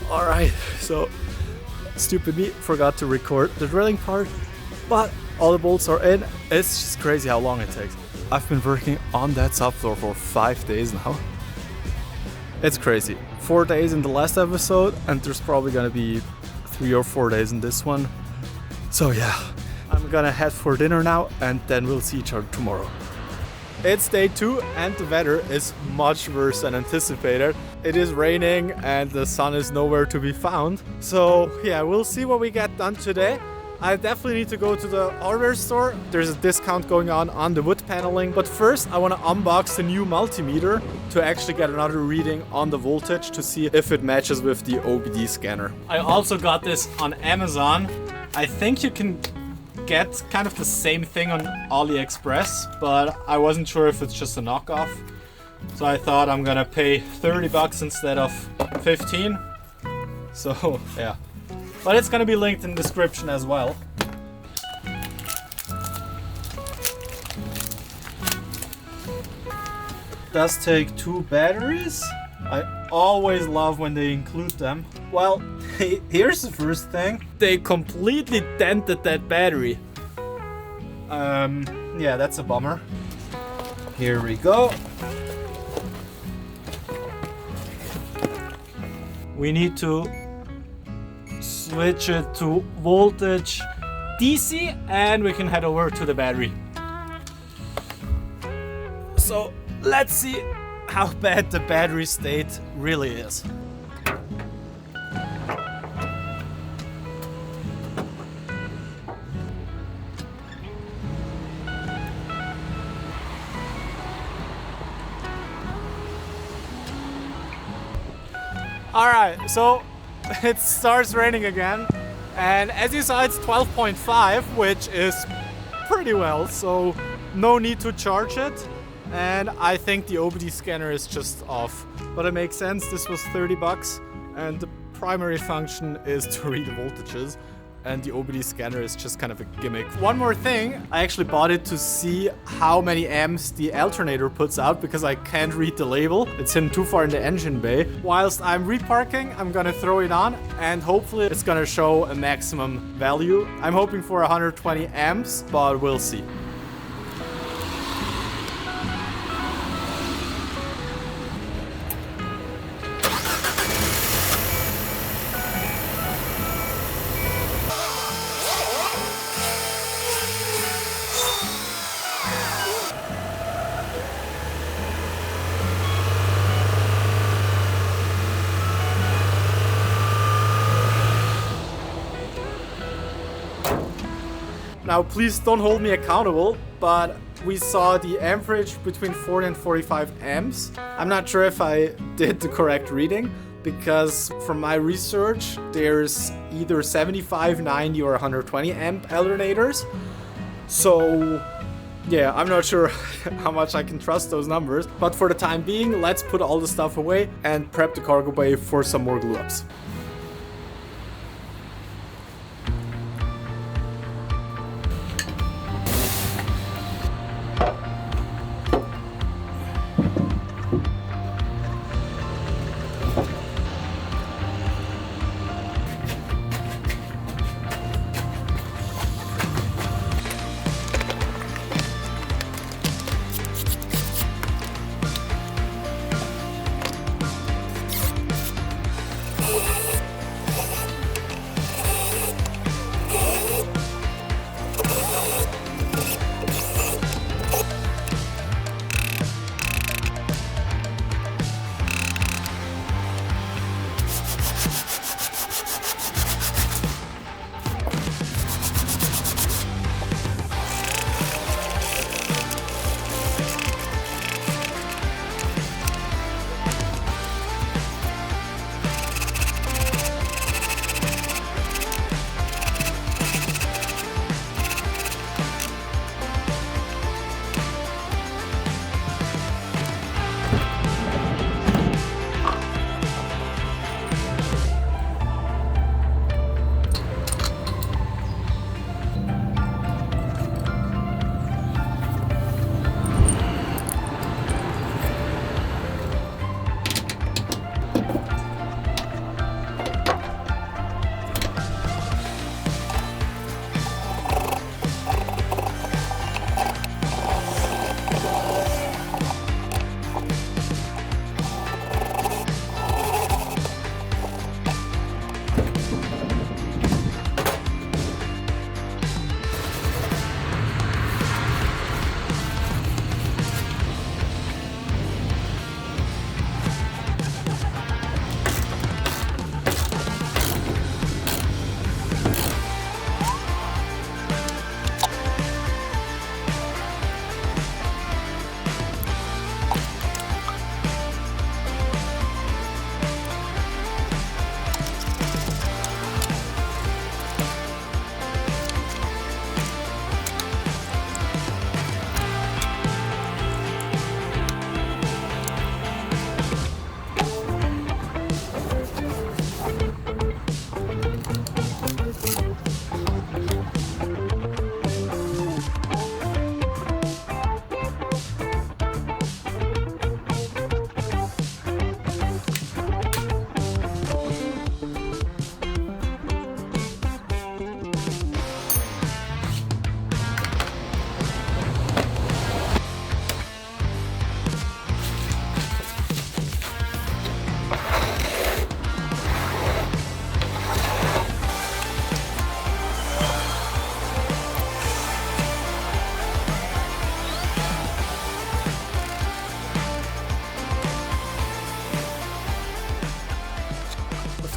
Alright, so stupid me, forgot to record the drilling part, but all the bolts are in. It's just crazy how long it takes. I've been working on that subfloor for 5 days now. It's crazy. 4 days in the last episode, and there's probably gonna be 3 or 4 days in this one. So yeah, I'm gonna head for dinner now, and then we'll see each other tomorrow. It's day 2 and the weather is much worse than anticipated. It is raining and the sun is nowhere to be found. So yeah, we'll see what we get done today. I definitely need to go to the hardware store. There's a discount going on the wood paneling. But first I want to unbox the new multimeter to actually get another reading on the voltage to see if it matches with the OBD scanner. I also got this on Amazon. I think you can get kind of the same thing on AliExpress, but I wasn't sure if it's just a knockoff. So I thought I'm gonna pay 30 bucks instead of 15. So yeah, but it's gonna be linked in the description as well. Does take 2 batteries. I always love when they include them. Well, here's the first thing. They completely dented that battery. Yeah, that's a bummer. Here we go. We need to switch it to voltage DC and we can head over to the battery. So let's see how bad the battery state really is. Alright, so it starts raining again, and as you saw it's 12.5, which is pretty well, so no need to charge it. And I think the OBD scanner is just off, but it makes sense. This was 30 bucks and the primary function is to read the voltages, and the OBD scanner is just kind of a gimmick. One more thing, I actually bought it to see how many amps the alternator puts out because I can't read the label. It's hidden too far in the engine bay. Whilst I'm reparking, I'm gonna throw it on and hopefully it's gonna show a maximum value. I'm hoping for 120 amps, but we'll see. Now please don't hold me accountable, but we saw the amperage between 40 and 45 amps. I'm not sure if I did the correct reading, because from my research there's either 75, 90 or 120 amp alternators. So yeah, I'm not sure how much I can trust those numbers, but for the time being, let's put all the stuff away and prep the cargo bay for some more glue ups.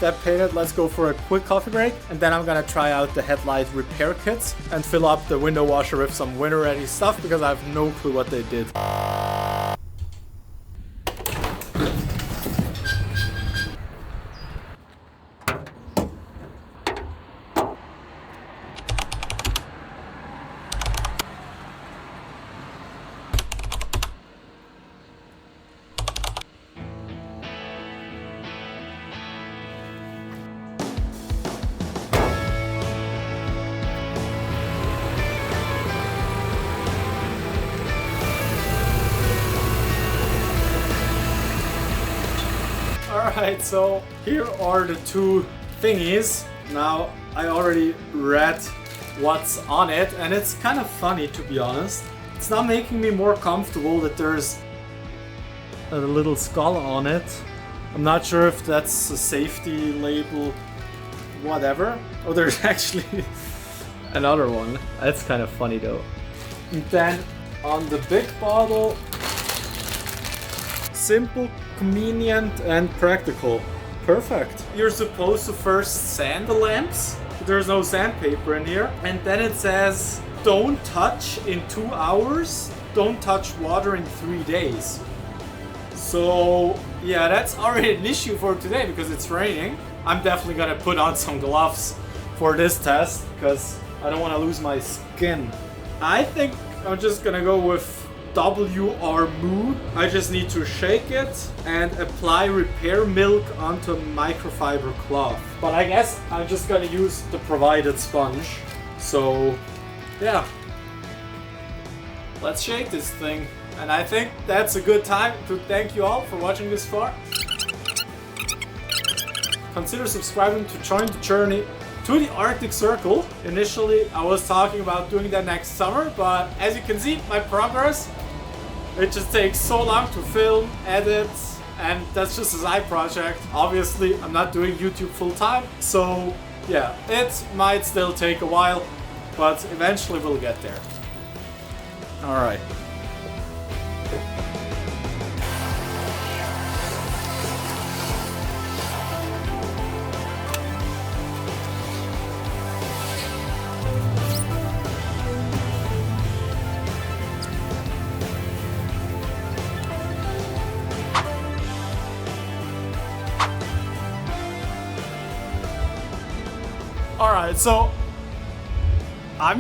That painted, let's go for a quick coffee break, and then I'm gonna try out the headlight repair kits and fill up the window washer with some winter ready stuff, because I have no clue what they did. Alright, so here are the two thingies. Now, I already read what's on it, and it's kind of funny, to be honest. It's not making me more comfortable that there's a little skull on it. I'm not sure if that's a safety label, whatever. Oh, there's actually another one. That's kind of funny though. And then on the big bottle, simple, convenient and practical. Perfect. You're supposed to first sand the lamps. There's no sandpaper in here. And then it says don't touch in 2 hours, don't touch water in 3 days. So yeah, that's already an issue for today because it's raining. I'm definitely gonna put on some gloves for this test because I don't want to lose my skin. I think I'm just gonna go with WR Moo. I just need to shake it and apply repair milk onto a microfiber cloth. But I guess I'm just gonna use the provided sponge. So yeah, let's shake this thing. And I think that's a good time to thank you all for watching this far. Consider subscribing to join the journey to the Arctic Circle. Initially, I was talking about doing that next summer, but as you can see, my progress, it just takes so long to film, edit, and that's just a side project. Obviously, I'm not doing YouTube full time, so yeah, it might still take a while, but eventually we'll get there. All right. Alright, so I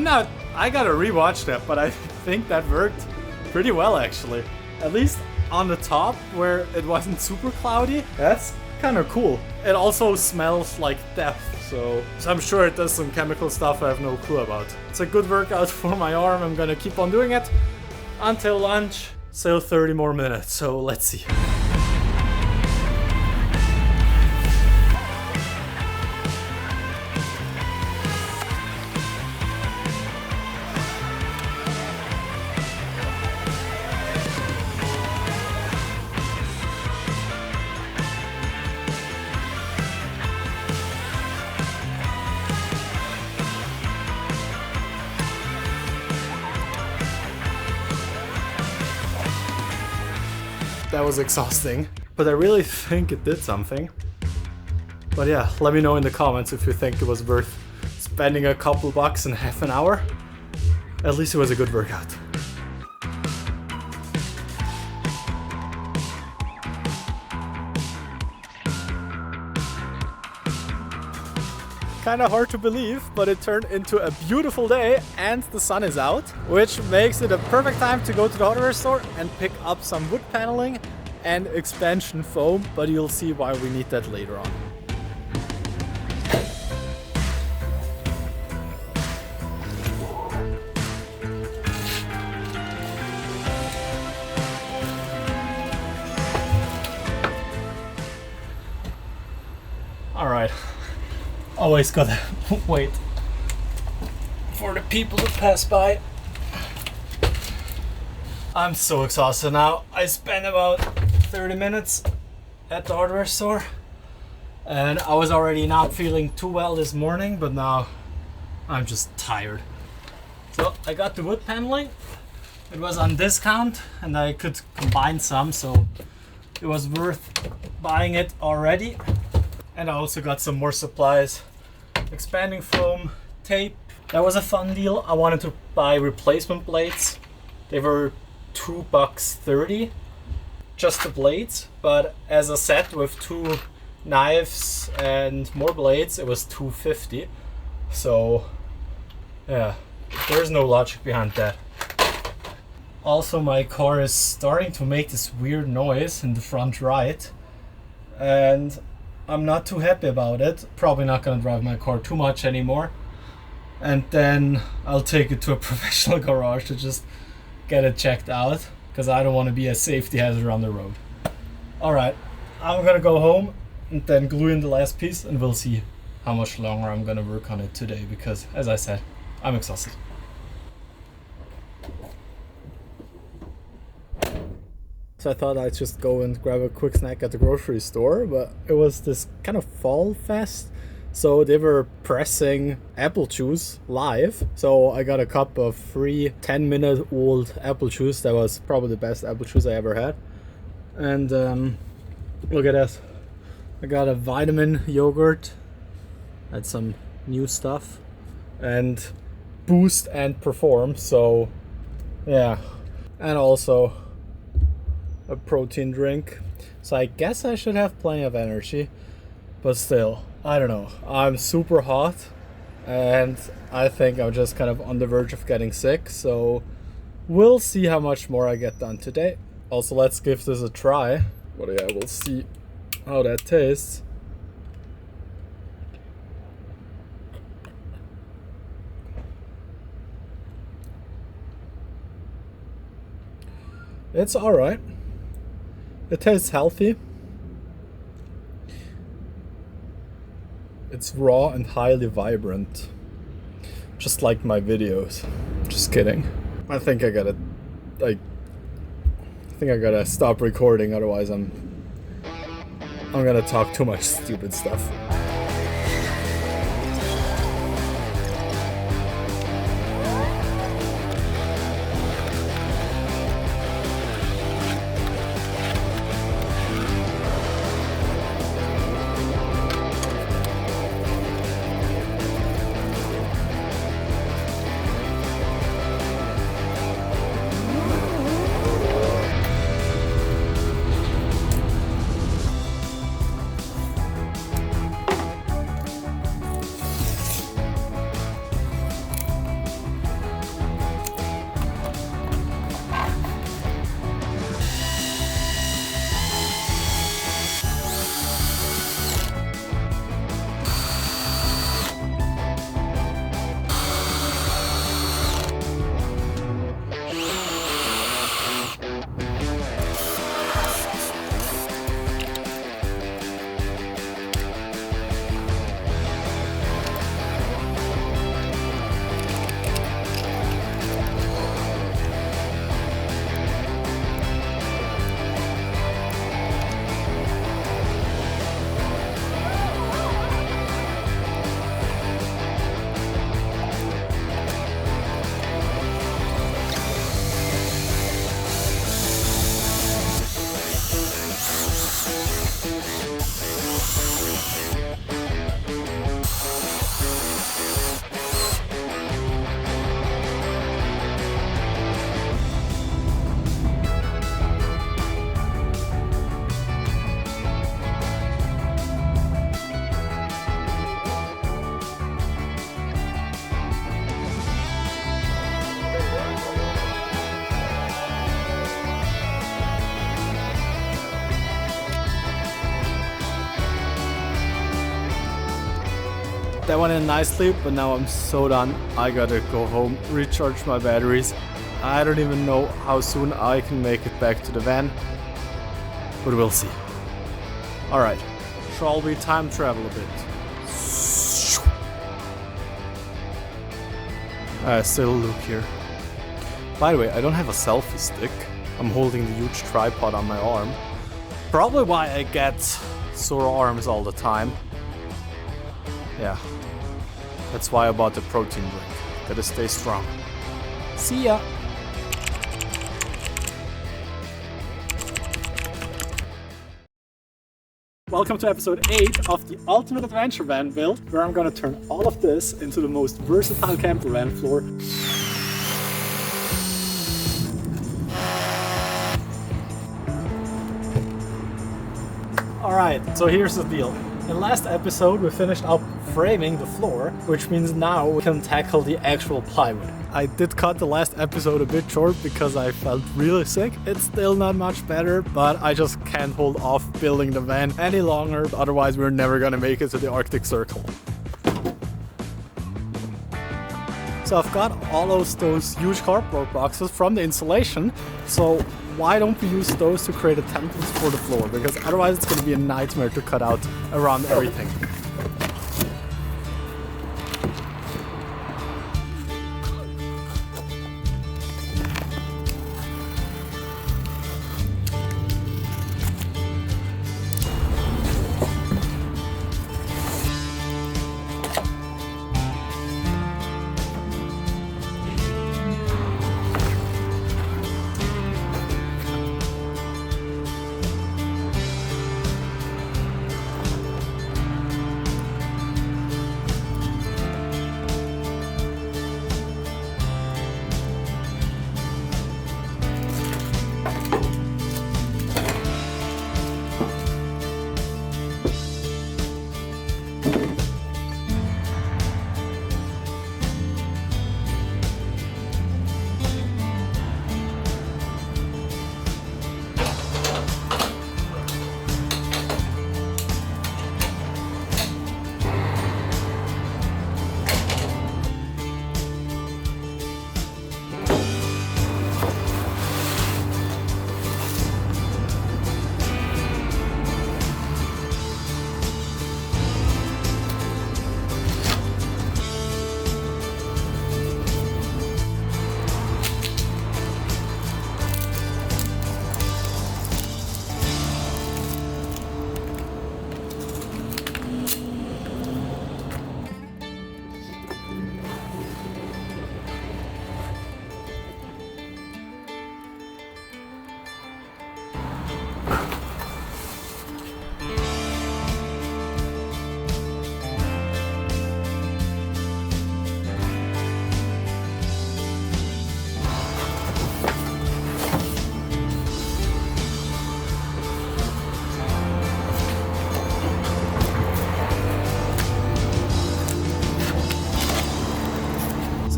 gotta rewatch that, but I think that worked pretty well actually. At least on the top where it wasn't super cloudy. That's kind of cool. It also smells like death, so I'm sure it does some chemical stuff I have no clue about. It's a good workout for my arm. I'm gonna keep on doing it until lunch. Still 30 more minutes, so let's see. That was exhausting, but I really think it did something. But yeah, let me know in the comments if you think it was worth spending a couple bucks and half an hour. At least it was a good workout. Kinda hard to believe, but it turned into a beautiful day and the sun is out, which makes it a perfect time to go to the hardware store and pick up some wood paneling and expansion foam, but you'll see why we need that later on. All right. Always gotta wait for the people to pass by. I'm so exhausted now. I spent about 30 minutes at the hardware store and I was already not feeling too well this morning, but now I'm just tired. So I got the wood paneling. It was on discount and I could combine some, so it was worth buying it already. And I also got some more supplies, expanding foam, tape. That was a fun deal. I wanted to buy replacement blades. They were $2.30, just the blades. But as a set with 2 knives and more blades, it was $2.50. So yeah, there's no logic behind that. Also, my car is starting to make this weird noise in the front right. And I'm not too happy about it. Probably not gonna drive my car too much anymore. And then I'll take it to a professional garage to just get it checked out, because I don't want to be a safety hazard on the road. Alright, I'm gonna go home and then glue in the last piece and we'll see how much longer I'm gonna work on it today, because as I said, I'm exhausted. So I thought I'd just go and grab a quick snack at the grocery store, but it was this kind of fall fest. So they were pressing apple juice live. So I got a cup of free 10-minute-old apple juice. That was probably the best apple juice I ever had. And look at that. I got a vitamin yogurt. Had some new stuff. And boost and perform. So yeah, and also a protein drink. So I guess I should have plenty of energy, but still, I don't know. I'm super hot and I think I'm just kind of on the verge of getting sick. So we'll see how much more I get done today. Also, let's give this a try. But yeah, we'll see how that tastes. It's alright. It tastes healthy. It's raw and highly vibrant. Just like my videos. Just kidding. I think I gotta stop recording, otherwise I'm gonna talk too much stupid stuff. That went in nicely, but now I'm so done. I gotta go home, recharge my batteries. I don't even know how soon I can make it back to the van, but we'll see. Alright, shall we time travel a bit? Still look here. By the way, I don't have a selfie stick. I'm holding the huge tripod on my arm. Probably why I get sore arms all the time. Yeah, that's why I bought the protein drink. Gotta stay strong. See ya! Welcome to episode 8 of the Ultimate Adventure Van build, where I'm gonna turn all of this into the most versatile camper van floor. Alright, so here's the deal. In the last episode we finished up framing the floor, which means now we can tackle the actual plywood. I did cut the last episode a bit short because I felt really sick. It's still not much better, but I just can't hold off building the van any longer, otherwise we're never gonna make it to the Arctic Circle. So I've got all those huge cardboard boxes from the installation, so why don't we use those to create a template for the floor, because otherwise it's going to be a nightmare to cut out around everything.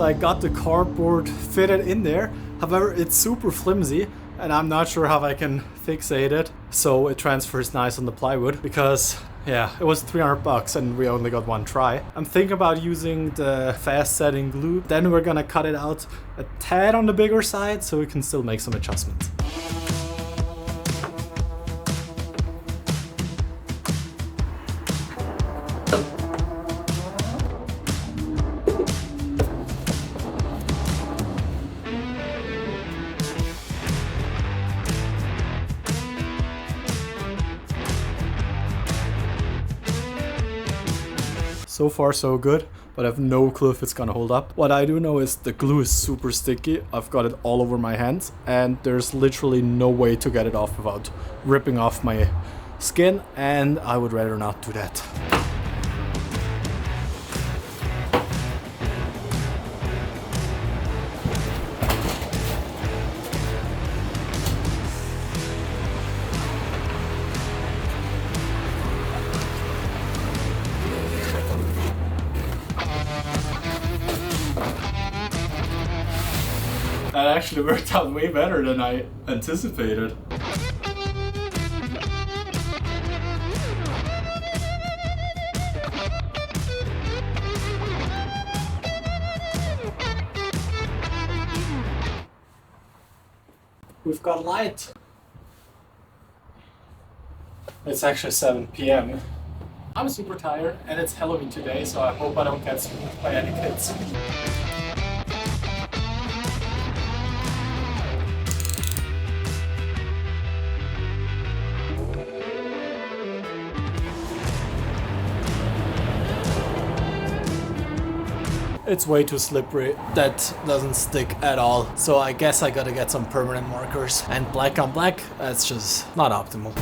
I got the cardboard fitted in there. However, it's super flimsy and I'm not sure how I can fixate it so it transfers nice on the plywood, because yeah, it was $300 and we only got one try. I'm thinking about using the fast setting glue. Then we're gonna cut it out a tad on the bigger side so we can still make some adjustments. So far so good, but I have no clue if it's gonna hold up. What I do know is the glue is super sticky. I've got it all over my hands and there's literally no way to get it off without ripping off my skin, and I would rather not do that. That actually worked out way better than I anticipated. We've got light. It's actually 7 p.m. I'm super tired and it's Halloween today, so I hope I don't get spooked by any kids. It's way too slippery. That doesn't stick at all. So I guess I gotta get some permanent markers. And black on black, that's just not optimal.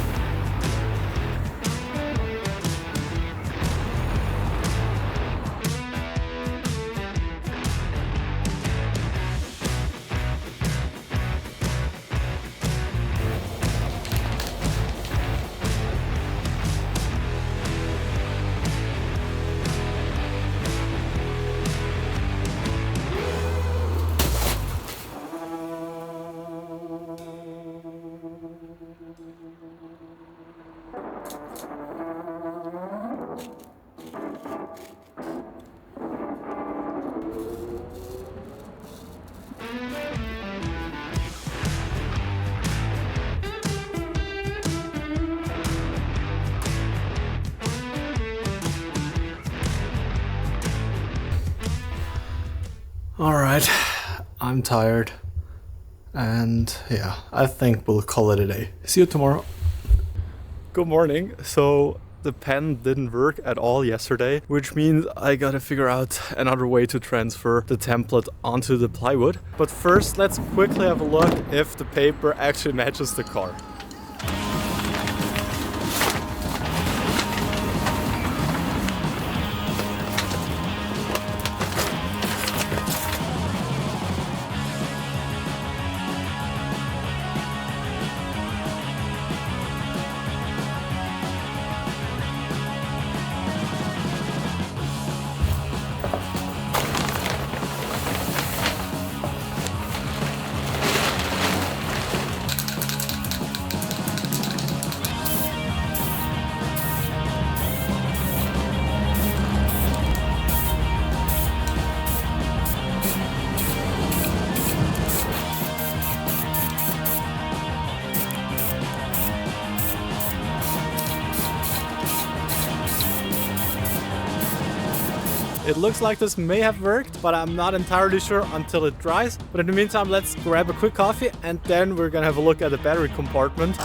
Alright, I'm tired. And yeah, I think we'll call it a day. See you tomorrow. Good morning. So the pen didn't work at all yesterday, which means I gotta figure out another way to transfer the template onto the plywood. But first, let's quickly have a look if the paper actually matches the car. It looks like this may have worked, but I'm not entirely sure until it dries. But in the meantime, let's grab a quick coffee and then we're gonna have a look at the battery compartment.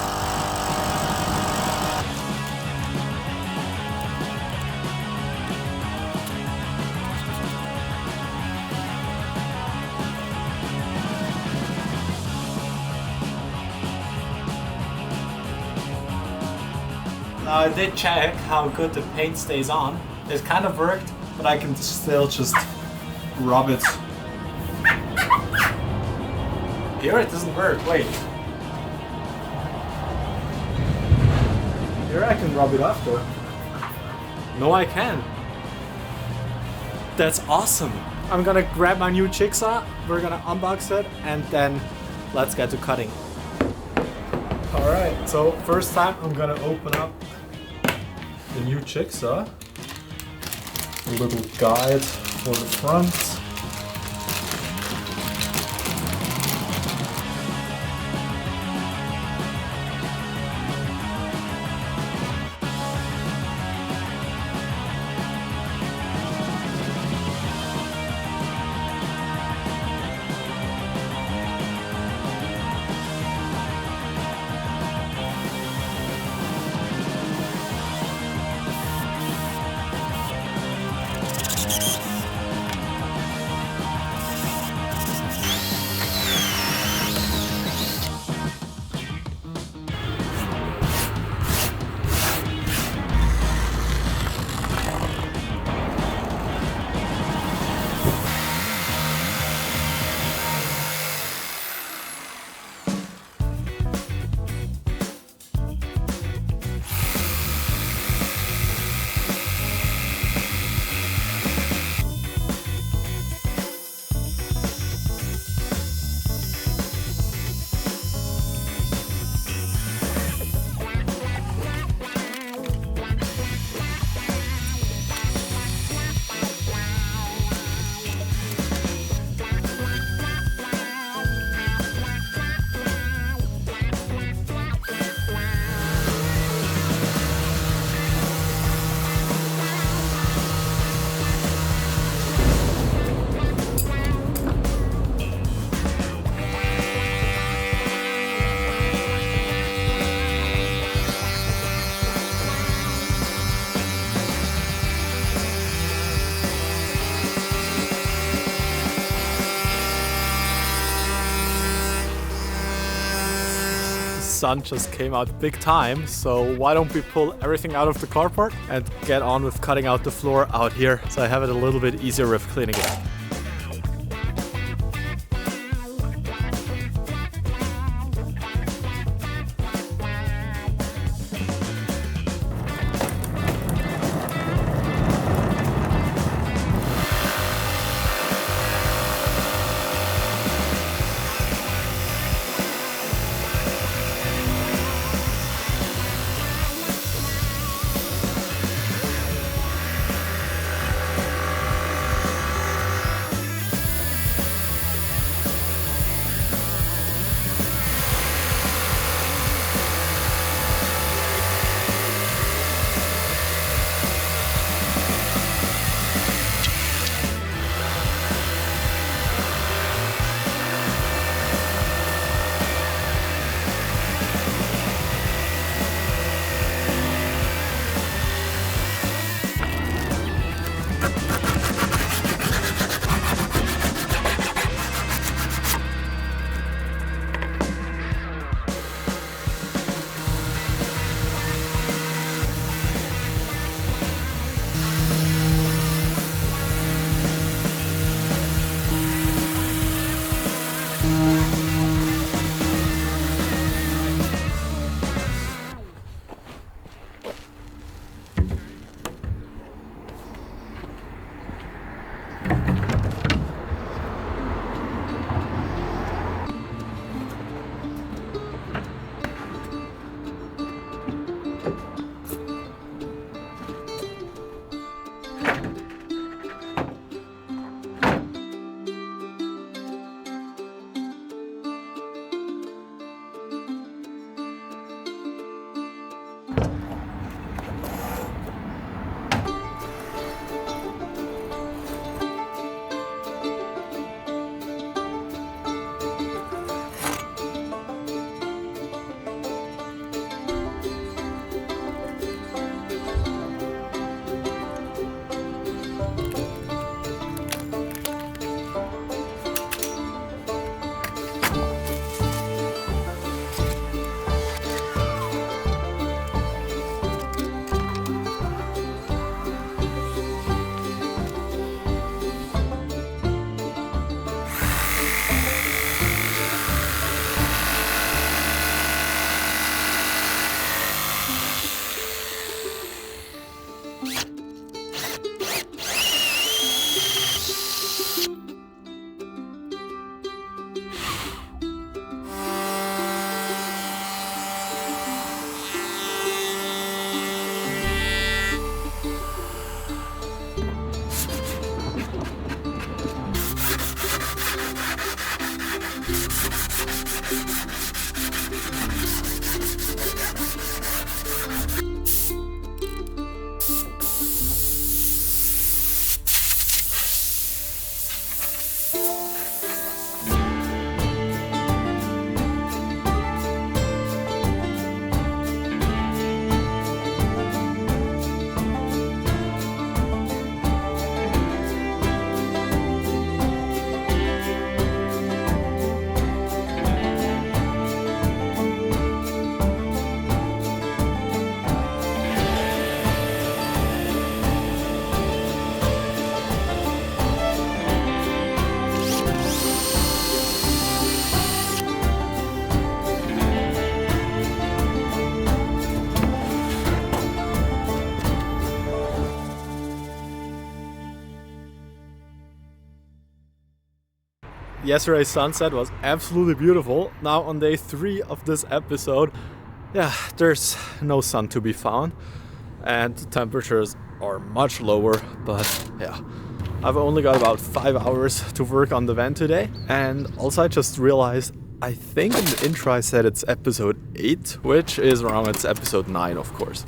Now I did check how good the paint stays on. It kind of worked, but I can still just rub it. Here it doesn't work, wait. Here I can rub it off though. No, I can. That's awesome. I'm gonna grab my new jigsaw, we're gonna unbox it, and then let's get to cutting. Alright, so first time I'm gonna open up the new jigsaw. A little guide for the front. Sun just came out big time, so why don't we pull everything out of the carport and get on with cutting out the floor out here so I have it a little bit easier with cleaning it up. Yesterday's sunset was absolutely beautiful. Now on day 3 of this episode, yeah, there's no sun to be found and the temperatures are much lower, but yeah, I've only got about 5 hours to work on the van today. And also I just realized, I think in the intro I said it's episode 8, which is wrong, it's episode 9 of course.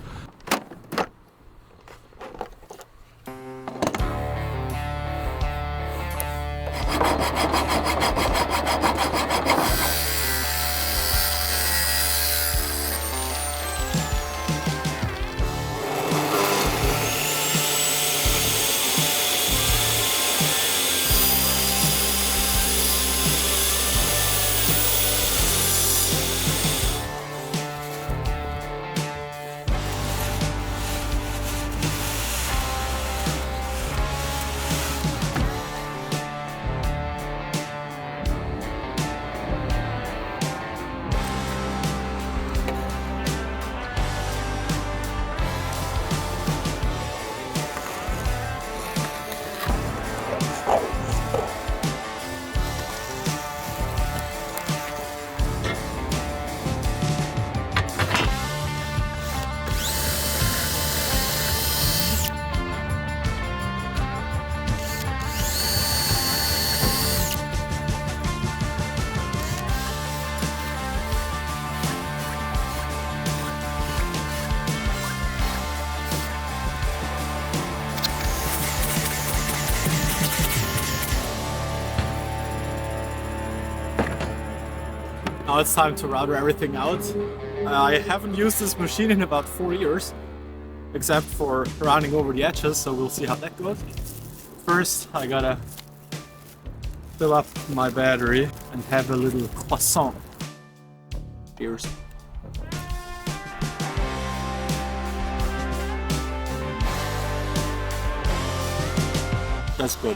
Now it's time to router everything out. I haven't used this machine in about 4 years, except for rounding over the edges, so we'll see how that goes. First, I gotta fill up my battery and have a little croissant. Cheers. That's good.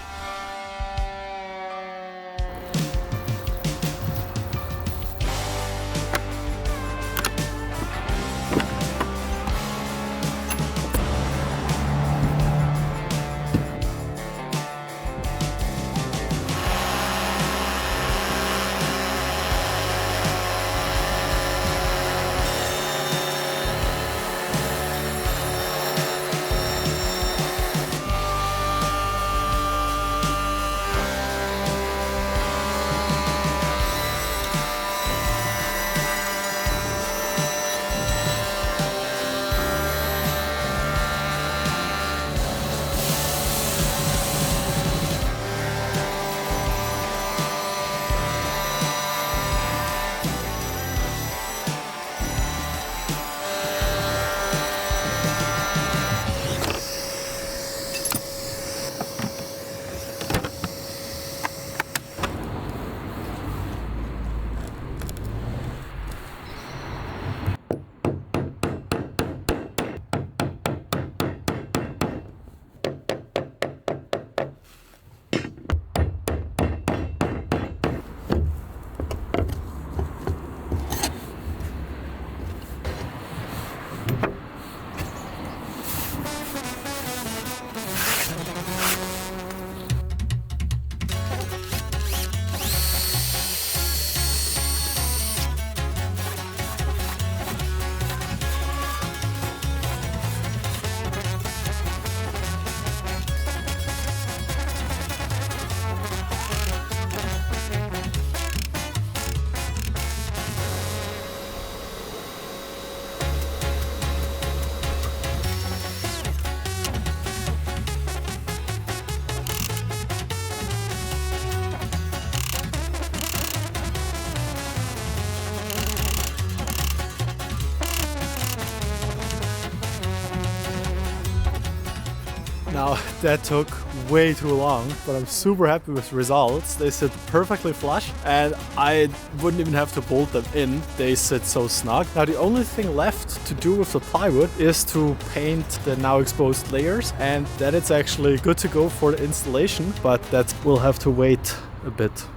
Now that took way too long, but I'm super happy with the results. They sit perfectly flush and I wouldn't even have to bolt them in. They sit so snug. Now the only thing left to do with the plywood is to paint the now exposed layers, and then it's actually good to go for the installation, but that will have to wait a bit.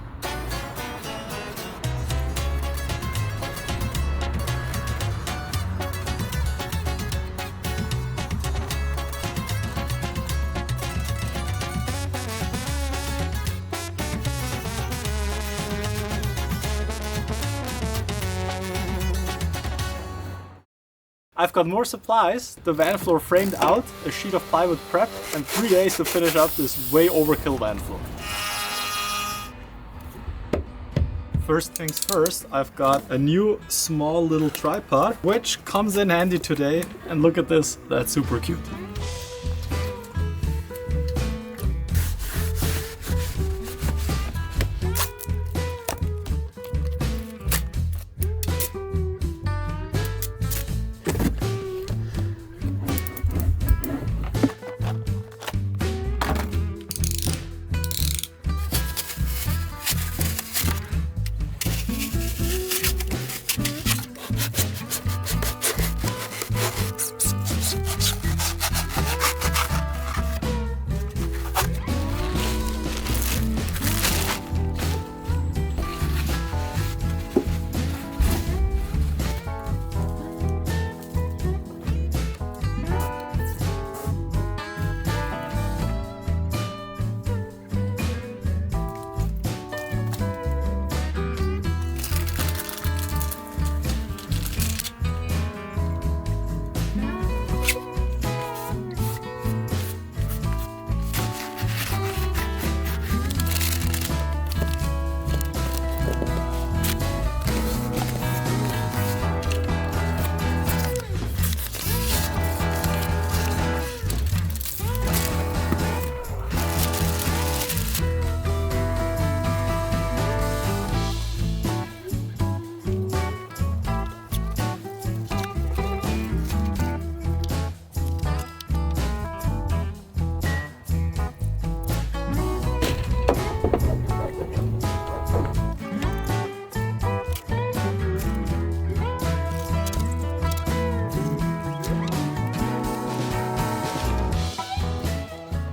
I've got more supplies, the van floor framed out, a sheet of plywood prepped, and 3 days to finish up this way overkill van floor. First things first, I've got a new small little tripod, which comes in handy today, and look at this, that's super cute.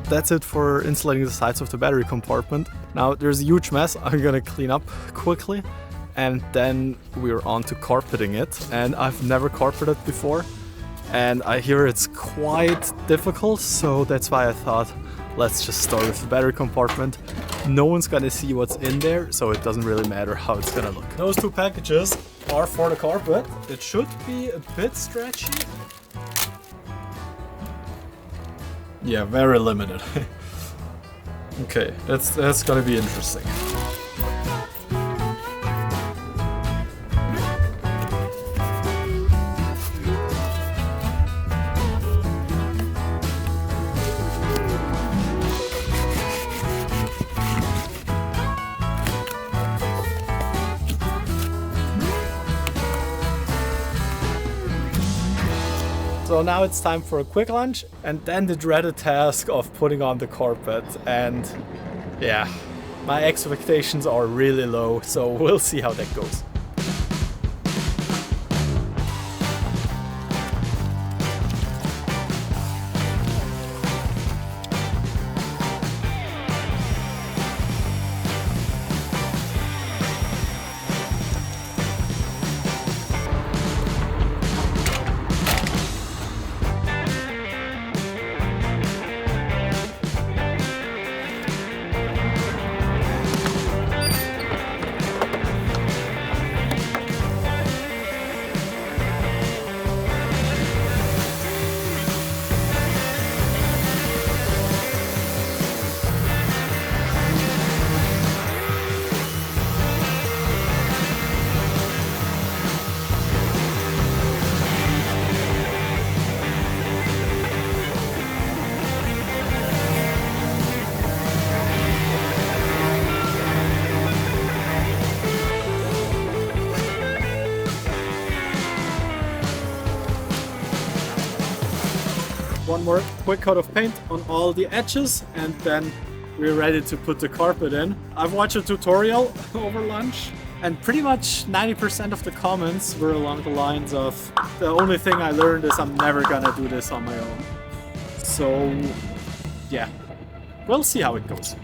That's it for insulating the sides of the battery compartment. Now there's a huge mess I'm gonna clean up quickly, and then we're on to carpeting it. And I've never carpeted before, and I hear it's quite difficult, so that's why I thought let's just start with the battery compartment. No one's gonna see what's in there, so it doesn't really matter how it's gonna look. Those 2 packages are for the carpet. It should be a bit stretchy. Yeah, very limited. Okay, that's gonna be interesting. So now it's time for a quick lunch and then the dreaded task of putting on the carpet. And yeah, my expectations are really low, so we'll see how that goes. One more quick coat of paint on all the edges and then we're ready to put the carpet in. I've watched a tutorial over lunch and pretty much 90% of the comments were along the lines of the only thing I learned is I'm never gonna do this on my own. So yeah, we'll see how it goes.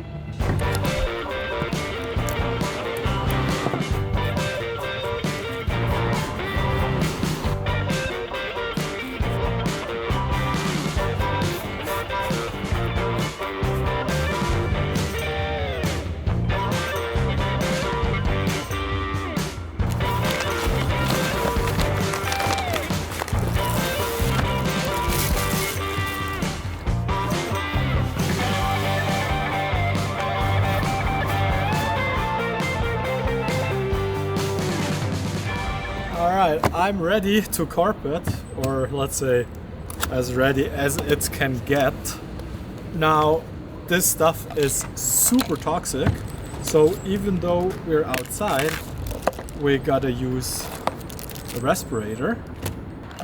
Alright, I'm ready to carpet, or let's say as ready as it can get. Now, this stuff is super toxic, so even though we're outside, we gotta use a respirator.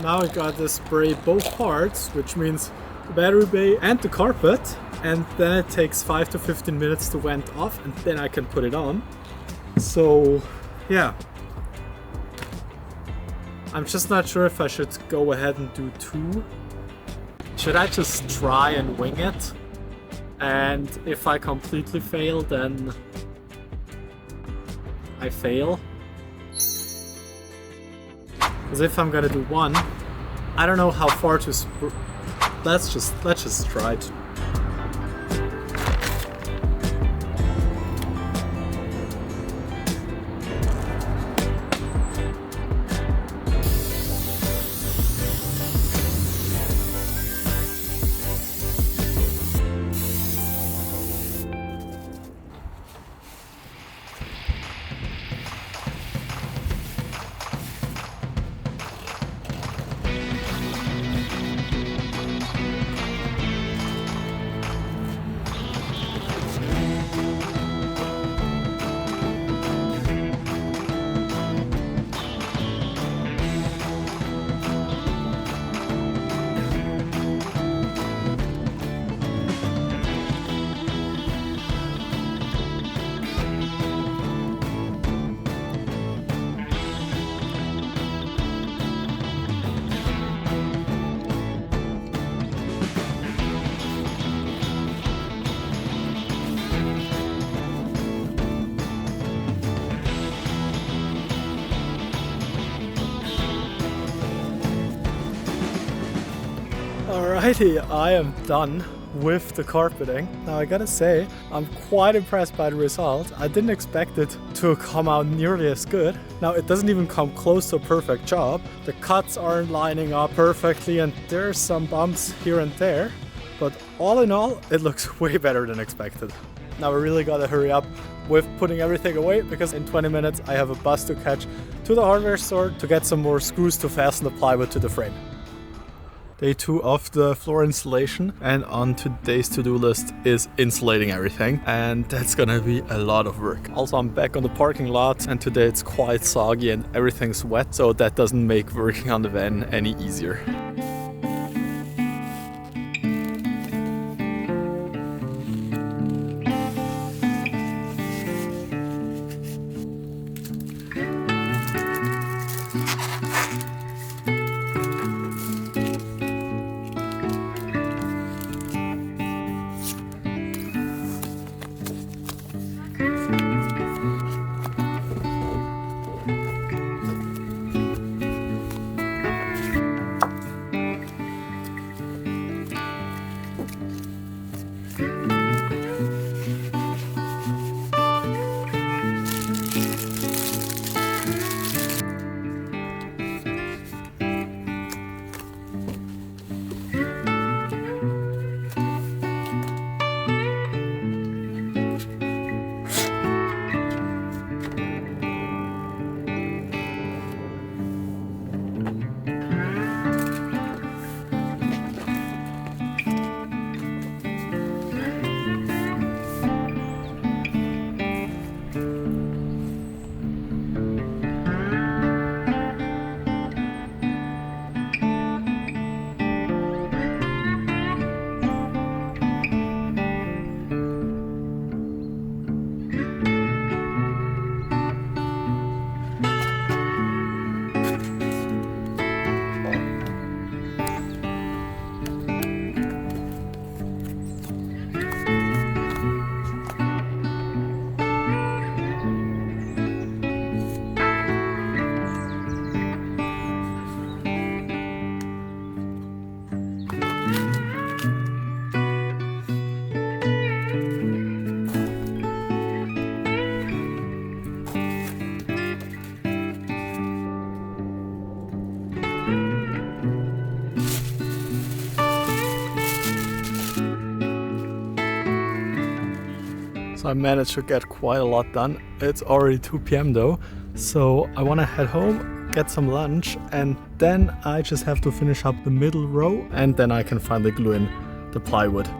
Now I gotta spray both parts, which means the battery bay and the carpet, and then it takes 5 to 15 minutes to vent off, and then I can put it on. So, yeah. I'm just not sure if I should go ahead and do 2. Should I just try and wing it? And if I completely fail, then I fail. Because if I'm gonna do 1, I don't know how far to let's just try it. Alrighty, I am done with the carpeting. Now I gotta say, I'm quite impressed by the result. I didn't expect it to come out nearly as good. Now it doesn't even come close to a perfect job. The cuts aren't lining up perfectly and there's some bumps here and there. But all in all, it looks way better than expected. Now we really gotta hurry up with putting everything away because in 20 minutes I have a bus to catch to the hardware store to get some more screws to fasten the plywood to the frame. Day 2 of the floor installation, and on today's to-do list is insulating everything, and that's gonna be a lot of work. Also, I'm back on the parking lot and today it's quite soggy and everything's wet, so that doesn't make working on the van any easier. So I managed to get quite a lot done. It's already 2 p.m. though, so I want to head home, get some lunch, and then I just have to finish up the middle row, and then I can finally glue in the plywood.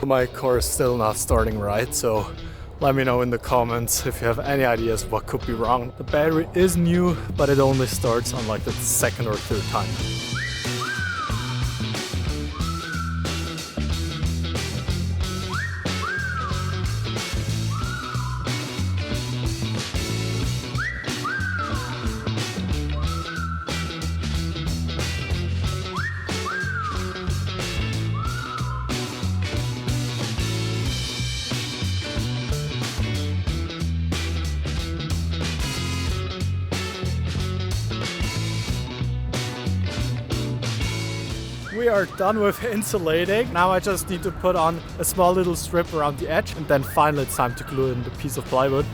My car is still not starting right, so let me know in the comments if you have any ideas what could be wrong. The battery is new, but it only starts on like the second or third time. We are done with insulating. Now I just need to put on a small little strip around the edge, and then finally it's time to glue in the piece of plywood.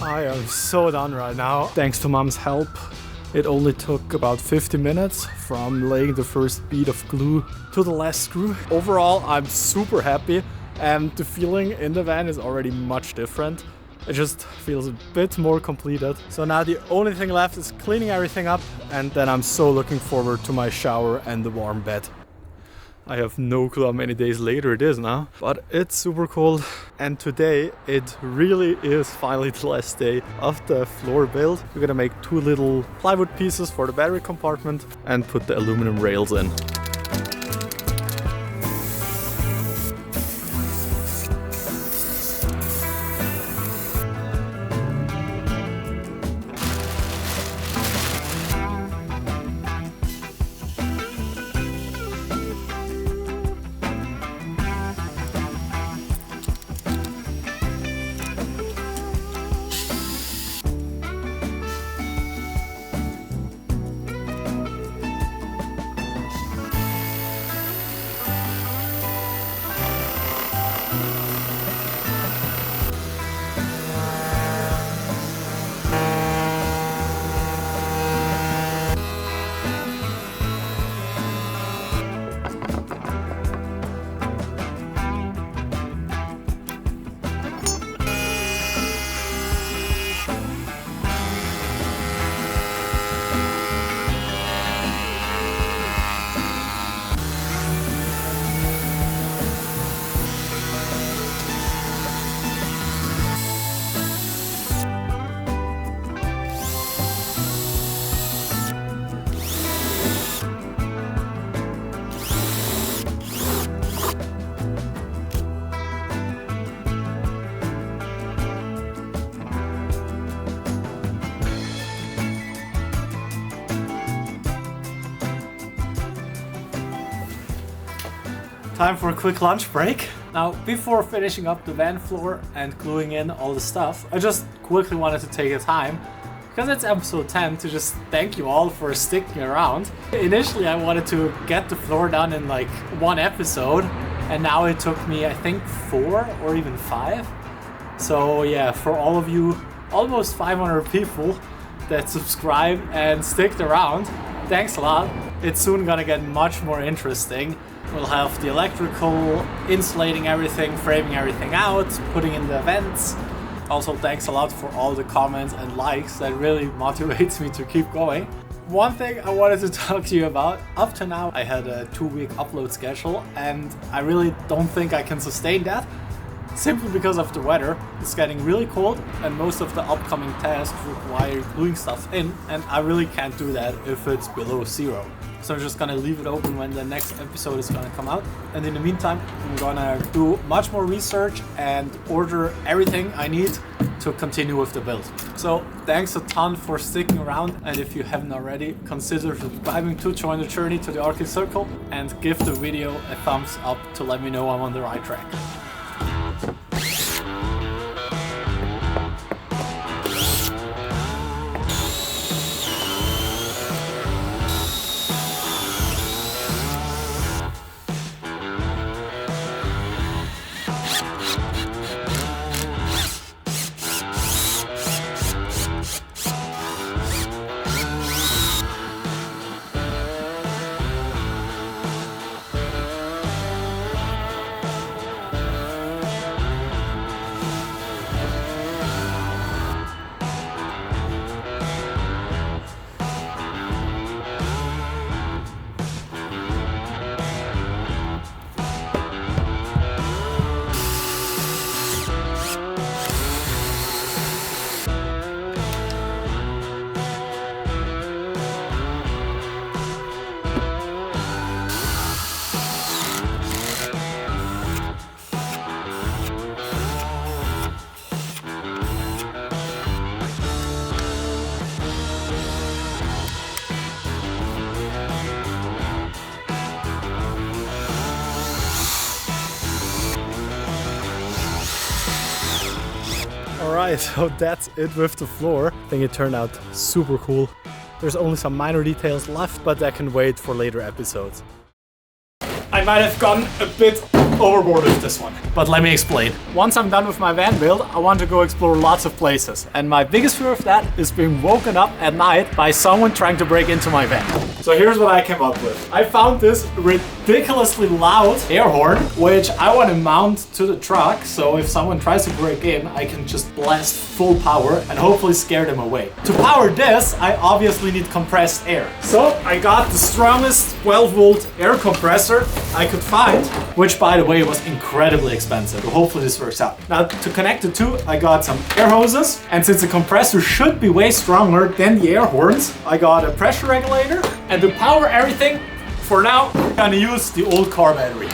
I am so done right now. Thanks to mom's help, it only took about 50 minutes from laying the first bead of glue to the last screw. Overall, I'm super happy, and the feeling in the van is already much different. It just feels a bit more completed. So now the only thing left is cleaning everything up, and then I'm so looking forward to my shower and the warm bed. I have no clue how many days later it is now, but it's super cold. And today it really is finally the last day of the floor build. We're gonna make 2 little plywood pieces for the battery compartment and put the aluminum rails in. Time for a quick lunch break. Now, before finishing up the van floor and gluing in all the stuff, I just quickly wanted to take the time because it's episode 10, to just thank you all for sticking around. Initially I wanted to get the floor done in like 1 episode, and now it took me I think 4 or even 5. So yeah, for all of you almost 500 people that subscribe and stick around, thanks a lot. It's soon gonna get much more interesting. We'll have the electrical, insulating everything, framing everything out, putting in the vents. Also, thanks a lot for all the comments and likes. That really motivates me to keep going. One thing I wanted to talk to you about, up to now I had a 2-week upload schedule, and I really don't think I can sustain that, simply because of the weather. It's getting really cold, and most of the upcoming tasks require gluing stuff in, and I really can't do that if it's below 0. So I'm just gonna leave it open when the next episode is gonna come out. And in the meantime, I'm gonna do much more research and order everything I need to continue with the build. So thanks a ton for sticking around, and if you haven't already, consider subscribing to join the journey to the Arctic Circle, and give the video a thumbs up to let me know I'm on the right track. Alright, so that's it with the floor. I think it turned out super cool. There's only some minor details left, but that can wait for later episodes. I might have gone a bit overboard with this one, but let me explain. Once I'm done with my van build, I want to go explore lots of places, and my biggest fear of that is being woken up at night by someone trying to break into my van. So here's what I came up with. I found this ridiculously loud air horn, which I want to mount to the truck, so if someone tries to break in, I can just blast full power and hopefully scare them away. To power this, I obviously need compressed air. So I got the strongest 12-volt air compressor I could find, which by the way was incredibly expensive. So hopefully this works out. Now to connect the two, I got some air hoses, and since the compressor should be way stronger than the air horns, I got a pressure regulator. And to power everything, for now, I'm gonna use the old car battery.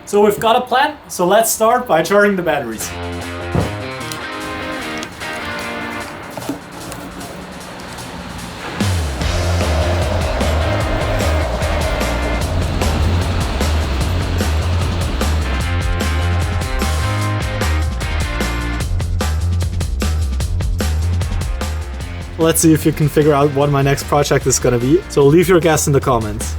So we've got a plan, so let's start by charging the batteries. Let's see if you can figure out what my next project is gonna be. So leave your guess in the comments.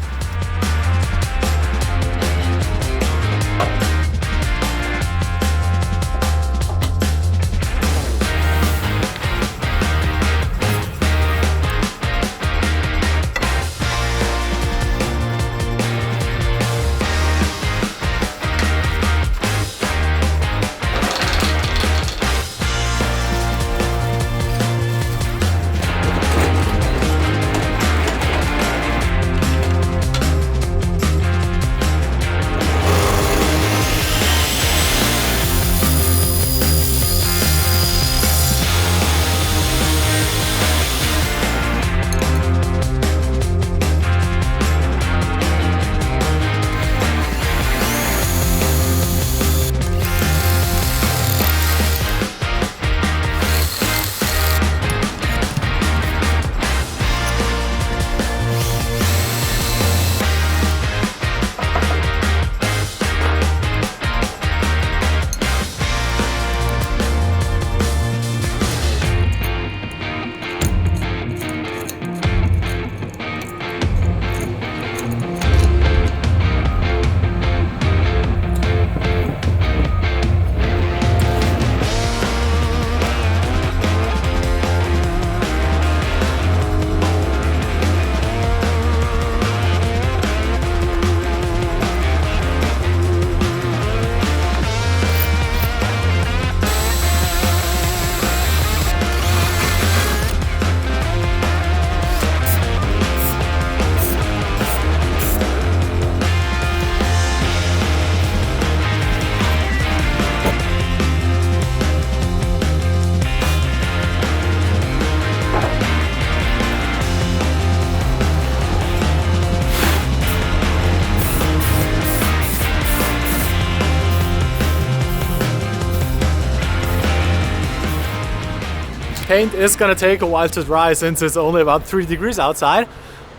paint is gonna take a while to dry since it's only about 3 degrees outside.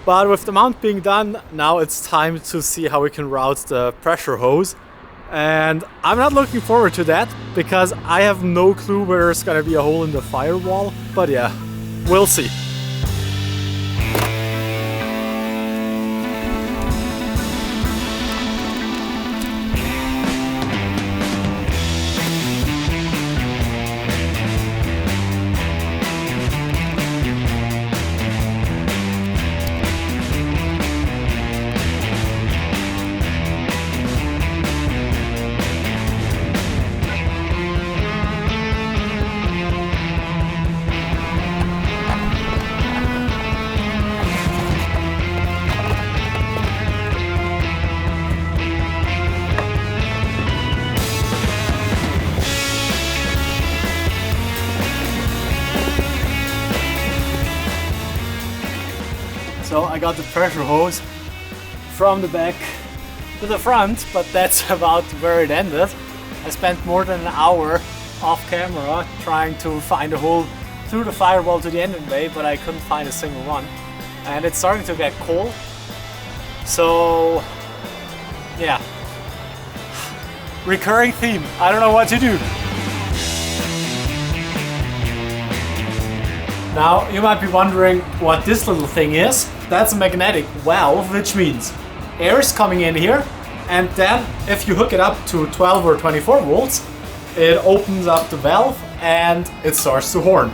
But with the mount being done, now it's time to see how we can route the pressure hose. And I'm not looking forward to that because I have no clue where there's gonna be a hole in the firewall. But yeah, we'll see. So I got the pressure hose from the back to the front, but that's about where it ended. I spent more than an hour off camera trying to find a hole through the firewall to the engine bay, but I couldn't find a single one. And it's starting to get cold. So yeah, recurring theme. I don't know what to do. Now, you might be wondering what this little thing is. That's a magnetic valve, which means air is coming in here, and then if you hook it up to 12 or 24 volts, it opens up the valve and it starts to horn.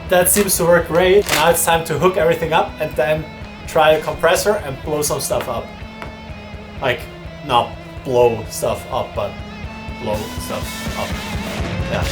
That seems to work great. Now it's time to hook everything up and then try a compressor and blow some stuff up. Like, not blow stuff up, but blow stuff up. Yeah.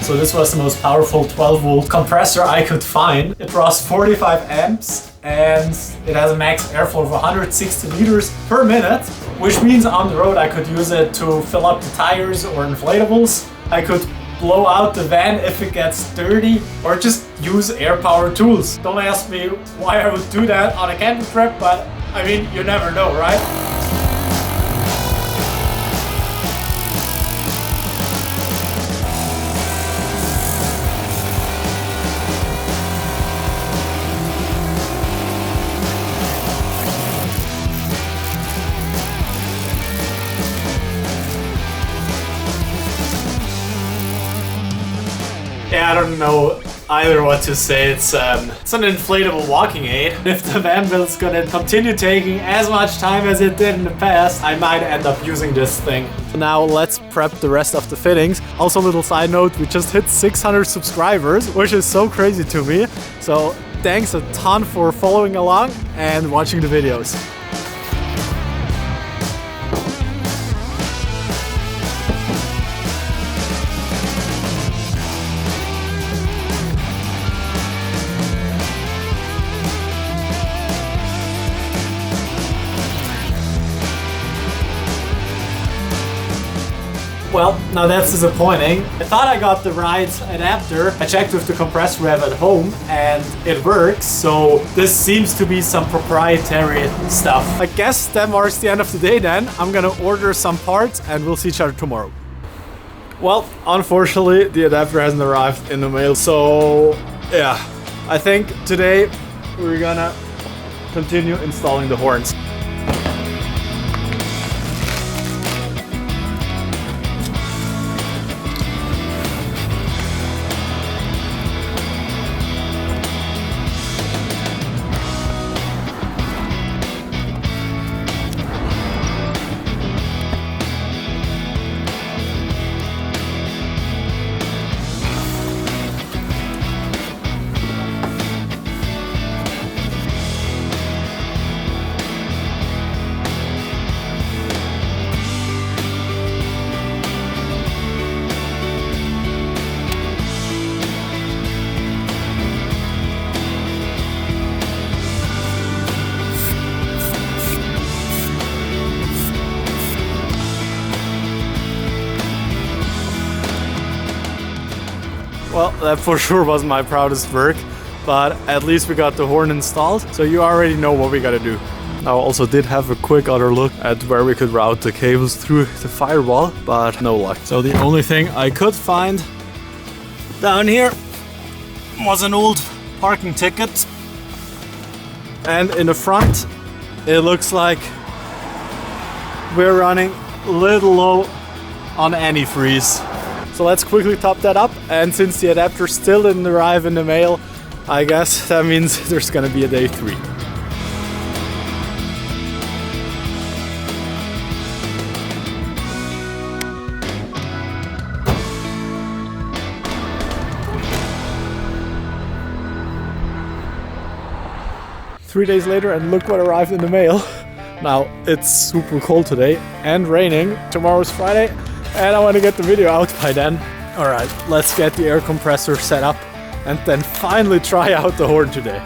So this was the most powerful 12 volt compressor I could find. It draws 45 amps and it has a max airflow of 160 liters per minute, which means on the road I could use it to fill up the tires or inflatables. I could blow out the van if it gets dirty, or just use air power tools. Don't ask me why I would do that on a camping trip, but I mean, you never know, right? Yeah, I don't know either what to say. It's an inflatable walking aid. If the van build's gonna continue taking as much time as it did in the past, I might end up using this thing. Now let's prep the rest of the fittings. Also, a little side note, we just hit 600 subscribers, which is so crazy to me. So thanks a ton for following along and watching the videos. Well, now that's disappointing. I thought I got the right adapter. I checked with the compressor we have at home and it works, so this seems to be some proprietary stuff. I guess that marks the end of the day then. I'm gonna order some parts and we'll see each other tomorrow. Well, unfortunately, the adapter hasn't arrived in the mail, so yeah. I think today we're gonna continue installing the horns. Well, that for sure wasn't my proudest work, but at least we got the horn installed, so you already know what we gotta do. I also did have a quick other look at where we could route the cables through the firewall, but no luck. So the only thing I could find down here was an old parking ticket. And in the front, it looks like we're running a little low on antifreeze. So let's quickly top that up, and since the adapter still didn't arrive in the mail, I guess that means there's gonna be a day 3. Three days later, and look what arrived in the mail. Now, it's super cold today and raining. Tomorrow's Friday, and I want to get the video out by then. Alright, let's get the air compressor set up and then finally try out the horn today.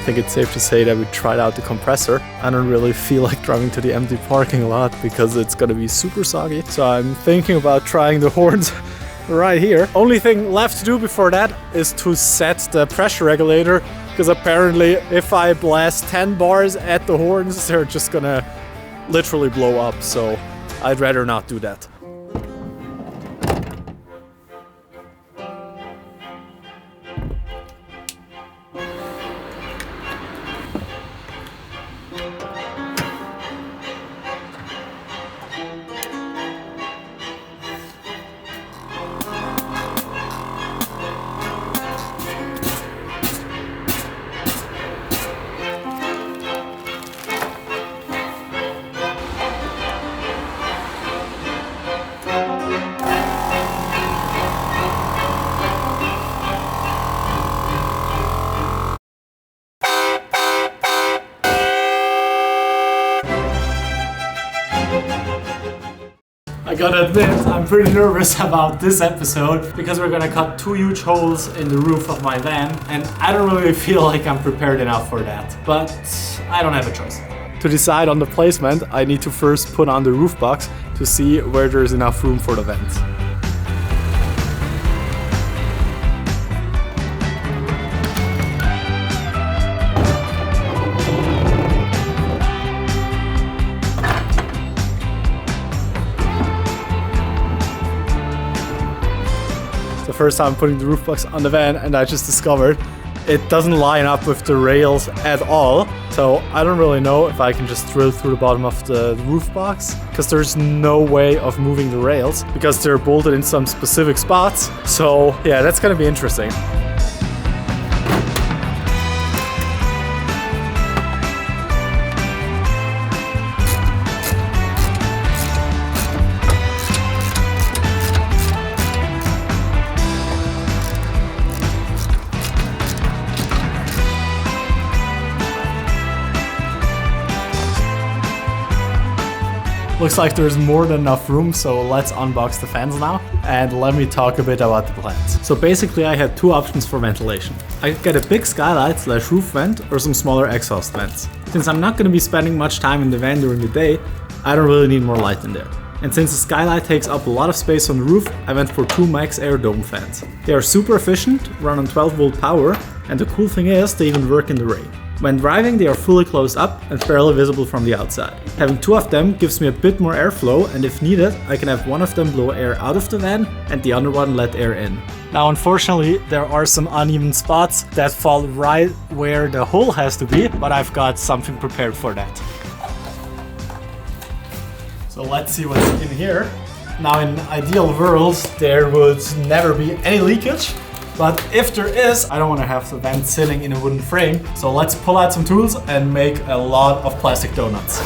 I think it's safe to say that we tried out the compressor. I don't really feel like driving to the empty parking lot because it's gonna be super soggy. So I'm thinking about trying the horns right here. Only thing left to do before that is to set the pressure regulator, because apparently if I blast 10 bars at the horns, they're just gonna literally blow up. So I'd rather not do that. I gotta admit, I'm pretty nervous about this episode because we're gonna cut 2 huge holes in the roof of my van, and I don't really feel like I'm prepared enough for that, but I don't have a choice. To decide on the placement, I need to first put on the roof box to see where there's enough room for the vents. First time putting the roof box on the van, and I just discovered it doesn't line up with the rails at all. So I don't really know if I can just drill through the bottom of the roof box, because there's no way of moving the rails because they're bolted in some specific spots. So yeah, that's gonna be interesting. Looks like there's more than enough room, so let's unbox the fans now and let me talk a bit about the plans. So basically I had 2 options for ventilation. I could get a big skylight / roof vent or some smaller exhaust vents. Since I'm not going to be spending much time in the van during the day, I don't really need more light in there. And since the skylight takes up a lot of space on the roof, I went for 2 max air dome fans. They are super efficient, run on 12 volt power, and the cool thing is they even work in the rain. When driving, they are fully closed up and barely visible from the outside. Having 2 of them gives me a bit more airflow, and if needed, I can have one of them blow air out of the van and the other one let air in. Now unfortunately, there are some uneven spots that fall right where the hole has to be, but I've got something prepared for that. So let's see what's in here. Now in ideal worlds, there would never be any leakage. But if there is, I don't want to have the van sitting in a wooden frame. So let's pull out some tools and make a lot of plastic donuts.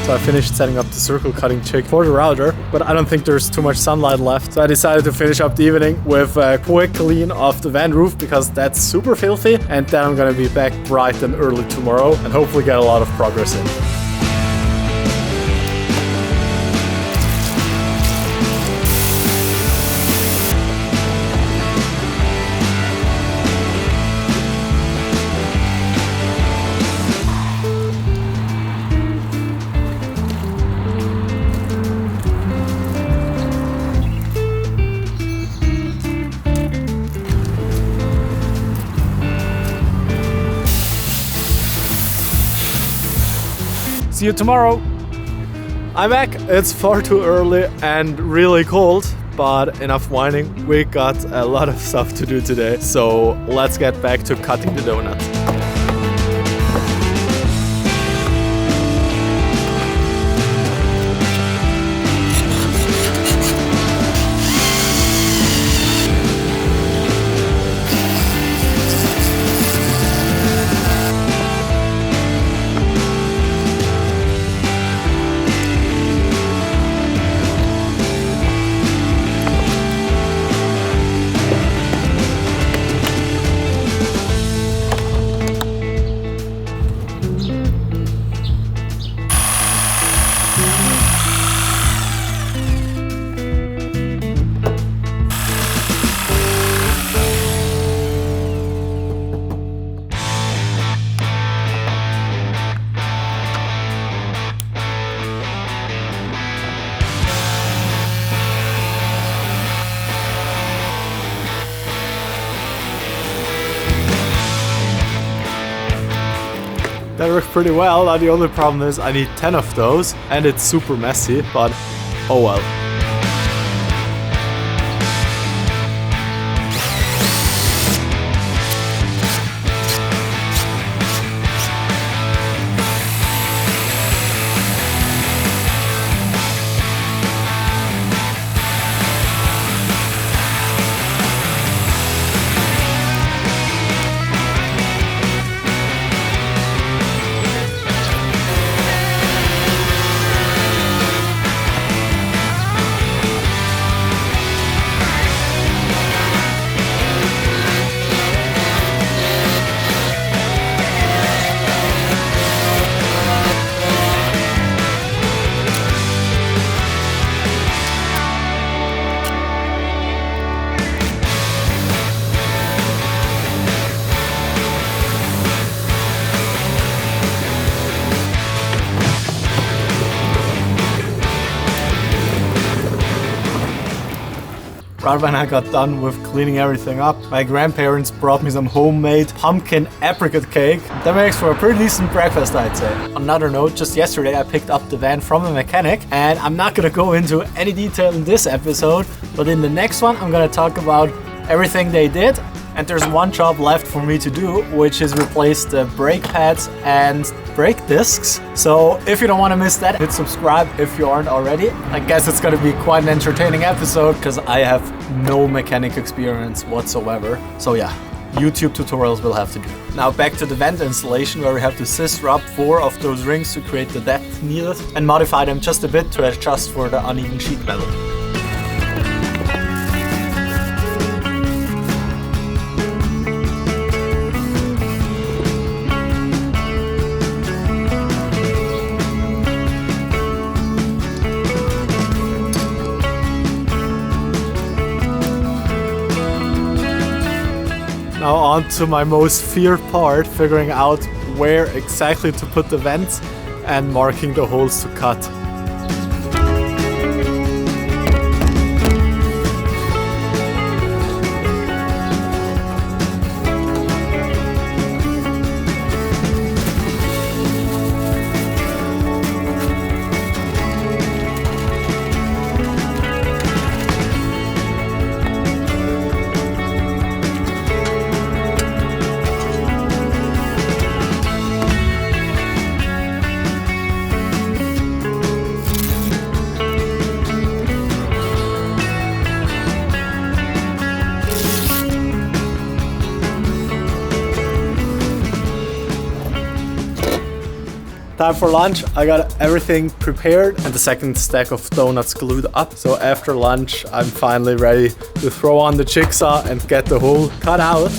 So I finished setting up the circle cutting jig for the router, but I don't think there's too much sunlight left. So I decided to finish up the evening with a quick clean of the van roof because that's super filthy. And then I'm gonna be back bright and early tomorrow and hopefully get a lot of progress in. See you tomorrow. I'm back. It's far too early and really cold, but enough whining. We got a lot of stuff to do today, so let's get back to cutting the donuts. That worked pretty well. Now the only problem is I need 10 of those and it's super messy, but oh well. Right when I got done with cleaning everything up, my grandparents brought me some homemade pumpkin apricot cake. That makes for a pretty decent breakfast, I'd say. On another note, just yesterday I picked up the van from a mechanic, and I'm not gonna go into any detail in this episode, but in the next one I'm gonna talk about everything they did. And there's one job left for me to do, which is replace the brake pads and brake discs. So if you don't want to miss that, hit subscribe if you aren't already. I guess it's gonna be quite an entertaining episode because I have no mechanic experience whatsoever. So yeah, YouTube tutorials will have to do. Now back to the vent installation where we have to scissor up 4 of those rings to create the depth needed and modify them just a bit to adjust for the uneven sheet metal. Now on to my most feared part, figuring out where exactly to put the vents and marking the holes to cut. Time for lunch. I got everything prepared and the second stack of donuts glued up. So after lunch, I'm finally ready to throw on the jigsaw and get the hole cut out.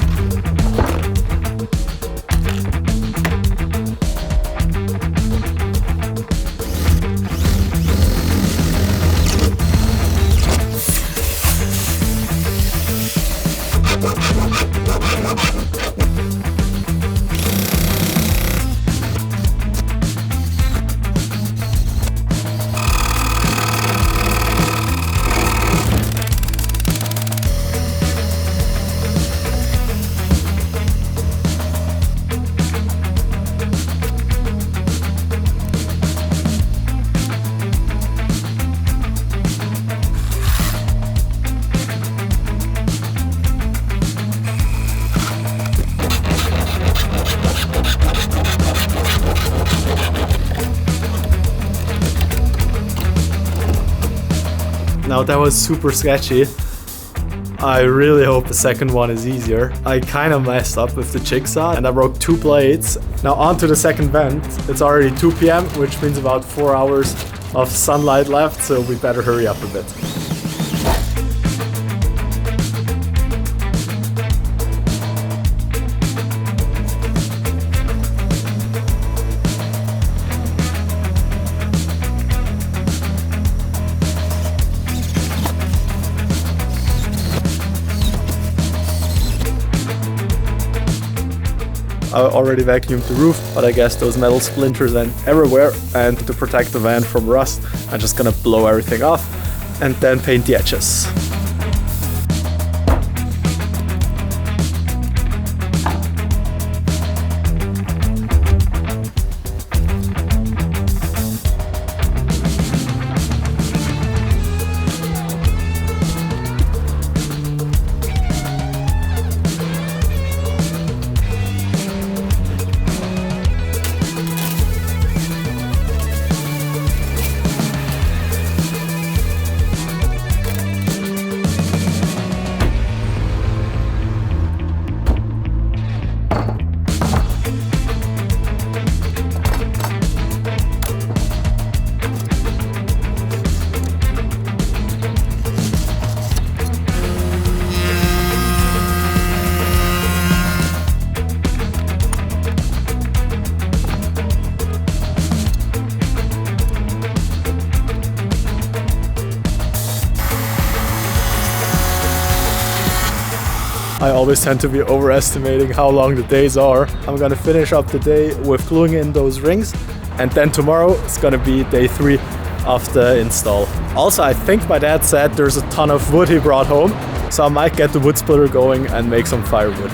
Now that was super sketchy. I really hope the second one is easier. I kind of messed up with the jigsaw and I broke 2 blades. Now on to the second vent. It's already 2 p.m, which means about 4 hours of sunlight left, so we better hurry up a bit. I already vacuumed the roof, but I guess those metal splinters went everywhere, and to protect the van from rust, I'm just gonna blow everything off and then paint the edges. I always tend to be overestimating how long the days are. I'm gonna finish up the day with gluing in those rings, and then tomorrow it's gonna be day 3 of the install. Also, I think my dad said there's a ton of wood he brought home, so I might get the wood splitter going and make some firewood.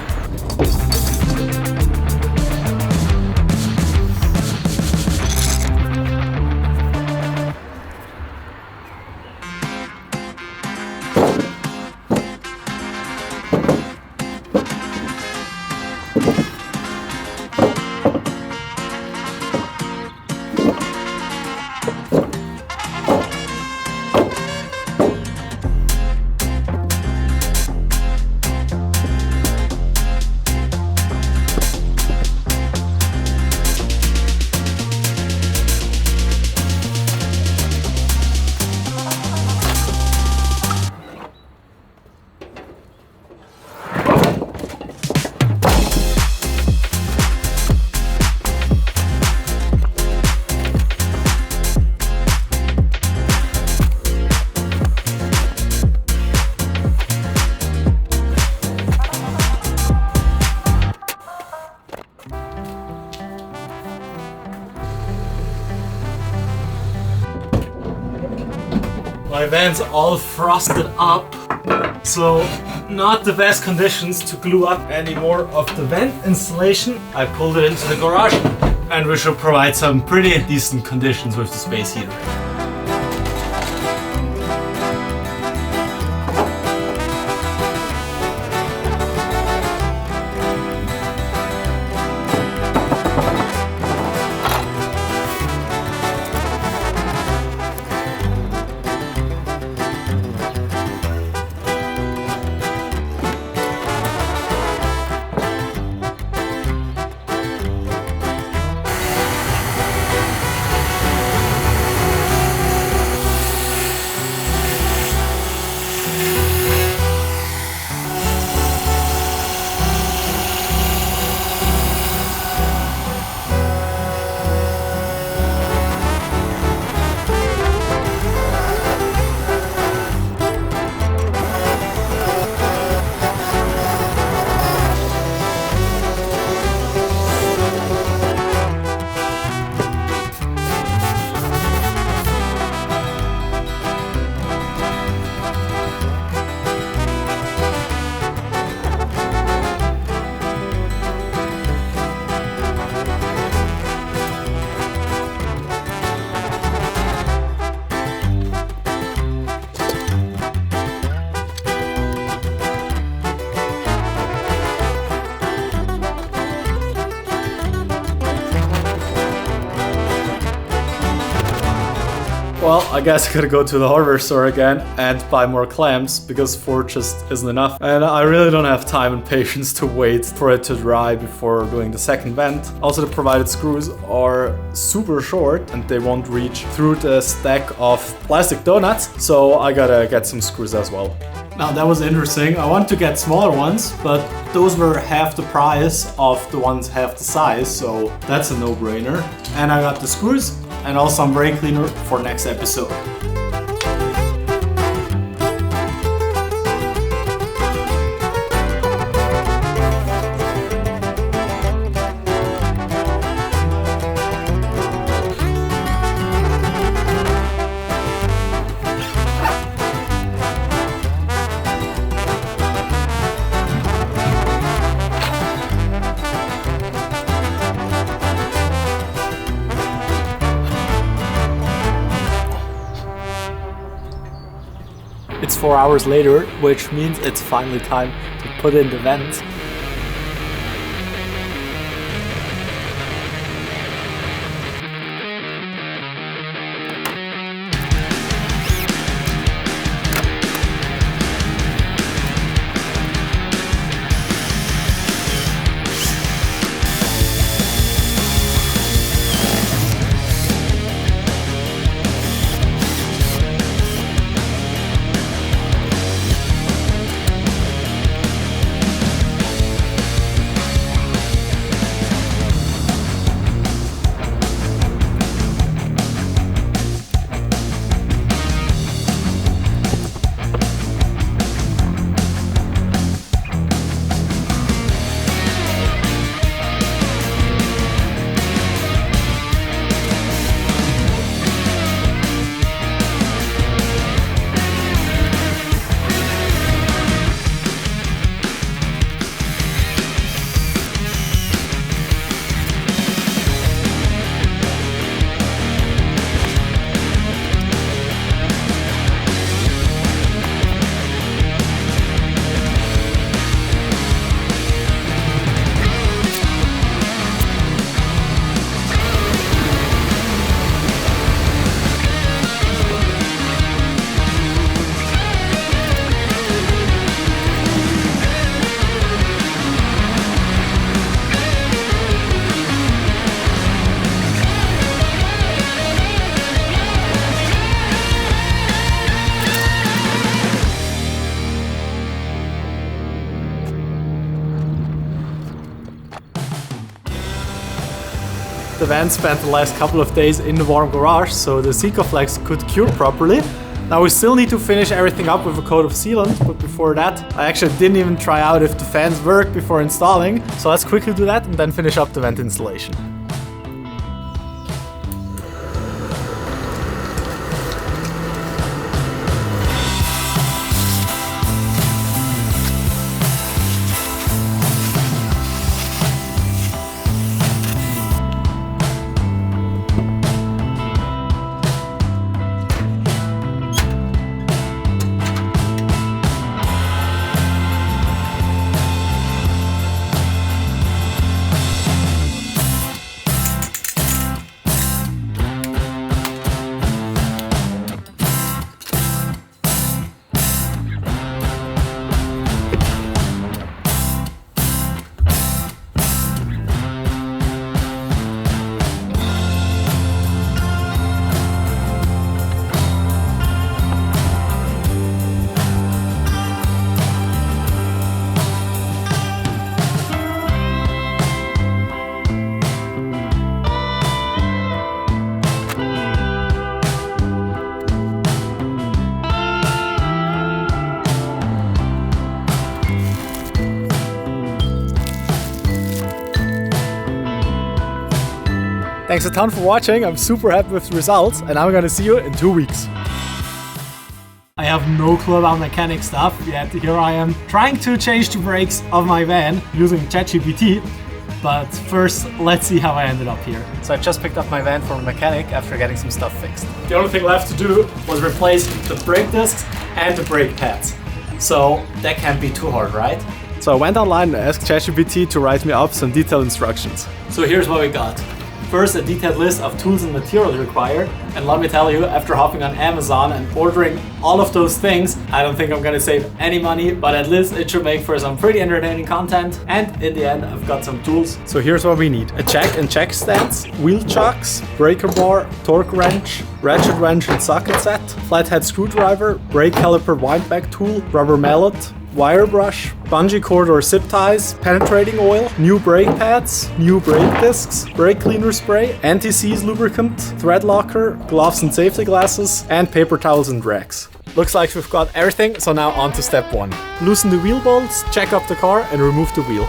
My van's all frosted up, so not the best conditions to glue up any more of the vent insulation. I pulled it into the garage, and we should provide some pretty decent conditions with the space heater. Well, I guess I gotta go to the hardware store again and buy more clamps because 4 just isn't enough. And I really don't have time and patience to wait for it to dry before doing the second vent. Also, the provided screws are super short and they won't reach through the stack of plastic donuts, so I gotta get some screws as well. Now that was interesting. I want to get smaller ones, but those were half the price of the ones half the size, so that's a no-brainer. And I got the screws and also some brake cleaner for next episode. It's 4 hours later, which means it's finally time to put in the vents. The van spent the last couple of days in the warm garage, so the Sikaflex could cure properly. Now we still need to finish everything up with a coat of sealant, but before that, I actually didn't even try out if the fans work before installing. So let's quickly do that and then finish up the vent installation. Thanks a ton for watching. I'm super happy with the results, and I'm gonna see you in 2 weeks. I have no clue about mechanic stuff, yet here I am trying to change the brakes of my van using ChatGPT. But first, let's see how I ended up here. So I just picked up my van from a mechanic after getting some stuff fixed. The only thing left to do was replace the brake discs and the brake pads. So that can't be too hard, right? So I went online and asked ChatGPT to write me up some detailed instructions. So here's what we got. First, a detailed list of tools and materials required. And let me tell you, after hopping on Amazon and ordering all of those things, I don't think I'm gonna save any money, but at least it should make for some pretty entertaining content. And in the end, I've got some tools. So here's what we need. A jack and jack stands, wheel chocks, breaker bar, torque wrench, ratchet wrench and socket set, flathead screwdriver, brake caliper wind back tool, rubber mallet, wire brush, bungee cord or zip ties, penetrating oil, new brake pads, new brake discs, brake cleaner spray, anti-seize lubricant, thread locker, gloves and safety glasses, and paper towels and rags. Looks like we've got everything, so now on to step 1. Loosen the wheel bolts, check up the car, and remove the wheel.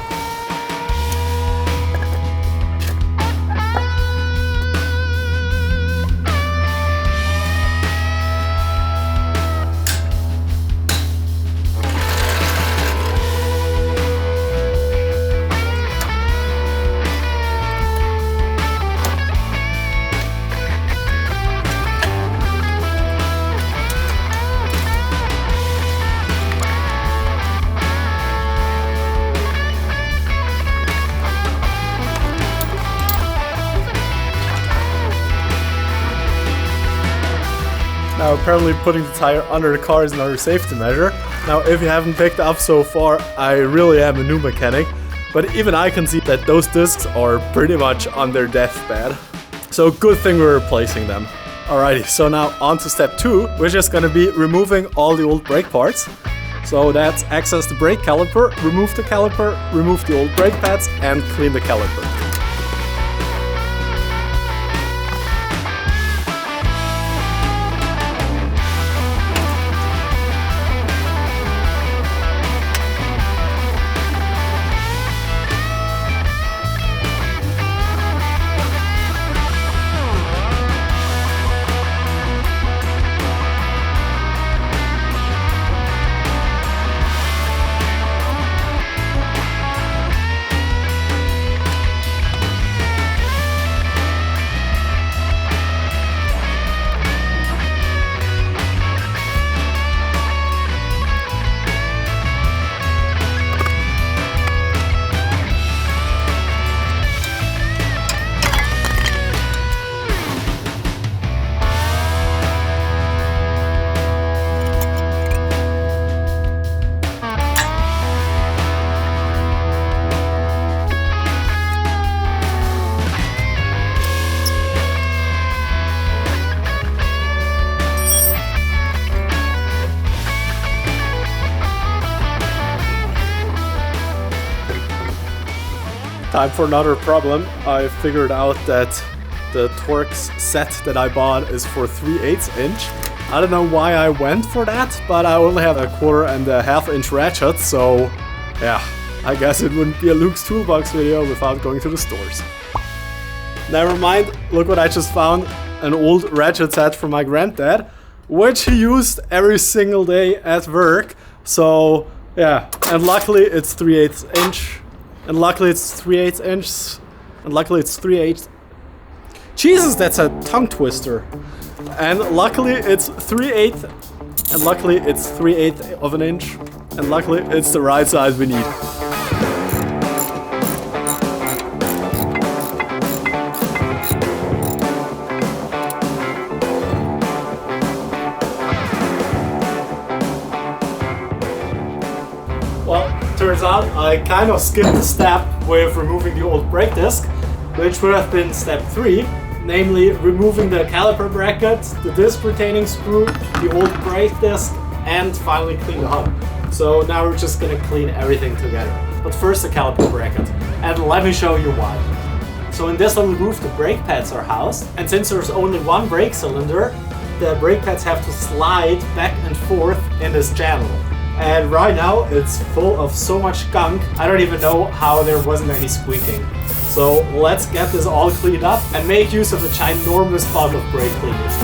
Now apparently putting the tire under the car is another safety measure. Now if you haven't picked up so far, I really am a new mechanic, but even I can see that those discs are pretty much on their deathbed. So good thing we're replacing them. Alrighty, so now on to step 2, which is gonna be removing all the old brake parts. So that's access the brake caliper, remove the old brake pads, and clean the caliper. Time for another problem. I figured out that the Torx set that I bought is for 3/8 inch. I don't know why I went for that, but I only have a 1.25 inch ratchet, so yeah, I guess it wouldn't be a Luke's Toolbox video without going to the stores. Never mind, look what I just found. An old ratchet set from my granddad, which he used every single day at work. So yeah, and luckily it's 3/8 inch. And luckily it's 3/8 inches. And luckily it's 3/8. Jesus, that's a tongue twister. And luckily it's 3/8. And luckily it's 3/8 of an inch. And luckily it's the right size we need. Turns out I kind of skipped a step with removing the old brake disc, which would have been step 3, namely removing the caliper bracket, the disc retaining screw, the old brake disc, and finally clean the hub. So now we're just gonna clean everything together. But first the caliper bracket, and let me show you why. So in this little groove the brake pads are housed, and since there's only one brake cylinder, the brake pads have to slide back and forth in this channel. And right now it's full of so much gunk, I don't even know how there wasn't any squeaking. So let's get this all cleaned up and make use of a ginormous bulk of brake cleaners.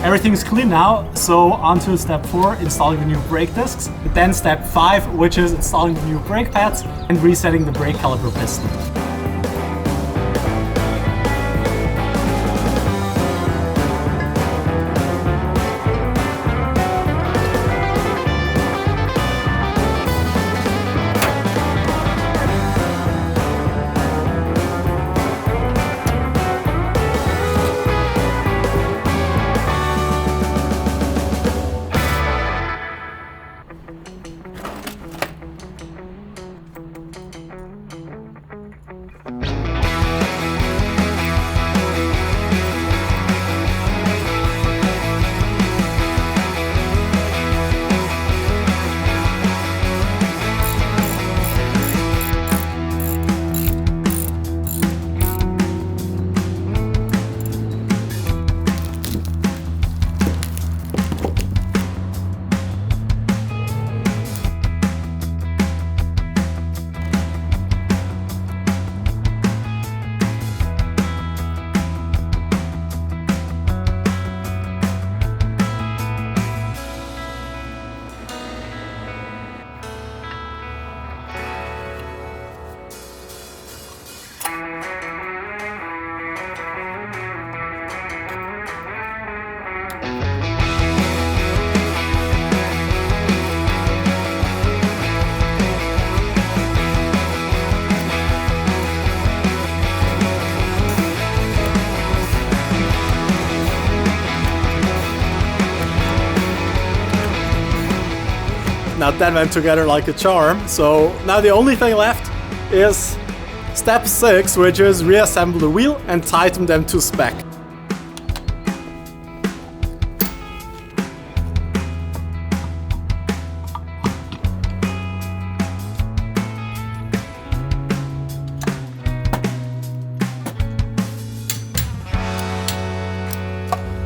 Everything's clean now, so on to step 4, installing the new brake discs. Then step 5, which is installing the new brake pads and resetting the brake caliper piston. Now that went together like a charm. So now the only thing left is step 6, which is reassemble the wheel and tighten them to spec.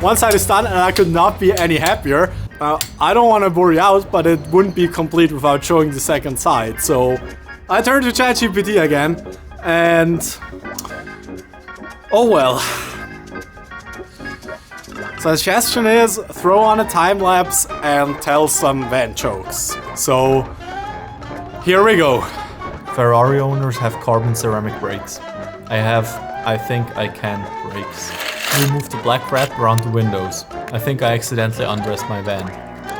One side is done and I could not be any happier. I don't want to bore you out, but it wouldn't be complete without showing the second side. So I turned to ChatGPT again and oh well. Suggestion is throw on a time lapse and tell some van jokes. So here we go. Ferrari owners have carbon ceramic brakes. I think I can brakes. Remove the black wrap around the windows. I think I accidentally undressed my van.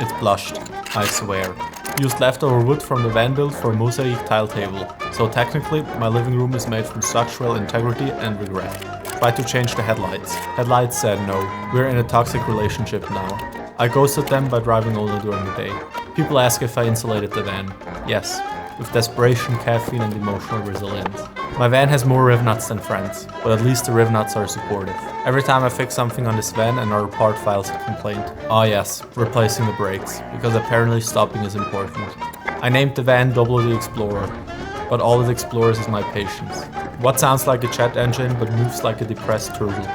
It blushed, I swear. Used leftover wood from the van build for a mosaic tile table. So technically, my living room is made from structural integrity and regret. Tried to change the headlights. Headlights said no. We're in a toxic relationship now. I ghosted them by driving only during the day. People ask if I insulated the van. Yes. With desperation, caffeine and emotional resilience. My van has more riv nuts than friends, but at least the riv nuts are supportive. Every time I fix something on this van, another part files a complaint. Ah yes, replacing the brakes, because apparently stopping is important. I named the van Doblo the Explorer, but all it explores is my patience. What sounds like a jet engine but moves like a depressed turtle?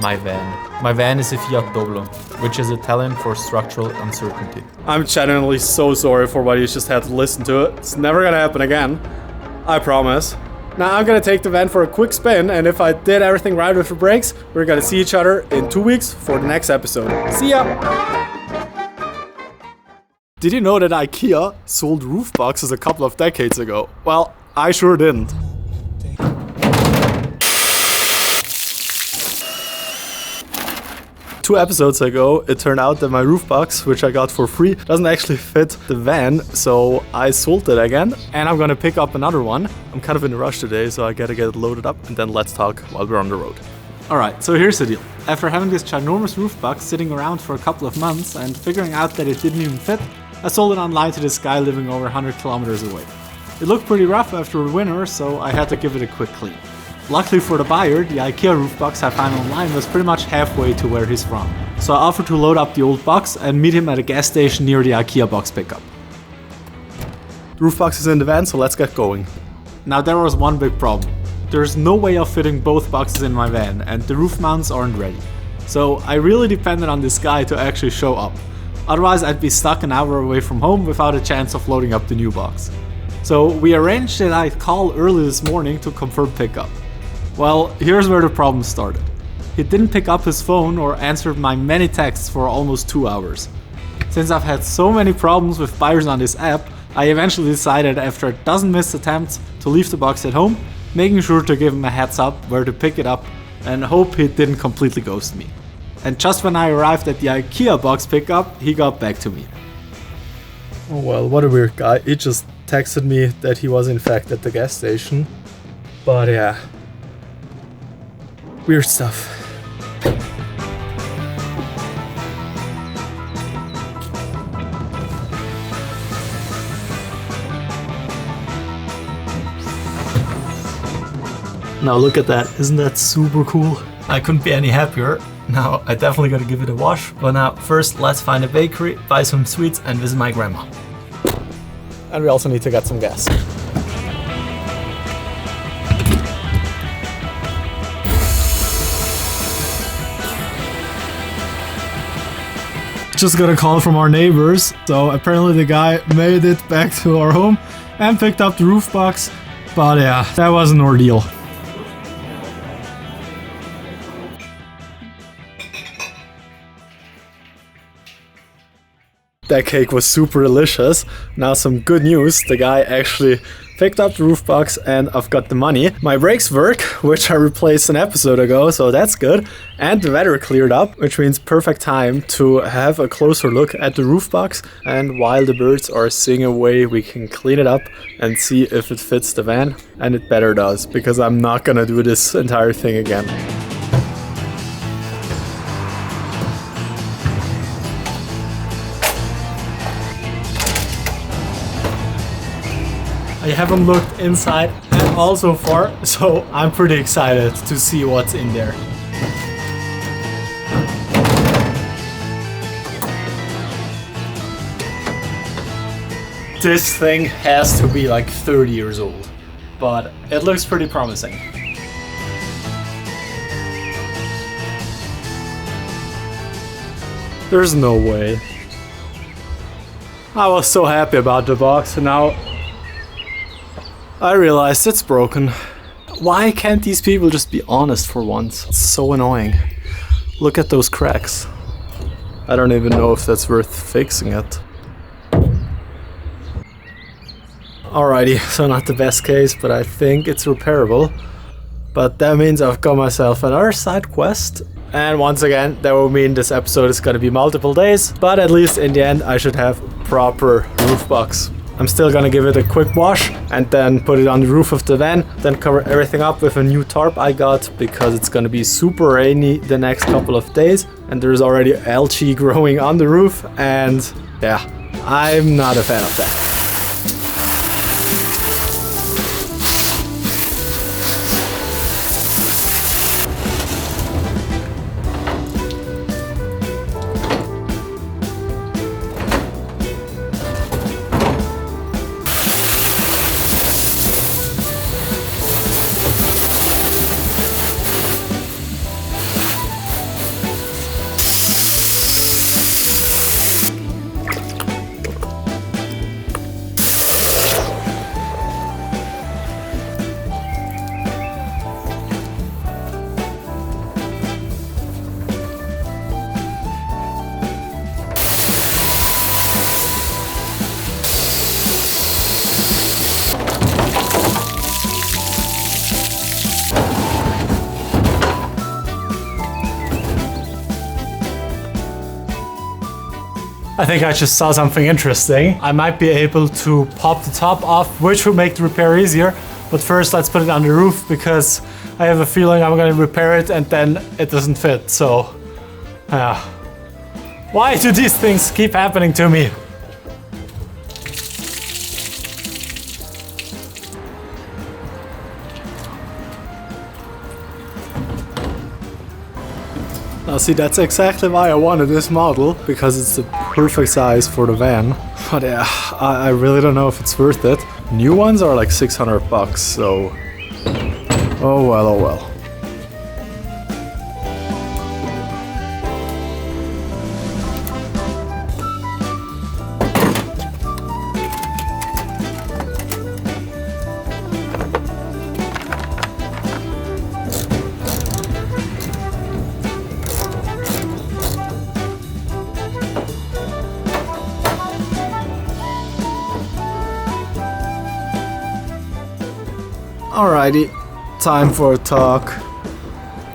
My van. My van is a Fiat Doblo, which is Italian for structural uncertainty. I'm genuinely so sorry for what you just had to listen to. It's never gonna happen again. I promise. Now I'm gonna take the van for a quick spin, and if I did everything right with the brakes, we're gonna see each other in 2 weeks for the next episode. See ya! Did you know that Ikea sold roof boxes a couple of decades ago? Well, I sure didn't. Two episodes ago, it turned out that my roof box, which I got for free, doesn't actually fit the van, so I sold it again, and I'm gonna pick up another one. I'm kind of in a rush today, so I gotta get it loaded up, and then let's talk while we're on the road. Alright, so here's the deal. After having this ginormous roof box sitting around for a couple of months and figuring out that it didn't even fit, I sold it online to this guy living over 100 kilometers away. It looked pretty rough after the winter, so I had to give it a quick clean. Luckily for the buyer, the Ikea roof box I found online was pretty much halfway to where he's from. So I offered to load up the old box and meet him at a gas station near the Ikea box pickup. The roof box is in the van, so let's get going. Now there was one big problem. There's no way of fitting both boxes in my van and the roof mounts aren't ready. So I really depended on this guy to actually show up. Otherwise I'd be stuck an hour away from home without a chance of loading up the new box. So we arranged that I'd call early this morning to confirm pickup. Well, here's where the problem started. He didn't pick up his phone or answer my many texts for almost 2 hours. Since I've had so many problems with buyers on this app, I eventually decided after a dozen missed attempts to leave the box at home, making sure to give him a heads up where to pick it up and hope he didn't completely ghost me. And just when I arrived at the Ikea box pickup, he got back to me. Oh well, what a weird guy. He just texted me that he was in fact at the gas station. But yeah, weird stuff. Now look at that, isn't that super cool? I couldn't be any happier. Now I definitely gotta give it a wash, but now first let's find a bakery, buy some sweets and visit my grandma. And we also need to get some gas. Just got a call from our neighbors, so apparently the guy made it back to our home and picked up the roof box, but yeah, that was an ordeal. That cake was super delicious. Now some good news, the guy actually picked up the roof box and I've got the money. My brakes work, which I replaced an episode ago, so that's good. And the weather cleared up, which means perfect time to have a closer look at the roof box. And while the birds are singing away, we can clean it up and see if it fits the van. And it better does, because I'm not gonna do this entire thing again. I haven't looked inside at all so far, so I'm pretty excited to see what's in there. This thing has to be like 30 years old, but it looks pretty promising. There's no way. I was so happy about the box, and now I realized it's broken. Why can't these people just be honest for once? It's so annoying. Look at those cracks. I don't even know if that's worth fixing it. Alrighty, so not the best case, but I think it's repairable. But that means I've got myself another side quest. And once again, that will mean this episode is gonna be multiple days, but at least in the end I should have proper roof box. I'm still gonna give it a quick wash and then put it on the roof of the van, then cover everything up with a new tarp I got because it's gonna be super rainy the next couple of days and there's already algae growing on the roof and yeah, I'm not a fan of that. I think I just saw something interesting. I might be able to pop the top off, which will make the repair easier. But first, let's put it on the roof because I have a feeling I'm gonna repair it and then it doesn't fit. So, why do these things keep happening to me? Now see, that's exactly why I wanted this model, because it's the perfect size for the van. But yeah, I really don't know if it's worth it. New ones are like 600 bucks, so... oh well, oh well. Alrighty, time for a talk.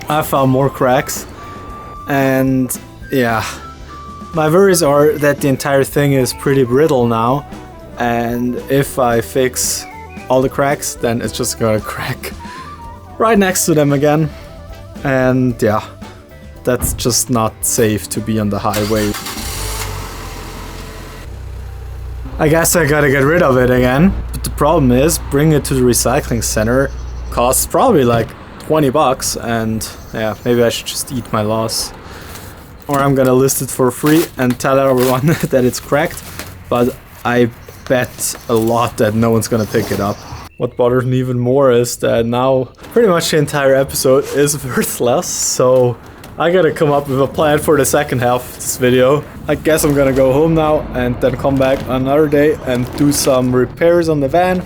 I found more cracks, and yeah, my worries are that the entire thing is pretty brittle now, and if I fix all the cracks, then it's just gonna crack right next to them again, and yeah, that's just not safe to be on the highway. I guess I gotta get rid of it again. But the problem is, bringing it to the recycling center costs probably like 20 bucks, and yeah, maybe I should just eat my loss. Or I'm gonna list it for free and tell everyone that it's cracked, but I bet a lot that no one's gonna pick it up. What bothers me even more is that now pretty much the entire episode is worthless, so I gotta come up with a plan for the second half of this video. I guess I'm gonna go home now and then come back another day and do some repairs on the van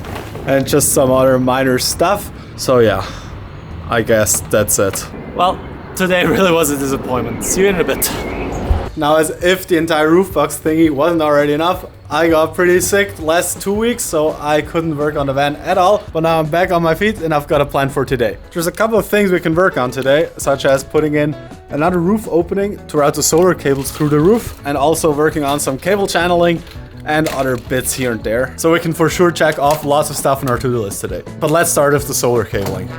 and just some other minor stuff. So yeah, I guess that's it. Well, today really was a disappointment. See you in a bit. Now, as if the entire roof box thingy wasn't already enough, I got pretty sick the last 2 weeks, so I couldn't work on the van at all. But now I'm back on my feet and I've got a plan for today. There's a couple of things we can work on today, such as putting in another roof opening to route the solar cables through the roof, and also working on some cable channeling and other bits here and there. So we can for sure check off lots of stuff on our to-do list today. But let's start with the solar cabling.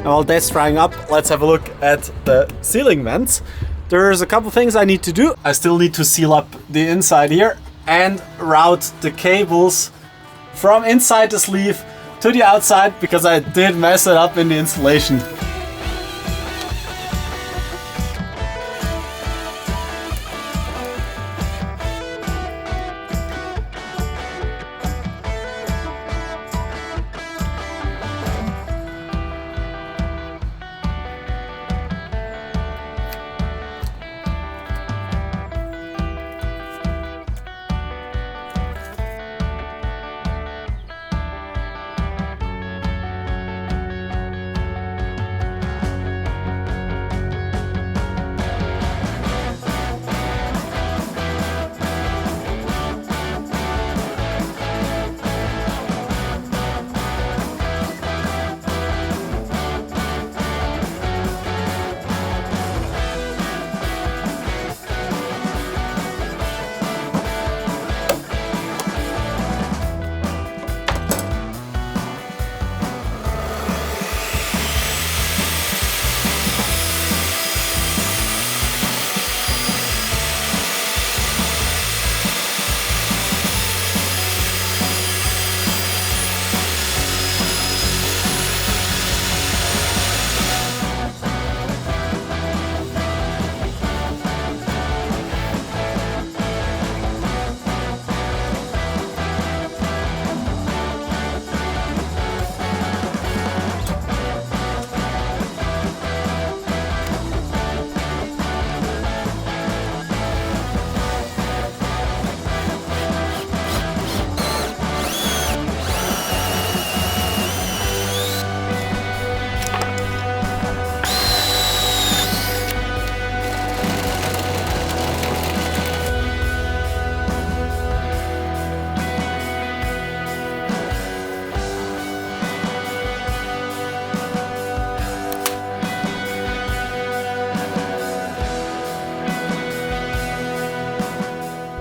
While that's drying up, let's have a look at the ceiling vents. There's a couple things I need to do. I still need to seal up the inside here and route the cables from inside the sleeve to the outside, because I did mess it up in the installation.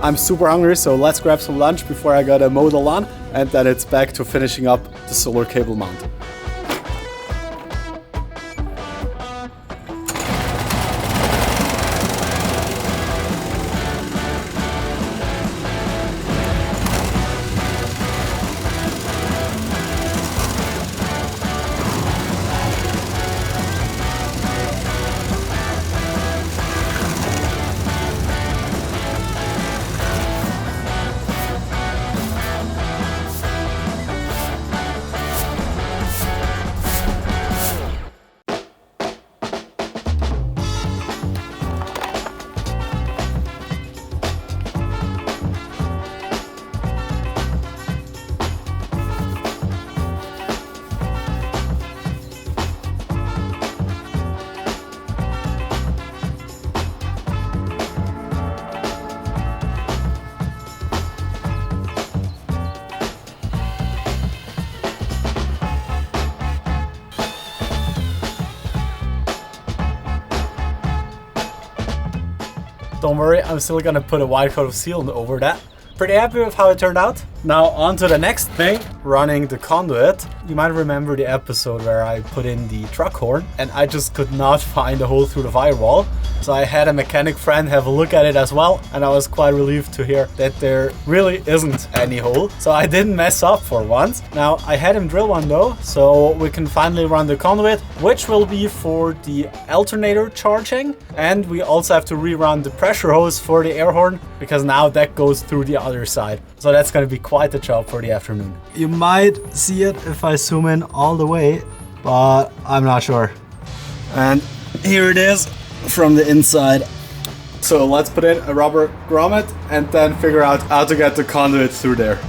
I'm super hungry, so let's grab some lunch before I gotta mow the lawn, and then it's back to finishing up the solar cable mount. Don't worry, I'm still gonna put a white coat of sealant over that. Pretty happy with how it turned out. Now on to the next thing, running the conduit. You might remember the episode where I put in the truck horn and I just could not find a hole through the firewall. So I had a mechanic friend have a look at it as well, and I was quite relieved to hear that there really isn't any hole. So I didn't mess up for once. Now I had him drill one though, so we can finally run the conduit, which will be for the alternator charging. And we also have to rerun the pressure hose for the air horn, because now that goes through the other side. So that's gonna be quite a job for the afternoon. You might see it if I zoom in all the way, but I'm not sure. And here it is from the inside. So let's put in a rubber grommet and then figure out how to get the conduit through there.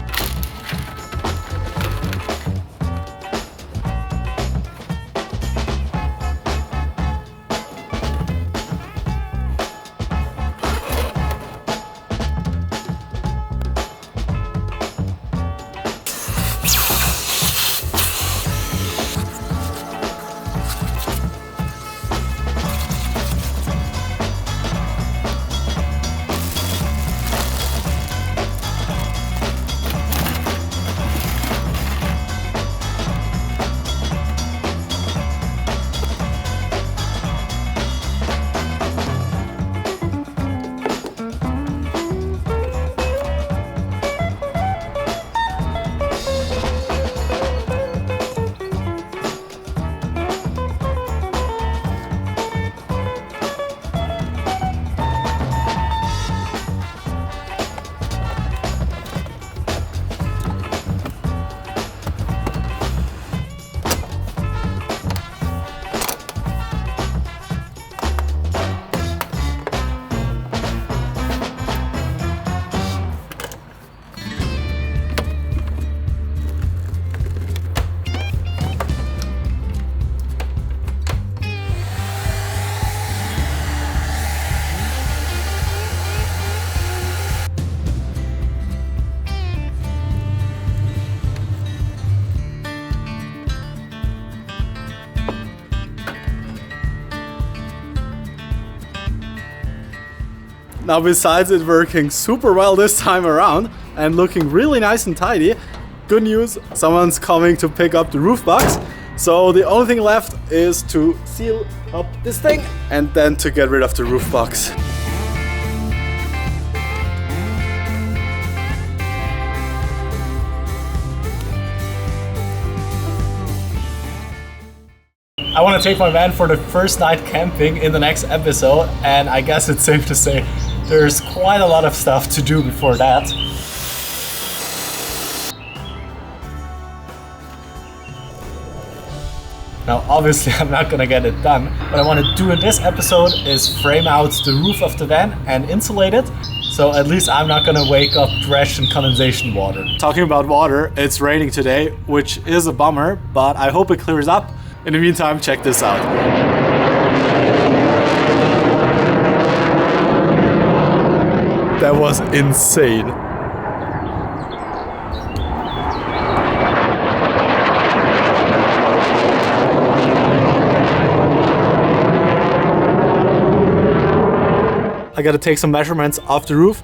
Now, besides it working super well this time around and looking really nice and tidy, good news, someone's coming to pick up the roof box. So the only thing left is to seal up this thing and then to get rid of the roof box. I want to take my van for the first night camping in the next episode, and I guess it's safe to say there's quite a lot of stuff to do before that. Now obviously I'm not gonna get it done. What I want to do in this episode is frame out the roof of the van and insulate it, so at least I'm not gonna wake up drenched in condensation water. Talking about water, it's raining today, which is a bummer, but I hope it clears up. In the meantime, check this out. That was insane. I gotta take some measurements off the roof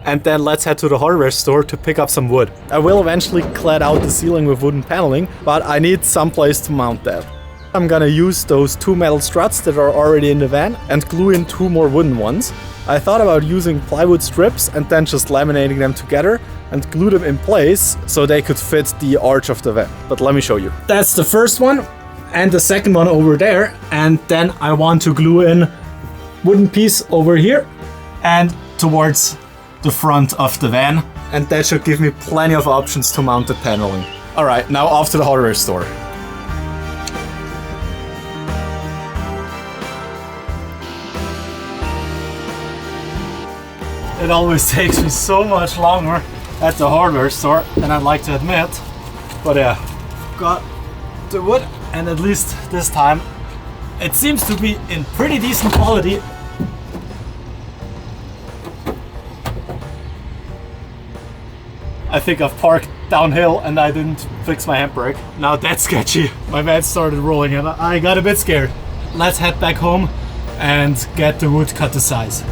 and then let's head to the hardware store to pick up some wood. I will eventually clad out the ceiling with wooden paneling, but I need some place to mount that. I'm gonna use those 2 metal struts that are already in the van and glue in 2 more wooden ones. I thought about using plywood strips and then just laminating them together and glue them in place so they could fit the arch of the van. But let me show you. That's the first one and the second one over there. And then I want to glue in wooden piece over here and towards the front of the van. And that should give me plenty of options to mount the paneling. All right, now off to the hardware store. It always takes me so much longer at the hardware store than I'd like to admit. But yeah, got the wood, and at least this time it seems to be in pretty decent quality. I think I've parked downhill and I didn't fix my handbrake. Now that's sketchy. My van started rolling and I got a bit scared. Let's head back home and get the wood cut to size.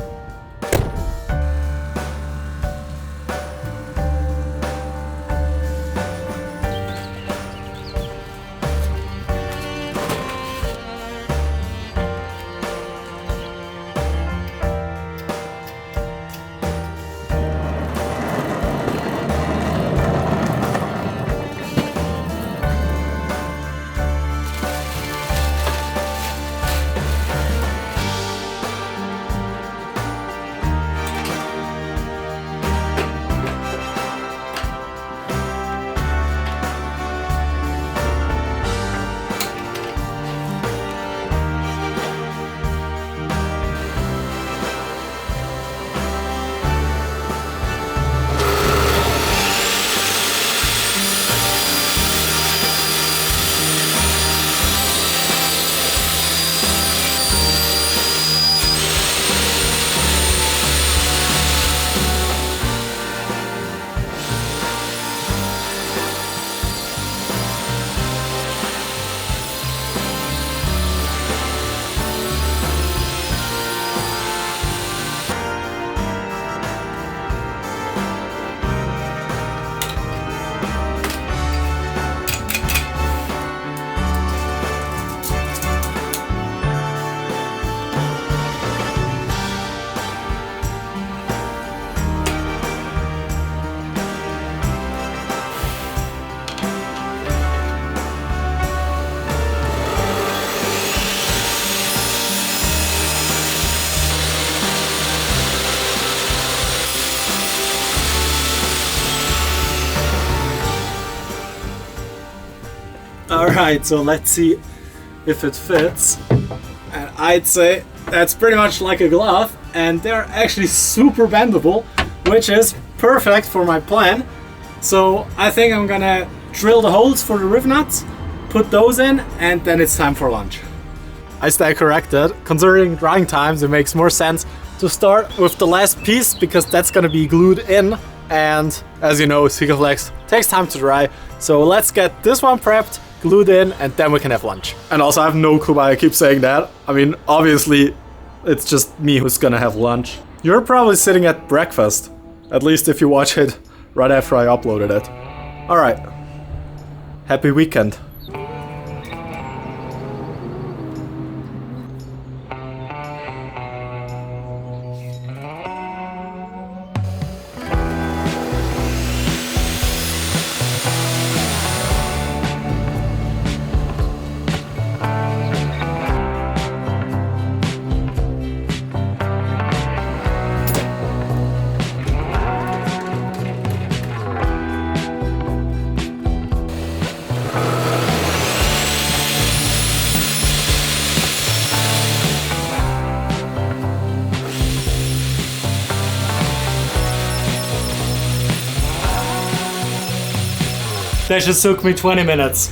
Alright, so let's see if it fits. And I'd say that's pretty much like a glove, and they're actually super bendable, which is perfect for my plan. So I think I'm gonna drill the holes for the riv nuts, put those in, and then it's time for lunch. I stand corrected. Considering drying times, it makes more sense to start with the last piece because that's gonna be glued in, and as you know, Sikaflex takes time to dry. So let's get this one prepped, glued in, and then we can have lunch. And also I have no clue why I keep saying that. I mean, obviously it's just me who's gonna have lunch. You're probably sitting at breakfast, at least if you watch it right after I uploaded it. Alright, happy weekend. That just took me 20 minutes.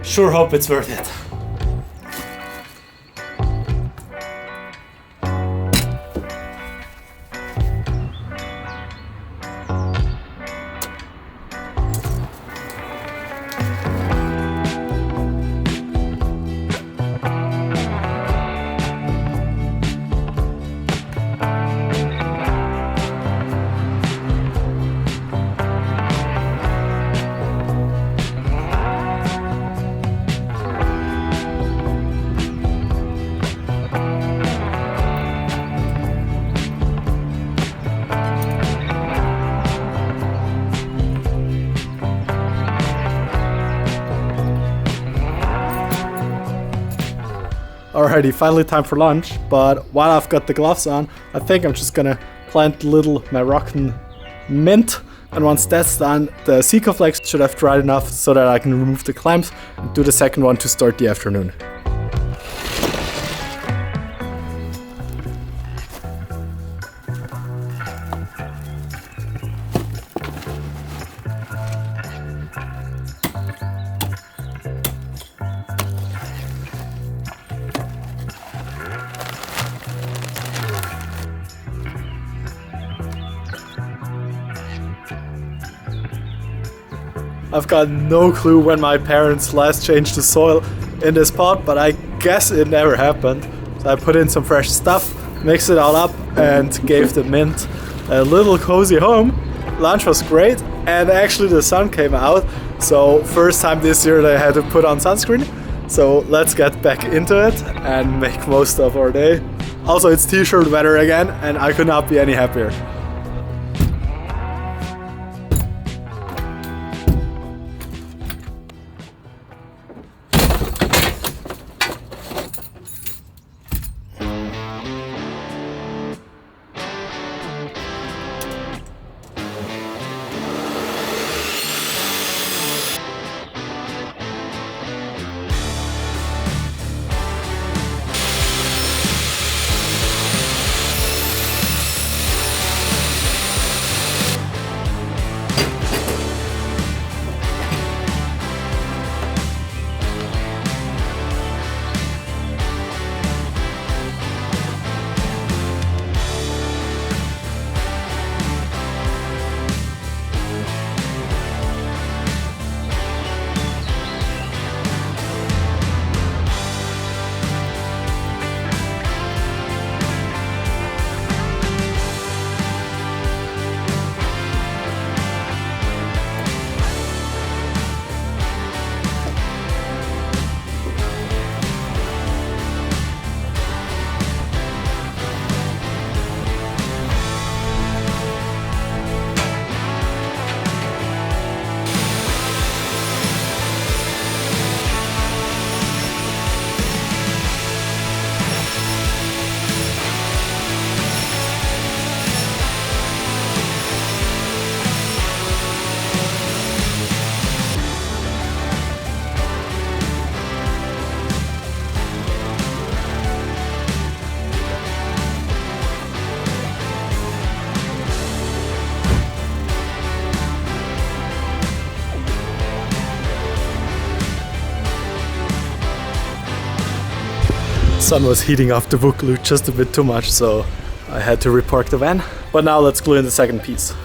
Sure hope it's worth it. Alrighty, finally time for lunch, but while I've got the gloves on, I think I'm just gonna plant the little Moroccan mint, and once that's done, the Sikaflex should have dried enough so that I can remove the clamps and do the second one to start the afternoon. I've got no clue when my parents last changed the soil in this pot, but I guess it never happened. So I put in some fresh stuff, mixed it all up, and gave the mint a little cozy home. Lunch was great, and actually the sun came out, so first time this year that I had to put on sunscreen. So let's get back into it and make most of our day. Also, it's t-shirt weather again, and I could not be any happier. Sun was heating up the wood glue just a bit too much, so I had to repark the van. But now let's glue in the second piece.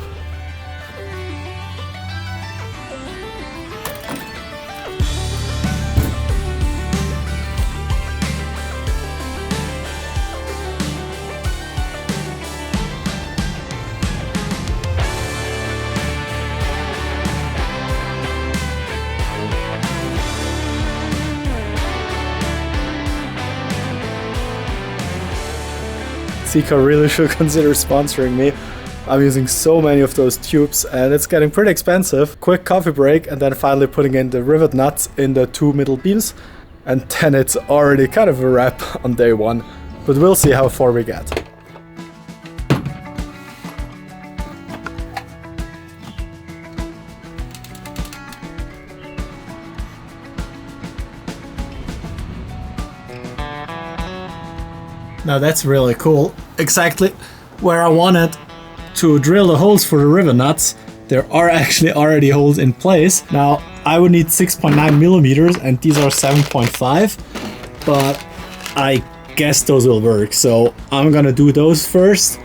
Sika really should consider sponsoring me. I'm using so many of those tubes and it's getting pretty expensive. Quick coffee break and then finally putting in the rivet nuts in the two middle beams, and then it's already kind of a wrap on day one, but we'll see how far we get. Now that's really cool. Exactly where I wanted to drill the holes for the rivet nuts, there are actually already holes in place. Now I would need 6.9 millimeters and these are 7.5, but I guess those will work. So I'm gonna do those first,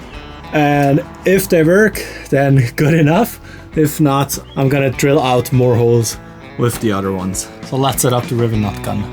and if they work, then good enough. If not, I'm gonna drill out more holes with the other ones. So let's set up the rivet nut gun.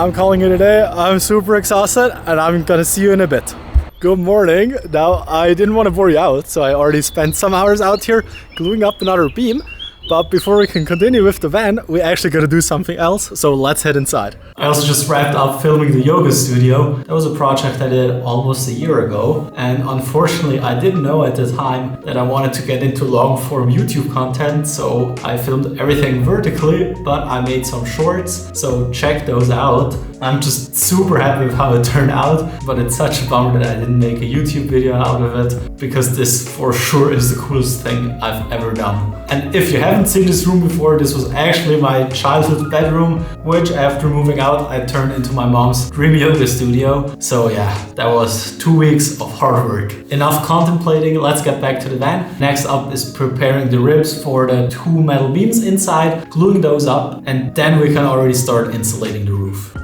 I'm calling it a day. I'm super exhausted and I'm gonna see you in a bit. Good morning. Now, I didn't want to bore you out, so I already spent some hours out here gluing up another beam. But before we can continue with the van, we actually gotta do something else, so let's head inside. I also just wrapped up filming the yoga studio. That was a project I did almost a year ago, and unfortunately I didn't know at the time that I wanted to get into long form YouTube content, so I filmed everything vertically, but I made some shorts, so check those out. I'm just super happy with how it turned out, but it's such a bummer that I didn't make a YouTube video out of it, because this for sure is the coolest thing I've ever done. And if you haven't seen this room before, this was actually my childhood bedroom, which after moving out, I turned into my mom's dream yoga studio. So yeah, that was 2 weeks of hard work. Enough contemplating, let's get back to the van. Next up is preparing the ribs for the 2 metal beams inside, gluing those up, and then we can already start insulating the roof.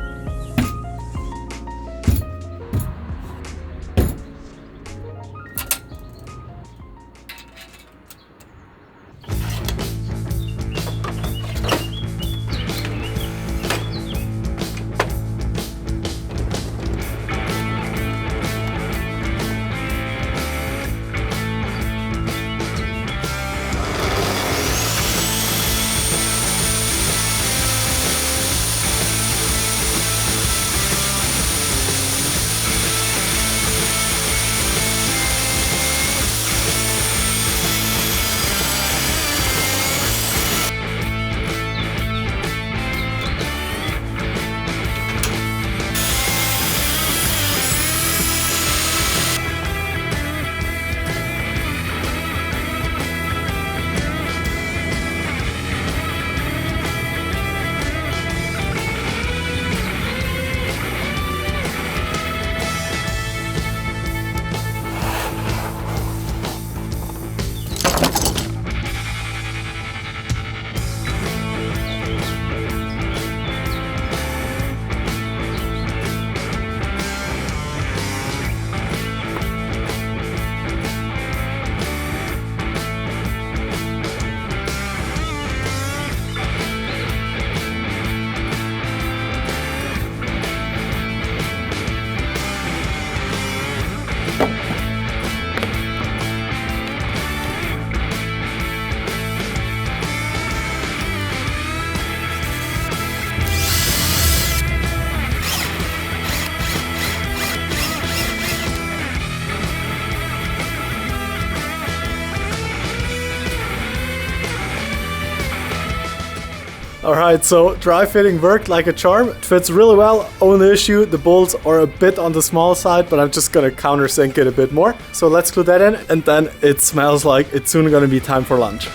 Alright, so dry fitting worked like a charm. It fits really well. Only issue, the bolts are a bit on the small side, but I'm just gonna countersink it a bit more. So let's glue that in, and then it smells like it's soon gonna be time for lunch.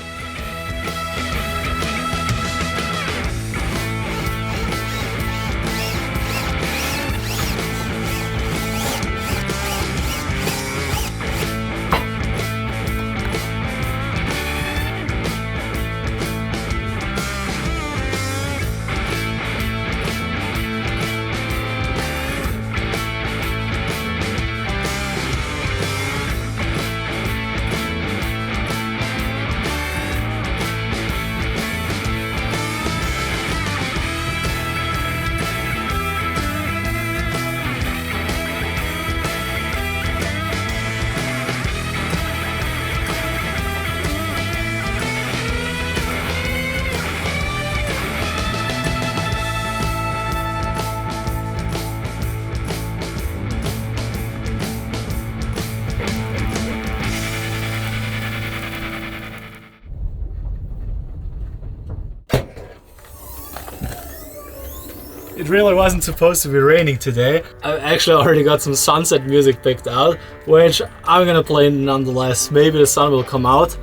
It really wasn't supposed to be raining today. I've actually already got some sunset music picked out, which I'm gonna play nonetheless. Maybe the sun will come out.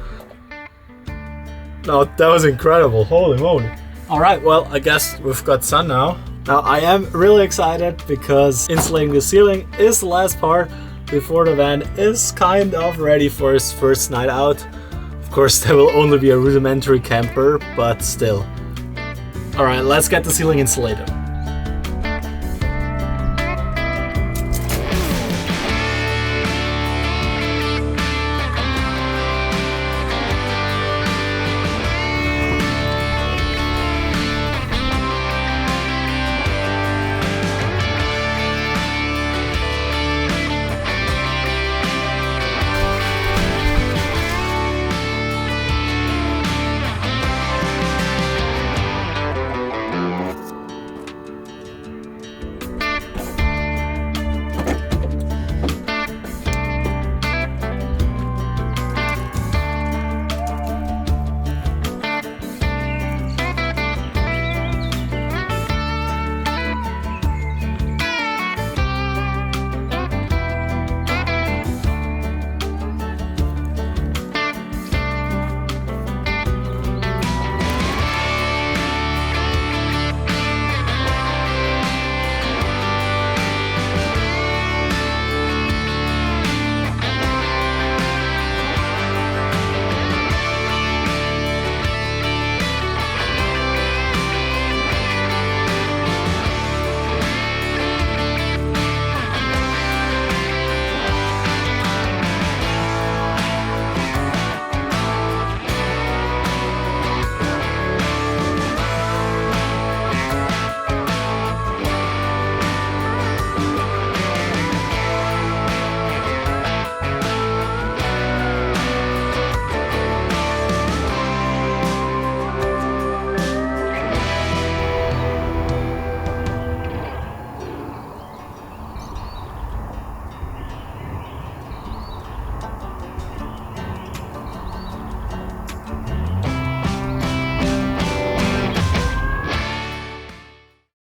No, that was incredible, holy moly. Alright, well, I guess we've got sun now. Now, I am really excited because insulating the ceiling is the last part before the van is kind of ready for its first night out. Of course, there will only be a rudimentary camper, but still. Alright, let's get the ceiling insulated.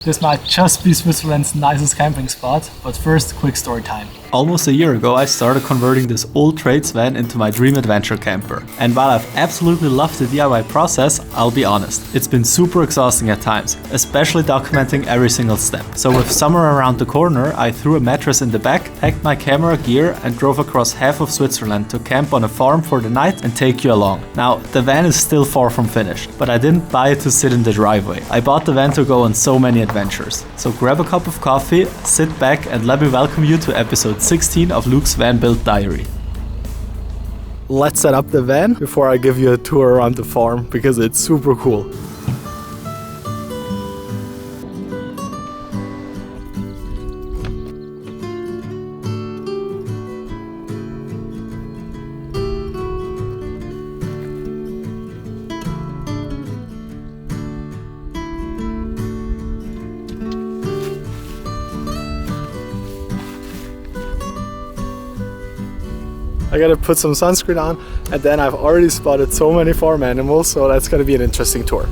This might just be Switzerland's nicest camping spot, but first, quick story time. Almost a year ago, I started converting this old trades van into my dream adventure camper. And while I've absolutely loved the DIY process, I'll be honest, it's been super exhausting at times, especially documenting every single step. So with summer around the corner, I threw a mattress in the back, packed my camera gear and drove across half of Switzerland to camp on a farm for the night and take you along. Now, the van is still far from finished, but I didn't buy it to sit in the driveway. I bought the van to go on so many adventures. So grab a cup of coffee, sit back and let me welcome you to episode 16 of Luke's Van Build Diary. Let's set up the van before I give you a tour around the farm because it's super cool. I gotta put some sunscreen on, and then I've already spotted so many farm animals, so that's gonna be an interesting tour.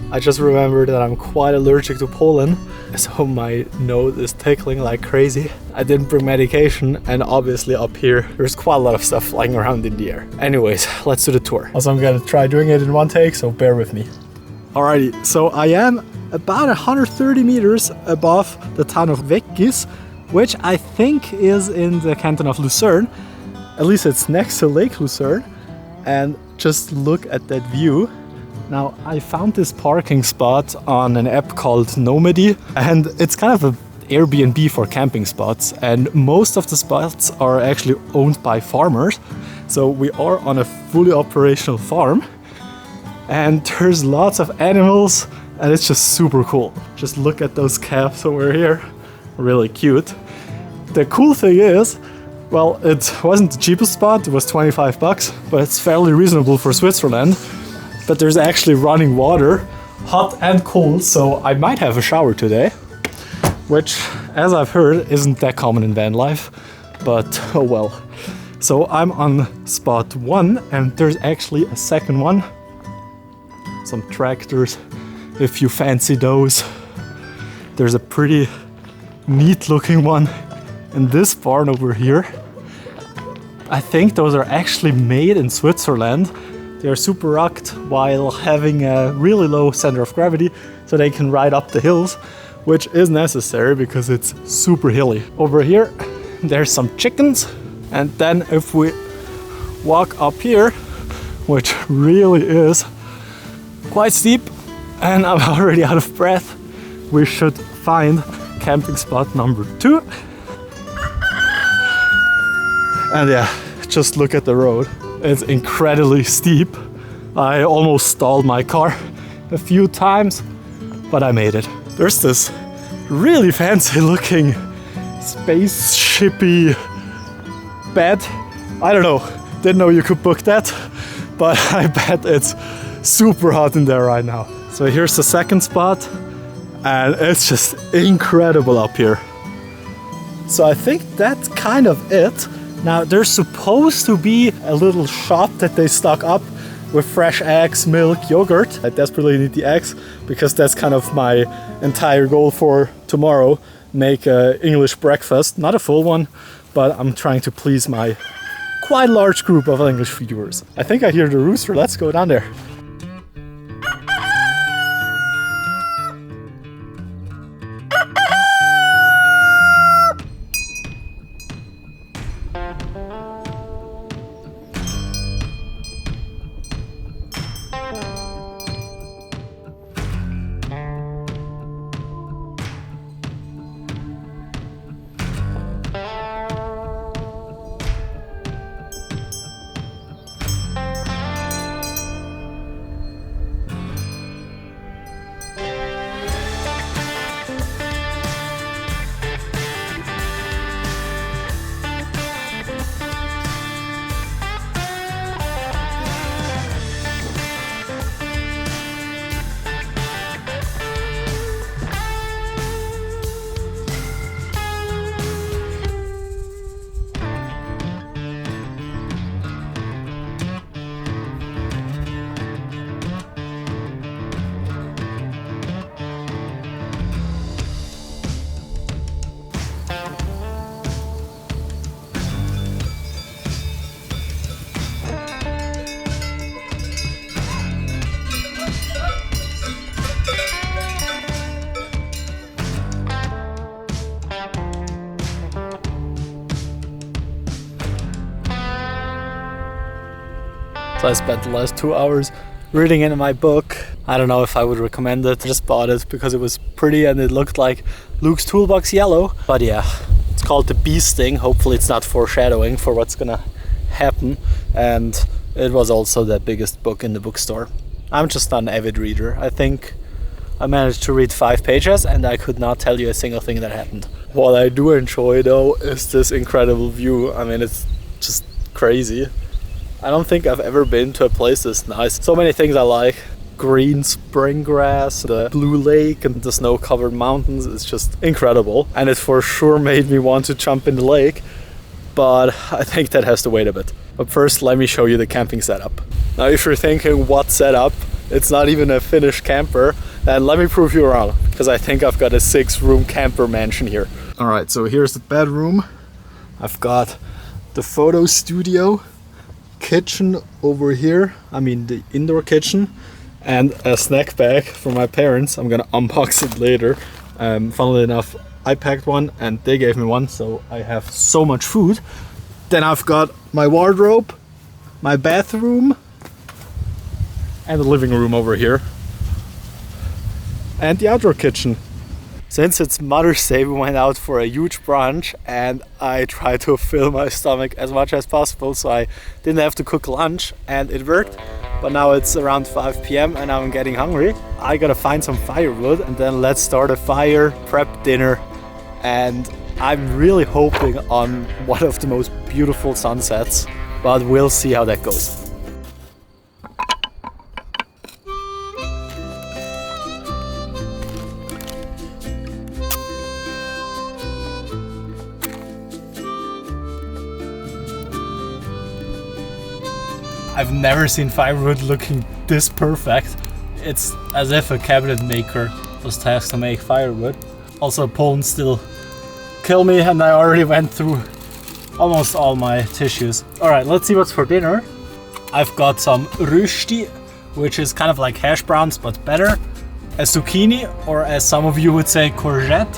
I just remembered that I'm quite allergic to pollen, so my nose is tickling like crazy. I didn't bring medication, and obviously up here there's quite a lot of stuff flying around in the air. Anyways, let's do the tour. Also, I'm gonna try doing it in one take, so bear with me. Alrighty, so I am about 130 meters above the town of Weggis, which I think is in the canton of Lucerne. At least it's next to Lake Lucerne. And just look at that view. Now, I found this parking spot on an app called Nomady, and it's kind of an Airbnb for camping spots, and most of the spots are actually owned by farmers. So we are on a fully operational farm, and there's lots of animals, and it's just super cool. Just look at those calves over here, really cute. The cool thing is, well, it wasn't the cheapest spot, it was 25 bucks, but it's fairly reasonable for Switzerland. But there's actually running water, hot and cold, so I might have a shower today, which, as I've heard, isn't that common in van life, but oh well. So I'm on spot 1, and there's actually a second one. Some tractors, if you fancy those. There's a pretty neat looking one in this barn over here. I think those are actually made in Switzerland. They are super rugged while having a really low center of gravity, so they can ride up the hills, which is necessary because it's super hilly. Over here, there's some chickens, and then if we walk up here, which really is quite steep, and I'm already out of breath, we should find camping spot number 2. And yeah, just look at the road. It's incredibly steep. I almost stalled my car a few times, but I made it. There's this really fancy looking spaceshipy bed. I don't know, didn't know you could book that, but I bet it's super hot in there right now. So here's the second spot, and it's just incredible up here. So I think that's kind of it. Now, there's supposed to be a little shop that they stock up with fresh eggs, milk, yogurt. I desperately need the eggs because that's kind of my entire goal for tomorrow. Make an English breakfast, not a full one, but I'm trying to please my quite large group of English viewers. I think I hear the rooster. Let's go down there. So I spent the last 2 hours reading in my book. I don't know if I would recommend it. I just bought it because it was pretty and it looked like Luke's Toolbox yellow. But yeah, it's called The Bee Sting. Hopefully it's not foreshadowing for what's gonna happen. And it was also the biggest book in the bookstore. I'm just not an avid reader. I think I managed to read 5 pages and I could not tell you a single thing that happened. What I do enjoy though is this incredible view. I mean, it's just crazy. I don't think I've ever been to a place this nice. So many things I like. Green spring grass, the blue lake and the snow-covered mountains. It's just incredible. And it for sure made me want to jump in the lake. But I think that has to wait a bit. But first, let me show you the camping setup. Now, if you're thinking, what setup? It's not even a finished camper. Then let me prove you wrong. Because I think I've got a 6-room camper mansion here. Alright, so here's the bedroom. I've got the photo studio. Kitchen over here, I mean the indoor kitchen, and a snack bag for my parents. I'm gonna unbox it later. Funnily enough, I packed one and they gave me one, so I have so much food. Then I've got my wardrobe, my bathroom, and the living room over here, and the outdoor kitchen. Since it's Mother's Day, we went out for a huge brunch and I tried to fill my stomach as much as possible so I didn't have to cook lunch, and it worked. But now it's around 5 p.m. and I'm getting hungry. I gotta find some firewood and then let's start a fire, prep dinner, and I'm really hoping on one of the most beautiful sunsets, but we'll see how that goes. I've never seen firewood looking this perfect. It's as if a cabinet maker was tasked to make firewood. Also, Poland still kill me and I already went through almost all my tissues. Alright, let's see what's for dinner. I've got some rösti, which is kind of like hash browns but better. A zucchini, or as some of you would say, courgette.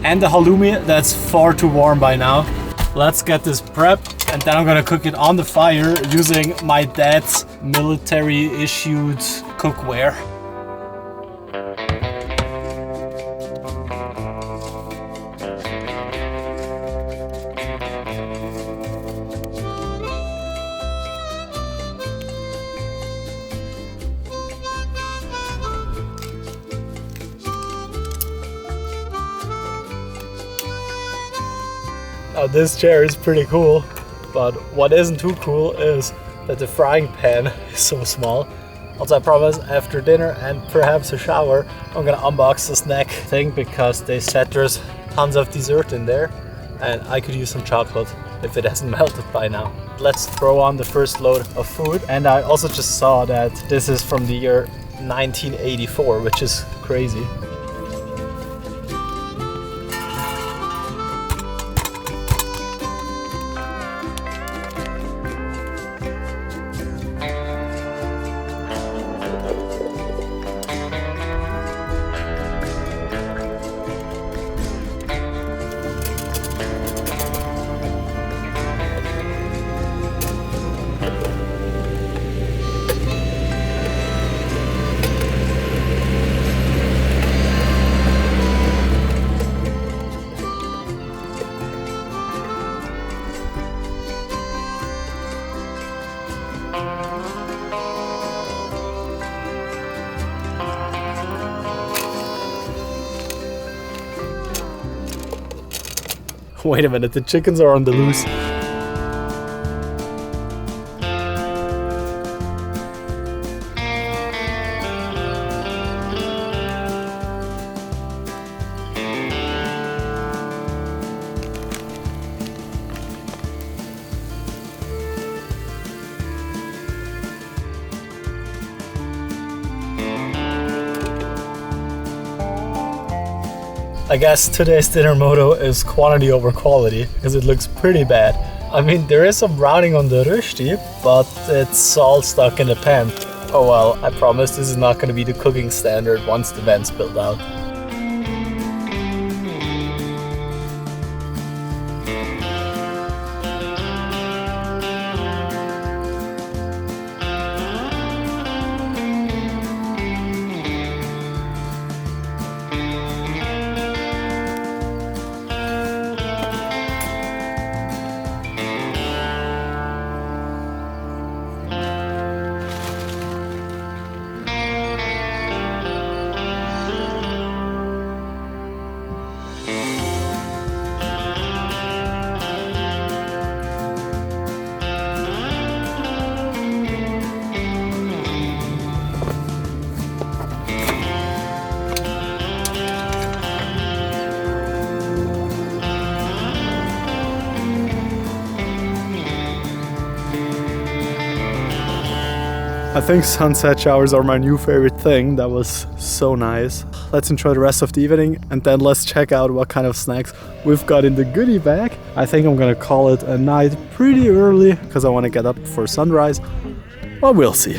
And a halloumi that's far too warm by now. Let's get this prepped and then I'm gonna cook it on the fire using my dad's military issued cookware. Now this chair is pretty cool, but what isn't too cool is that the frying pan is so small. Also, I promise after dinner and perhaps a shower, I'm gonna unbox the snack thing because they said there's tons of dessert in there and I could use some chocolate if it hasn't melted by now. Let's throw on the first load of food. And I also just saw that this is from the year 1984, which is crazy. Wait a minute, the chickens are on the loose. I guess today's dinner motto is quantity over quality, because it looks pretty bad. I mean, there is some browning on the rösti, but it's all stuck in the pan. Oh well, I promise this is not going to be the cooking standard once the vent's built out. I think sunset showers are my new favorite thing. That was so nice. Let's enjoy the rest of the evening and then let's check out what kind of snacks we've got in the goodie bag. I think I'm gonna call it a night pretty early because I want to get up before sunrise, but we'll see.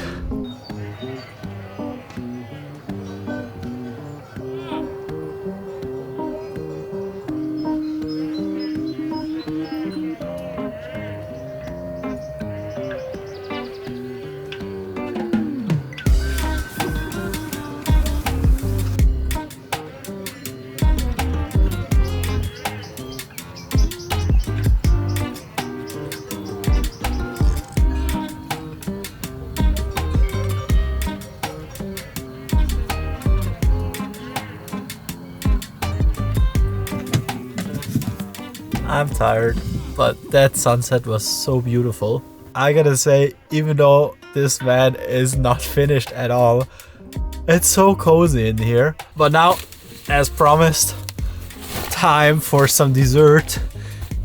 I'm tired, but that sunset was so beautiful. I gotta say, even though this van is not finished at all, it's so cozy in here. But now, as promised, time for some dessert.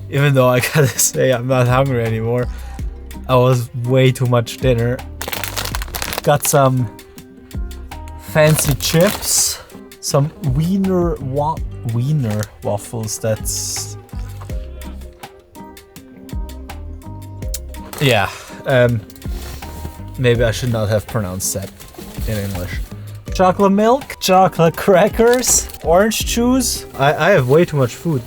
Even though I gotta say I'm not hungry anymore. I was way too much dinner. Got some fancy chips, some wiener waffles. That's yeah, maybe I should not have pronounced that in English. Chocolate milk, chocolate crackers, orange juice. I have way too much food.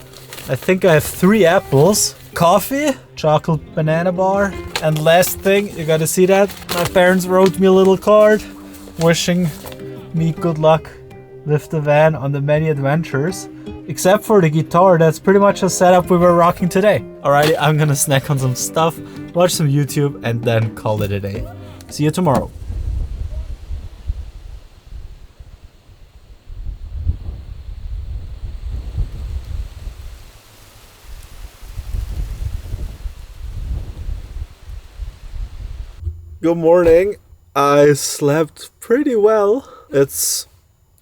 I think I have 3 apples, coffee, chocolate banana bar, and last thing, you gotta see that? My parents wrote me a little card wishing me good luck with the van on the many adventures. Except for the guitar, that's pretty much a setup we were rocking today. Alrighty, I'm gonna snack on some stuff, watch some YouTube, and then call it a day. See you tomorrow. Good morning. I slept pretty well. It's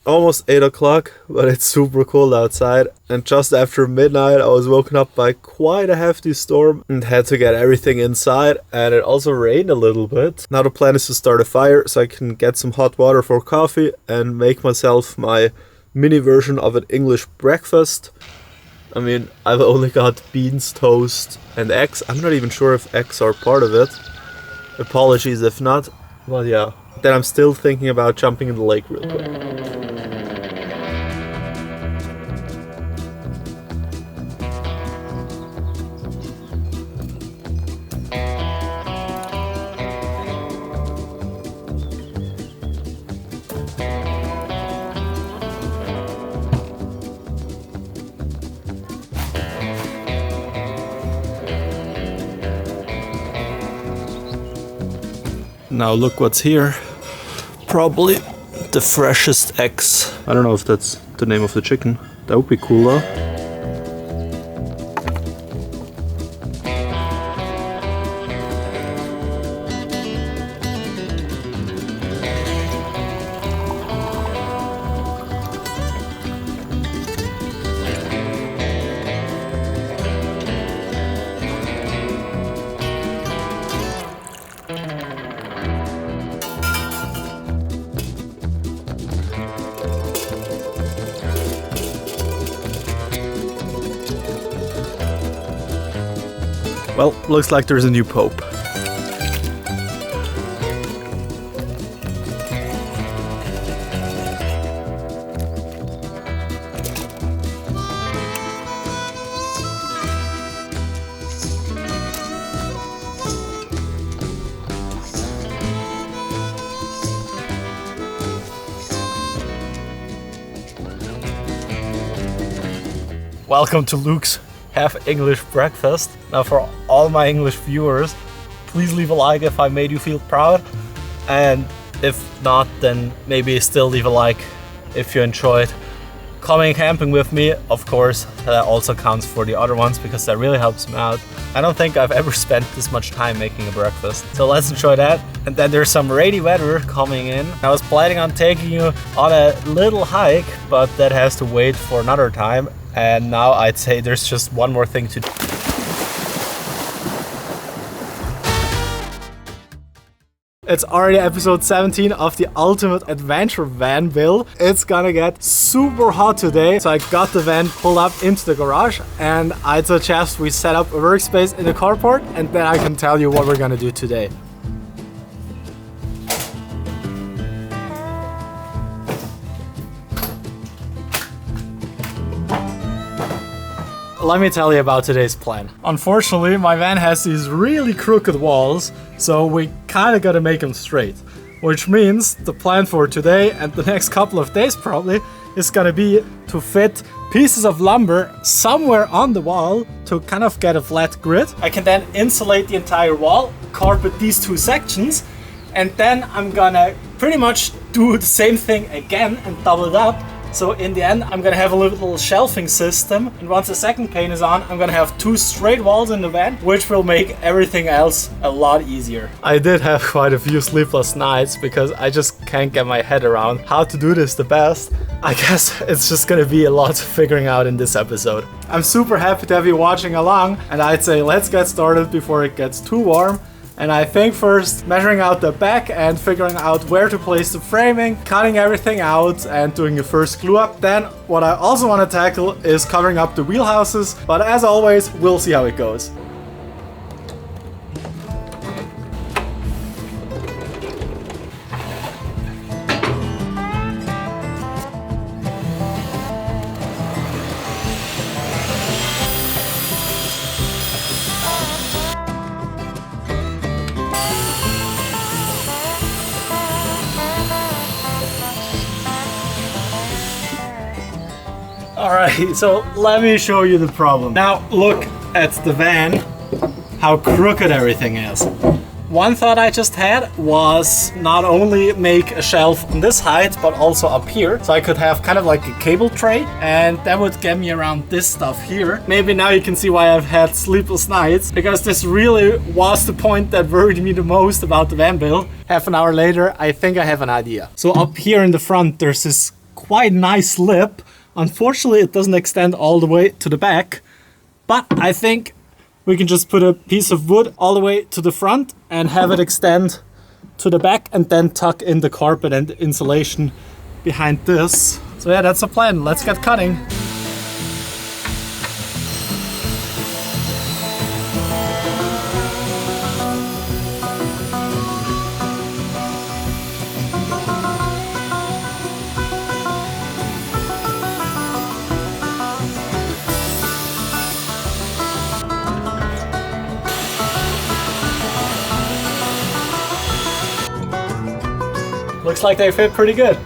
almost 8 o'clock, but it's super cold outside. And just after midnight, I was woken up by quite a hefty storm and had to get everything inside. And it also rained a little bit. Now the plan is to start a fire so I can get some hot water for coffee and make myself my mini version of an English breakfast. I mean, I've only got beans, toast, and eggs. I'm not even sure if eggs are part of it. Apologies if not. Well, yeah. Then I'm still thinking about jumping in the lake real quick. Now look what's here. Probably the freshest eggs. I don't know if that's the name of the chicken. That would be cool though. Well, looks like there's a new pope. Welcome to Luke's Half English Breakfast. Now for all my English viewers, please leave a like if I made you feel proud, and if not, then maybe still leave a like if you enjoyed coming camping with me. Of course, that also counts for the other ones because that really helps me out. I don't think I've ever spent this much time making a breakfast, so let's enjoy that. And then there's some rainy weather coming in. I was planning on taking you on a little hike, but that has to wait for another time. And now I'd say there's just one more thing to do. It's already episode 17 of the ultimate adventure van build. It's gonna get super hot today, so I got the van pulled up into the garage and I suggest we set up a workspace in the carport and then I can tell you what we're gonna do today. Let me tell you about today's plan. Unfortunately, my van has these really crooked walls, so we kind of got to make them straight. Which means the plan for today and the next couple of days probably is going to be to fit pieces of lumber somewhere on the wall to kind of get a flat grid. I can then insulate the entire wall, carpet these two sections, and then I'm gonna pretty much do the same thing again and double it up. So in the end, I'm gonna have a little shelving system, and once the second pane is on, I'm gonna have two straight walls in the van, which will make everything else a lot easier. I did have quite a few sleepless nights because I just can't get my head around how to do this the best. I guess it's just gonna be a lot figuring out in this episode. I'm super happy to have you watching along, and I'd say let's get started before it gets too warm. And I think first measuring out the back and figuring out where to place the framing, cutting everything out and doing the first glue up. Then what I also want to tackle is covering up the wheelhouses, but as always, we'll see how it goes. Alright, so let me show you the problem. Now look at the van, how crooked everything is. One thought I just had was not only make a shelf on this height, but also up here. So I could have kind of like a cable tray, and that would get me around this stuff here. Maybe now you can see why I've had sleepless nights, because this really was the point that worried me the most about the van build. Half an hour later, I think I have an idea. So up here in the front, there's this quite nice lip. Unfortunately, it doesn't extend all the way to the back, but I think we can just put a piece of wood all the way to the front and have it extend to the back and then tuck in the carpet and the insulation behind this. So yeah, that's the plan. Let's get cutting. Looks like they fit pretty good.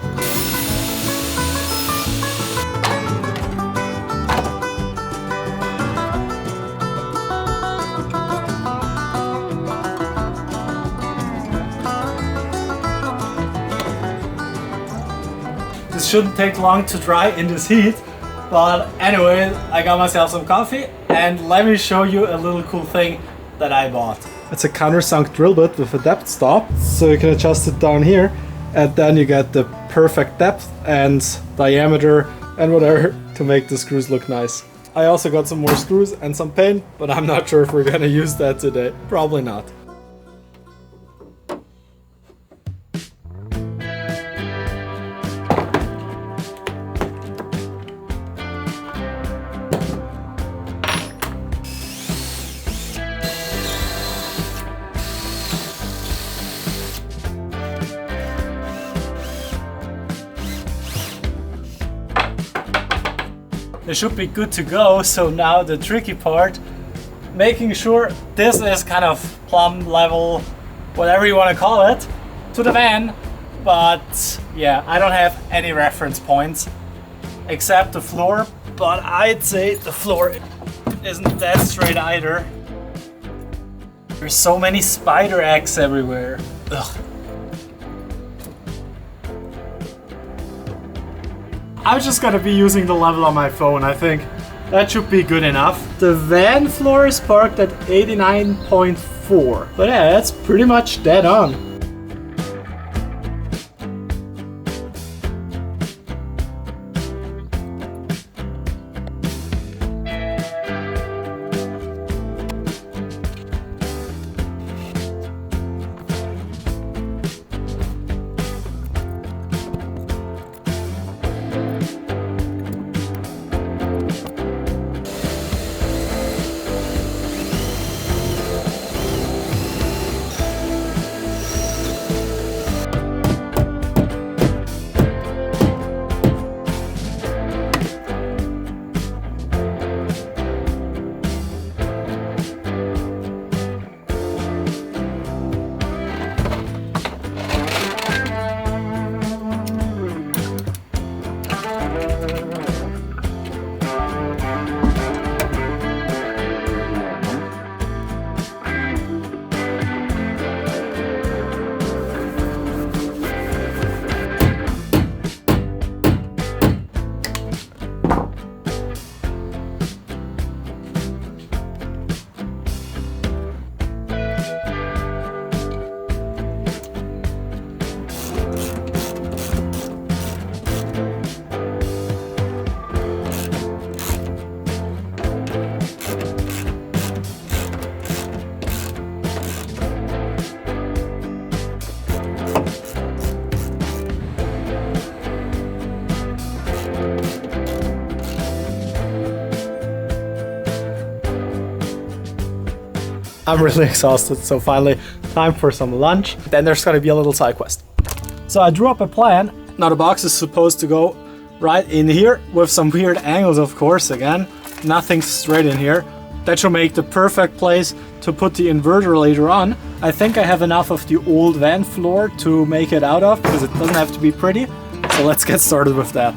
This shouldn't take long to dry in this heat, but anyway, I got myself some coffee and let me show you a little cool thing that I bought. It's a countersunk drill bit with a depth stop, so you can adjust it down here. And then you get the perfect depth and diameter and whatever to make the screws look nice. I also got some more screws and some paint, but I'm not sure if we're gonna use that today. Probably not. It should be good to go, so now the tricky part, making sure this is kind of plumb level, whatever you want to call it, to the van. But yeah, I don't have any reference points except the floor, but I'd say the floor isn't that straight either. There's so many spider eggs everywhere. Ugh. I'm just gonna be using the level on my phone, I think. That should be good enough. The van floor is parked at 89.4. But yeah, that's pretty much dead on. I'm really exhausted, so finally time for some lunch. Then there's gonna be a little side quest. So I drew up a plan. Now the box is supposed to go right in here with some weird angles, of course, again. Nothing straight in here. That should make the perfect place to put the inverter later on. I think I have enough of the old van floor to make it out of, because it doesn't have to be pretty. So let's get started with that.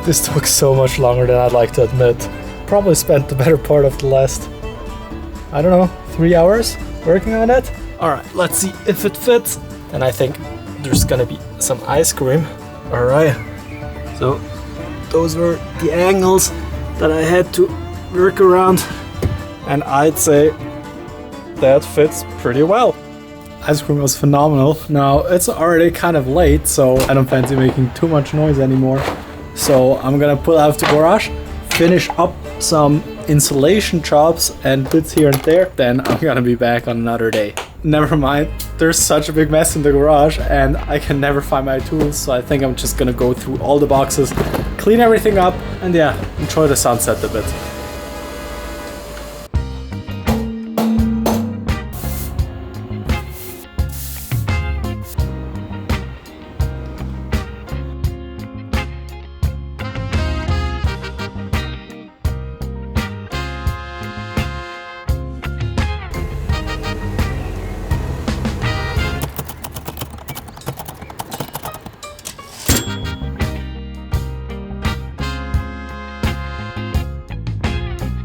This took so much longer than I'd like to admit. Probably spent the better part of the last, I don't know, 3 hours working on it. All right, let's see if it fits. And I think there's gonna be some ice cream. All right, so those were the angles that I had to work around. And I'd say that fits pretty well. Ice cream was phenomenal. Now it's already kind of late, so I don't fancy making too much noise anymore. So I'm gonna pull out the garage, finish up some insulation jobs and bits here and there. Then I'm gonna be back on another day. Never mind, there's such a big mess in the garage and I can never find my tools. So I think I'm just gonna go through all the boxes, clean everything up and yeah, enjoy the sunset a bit.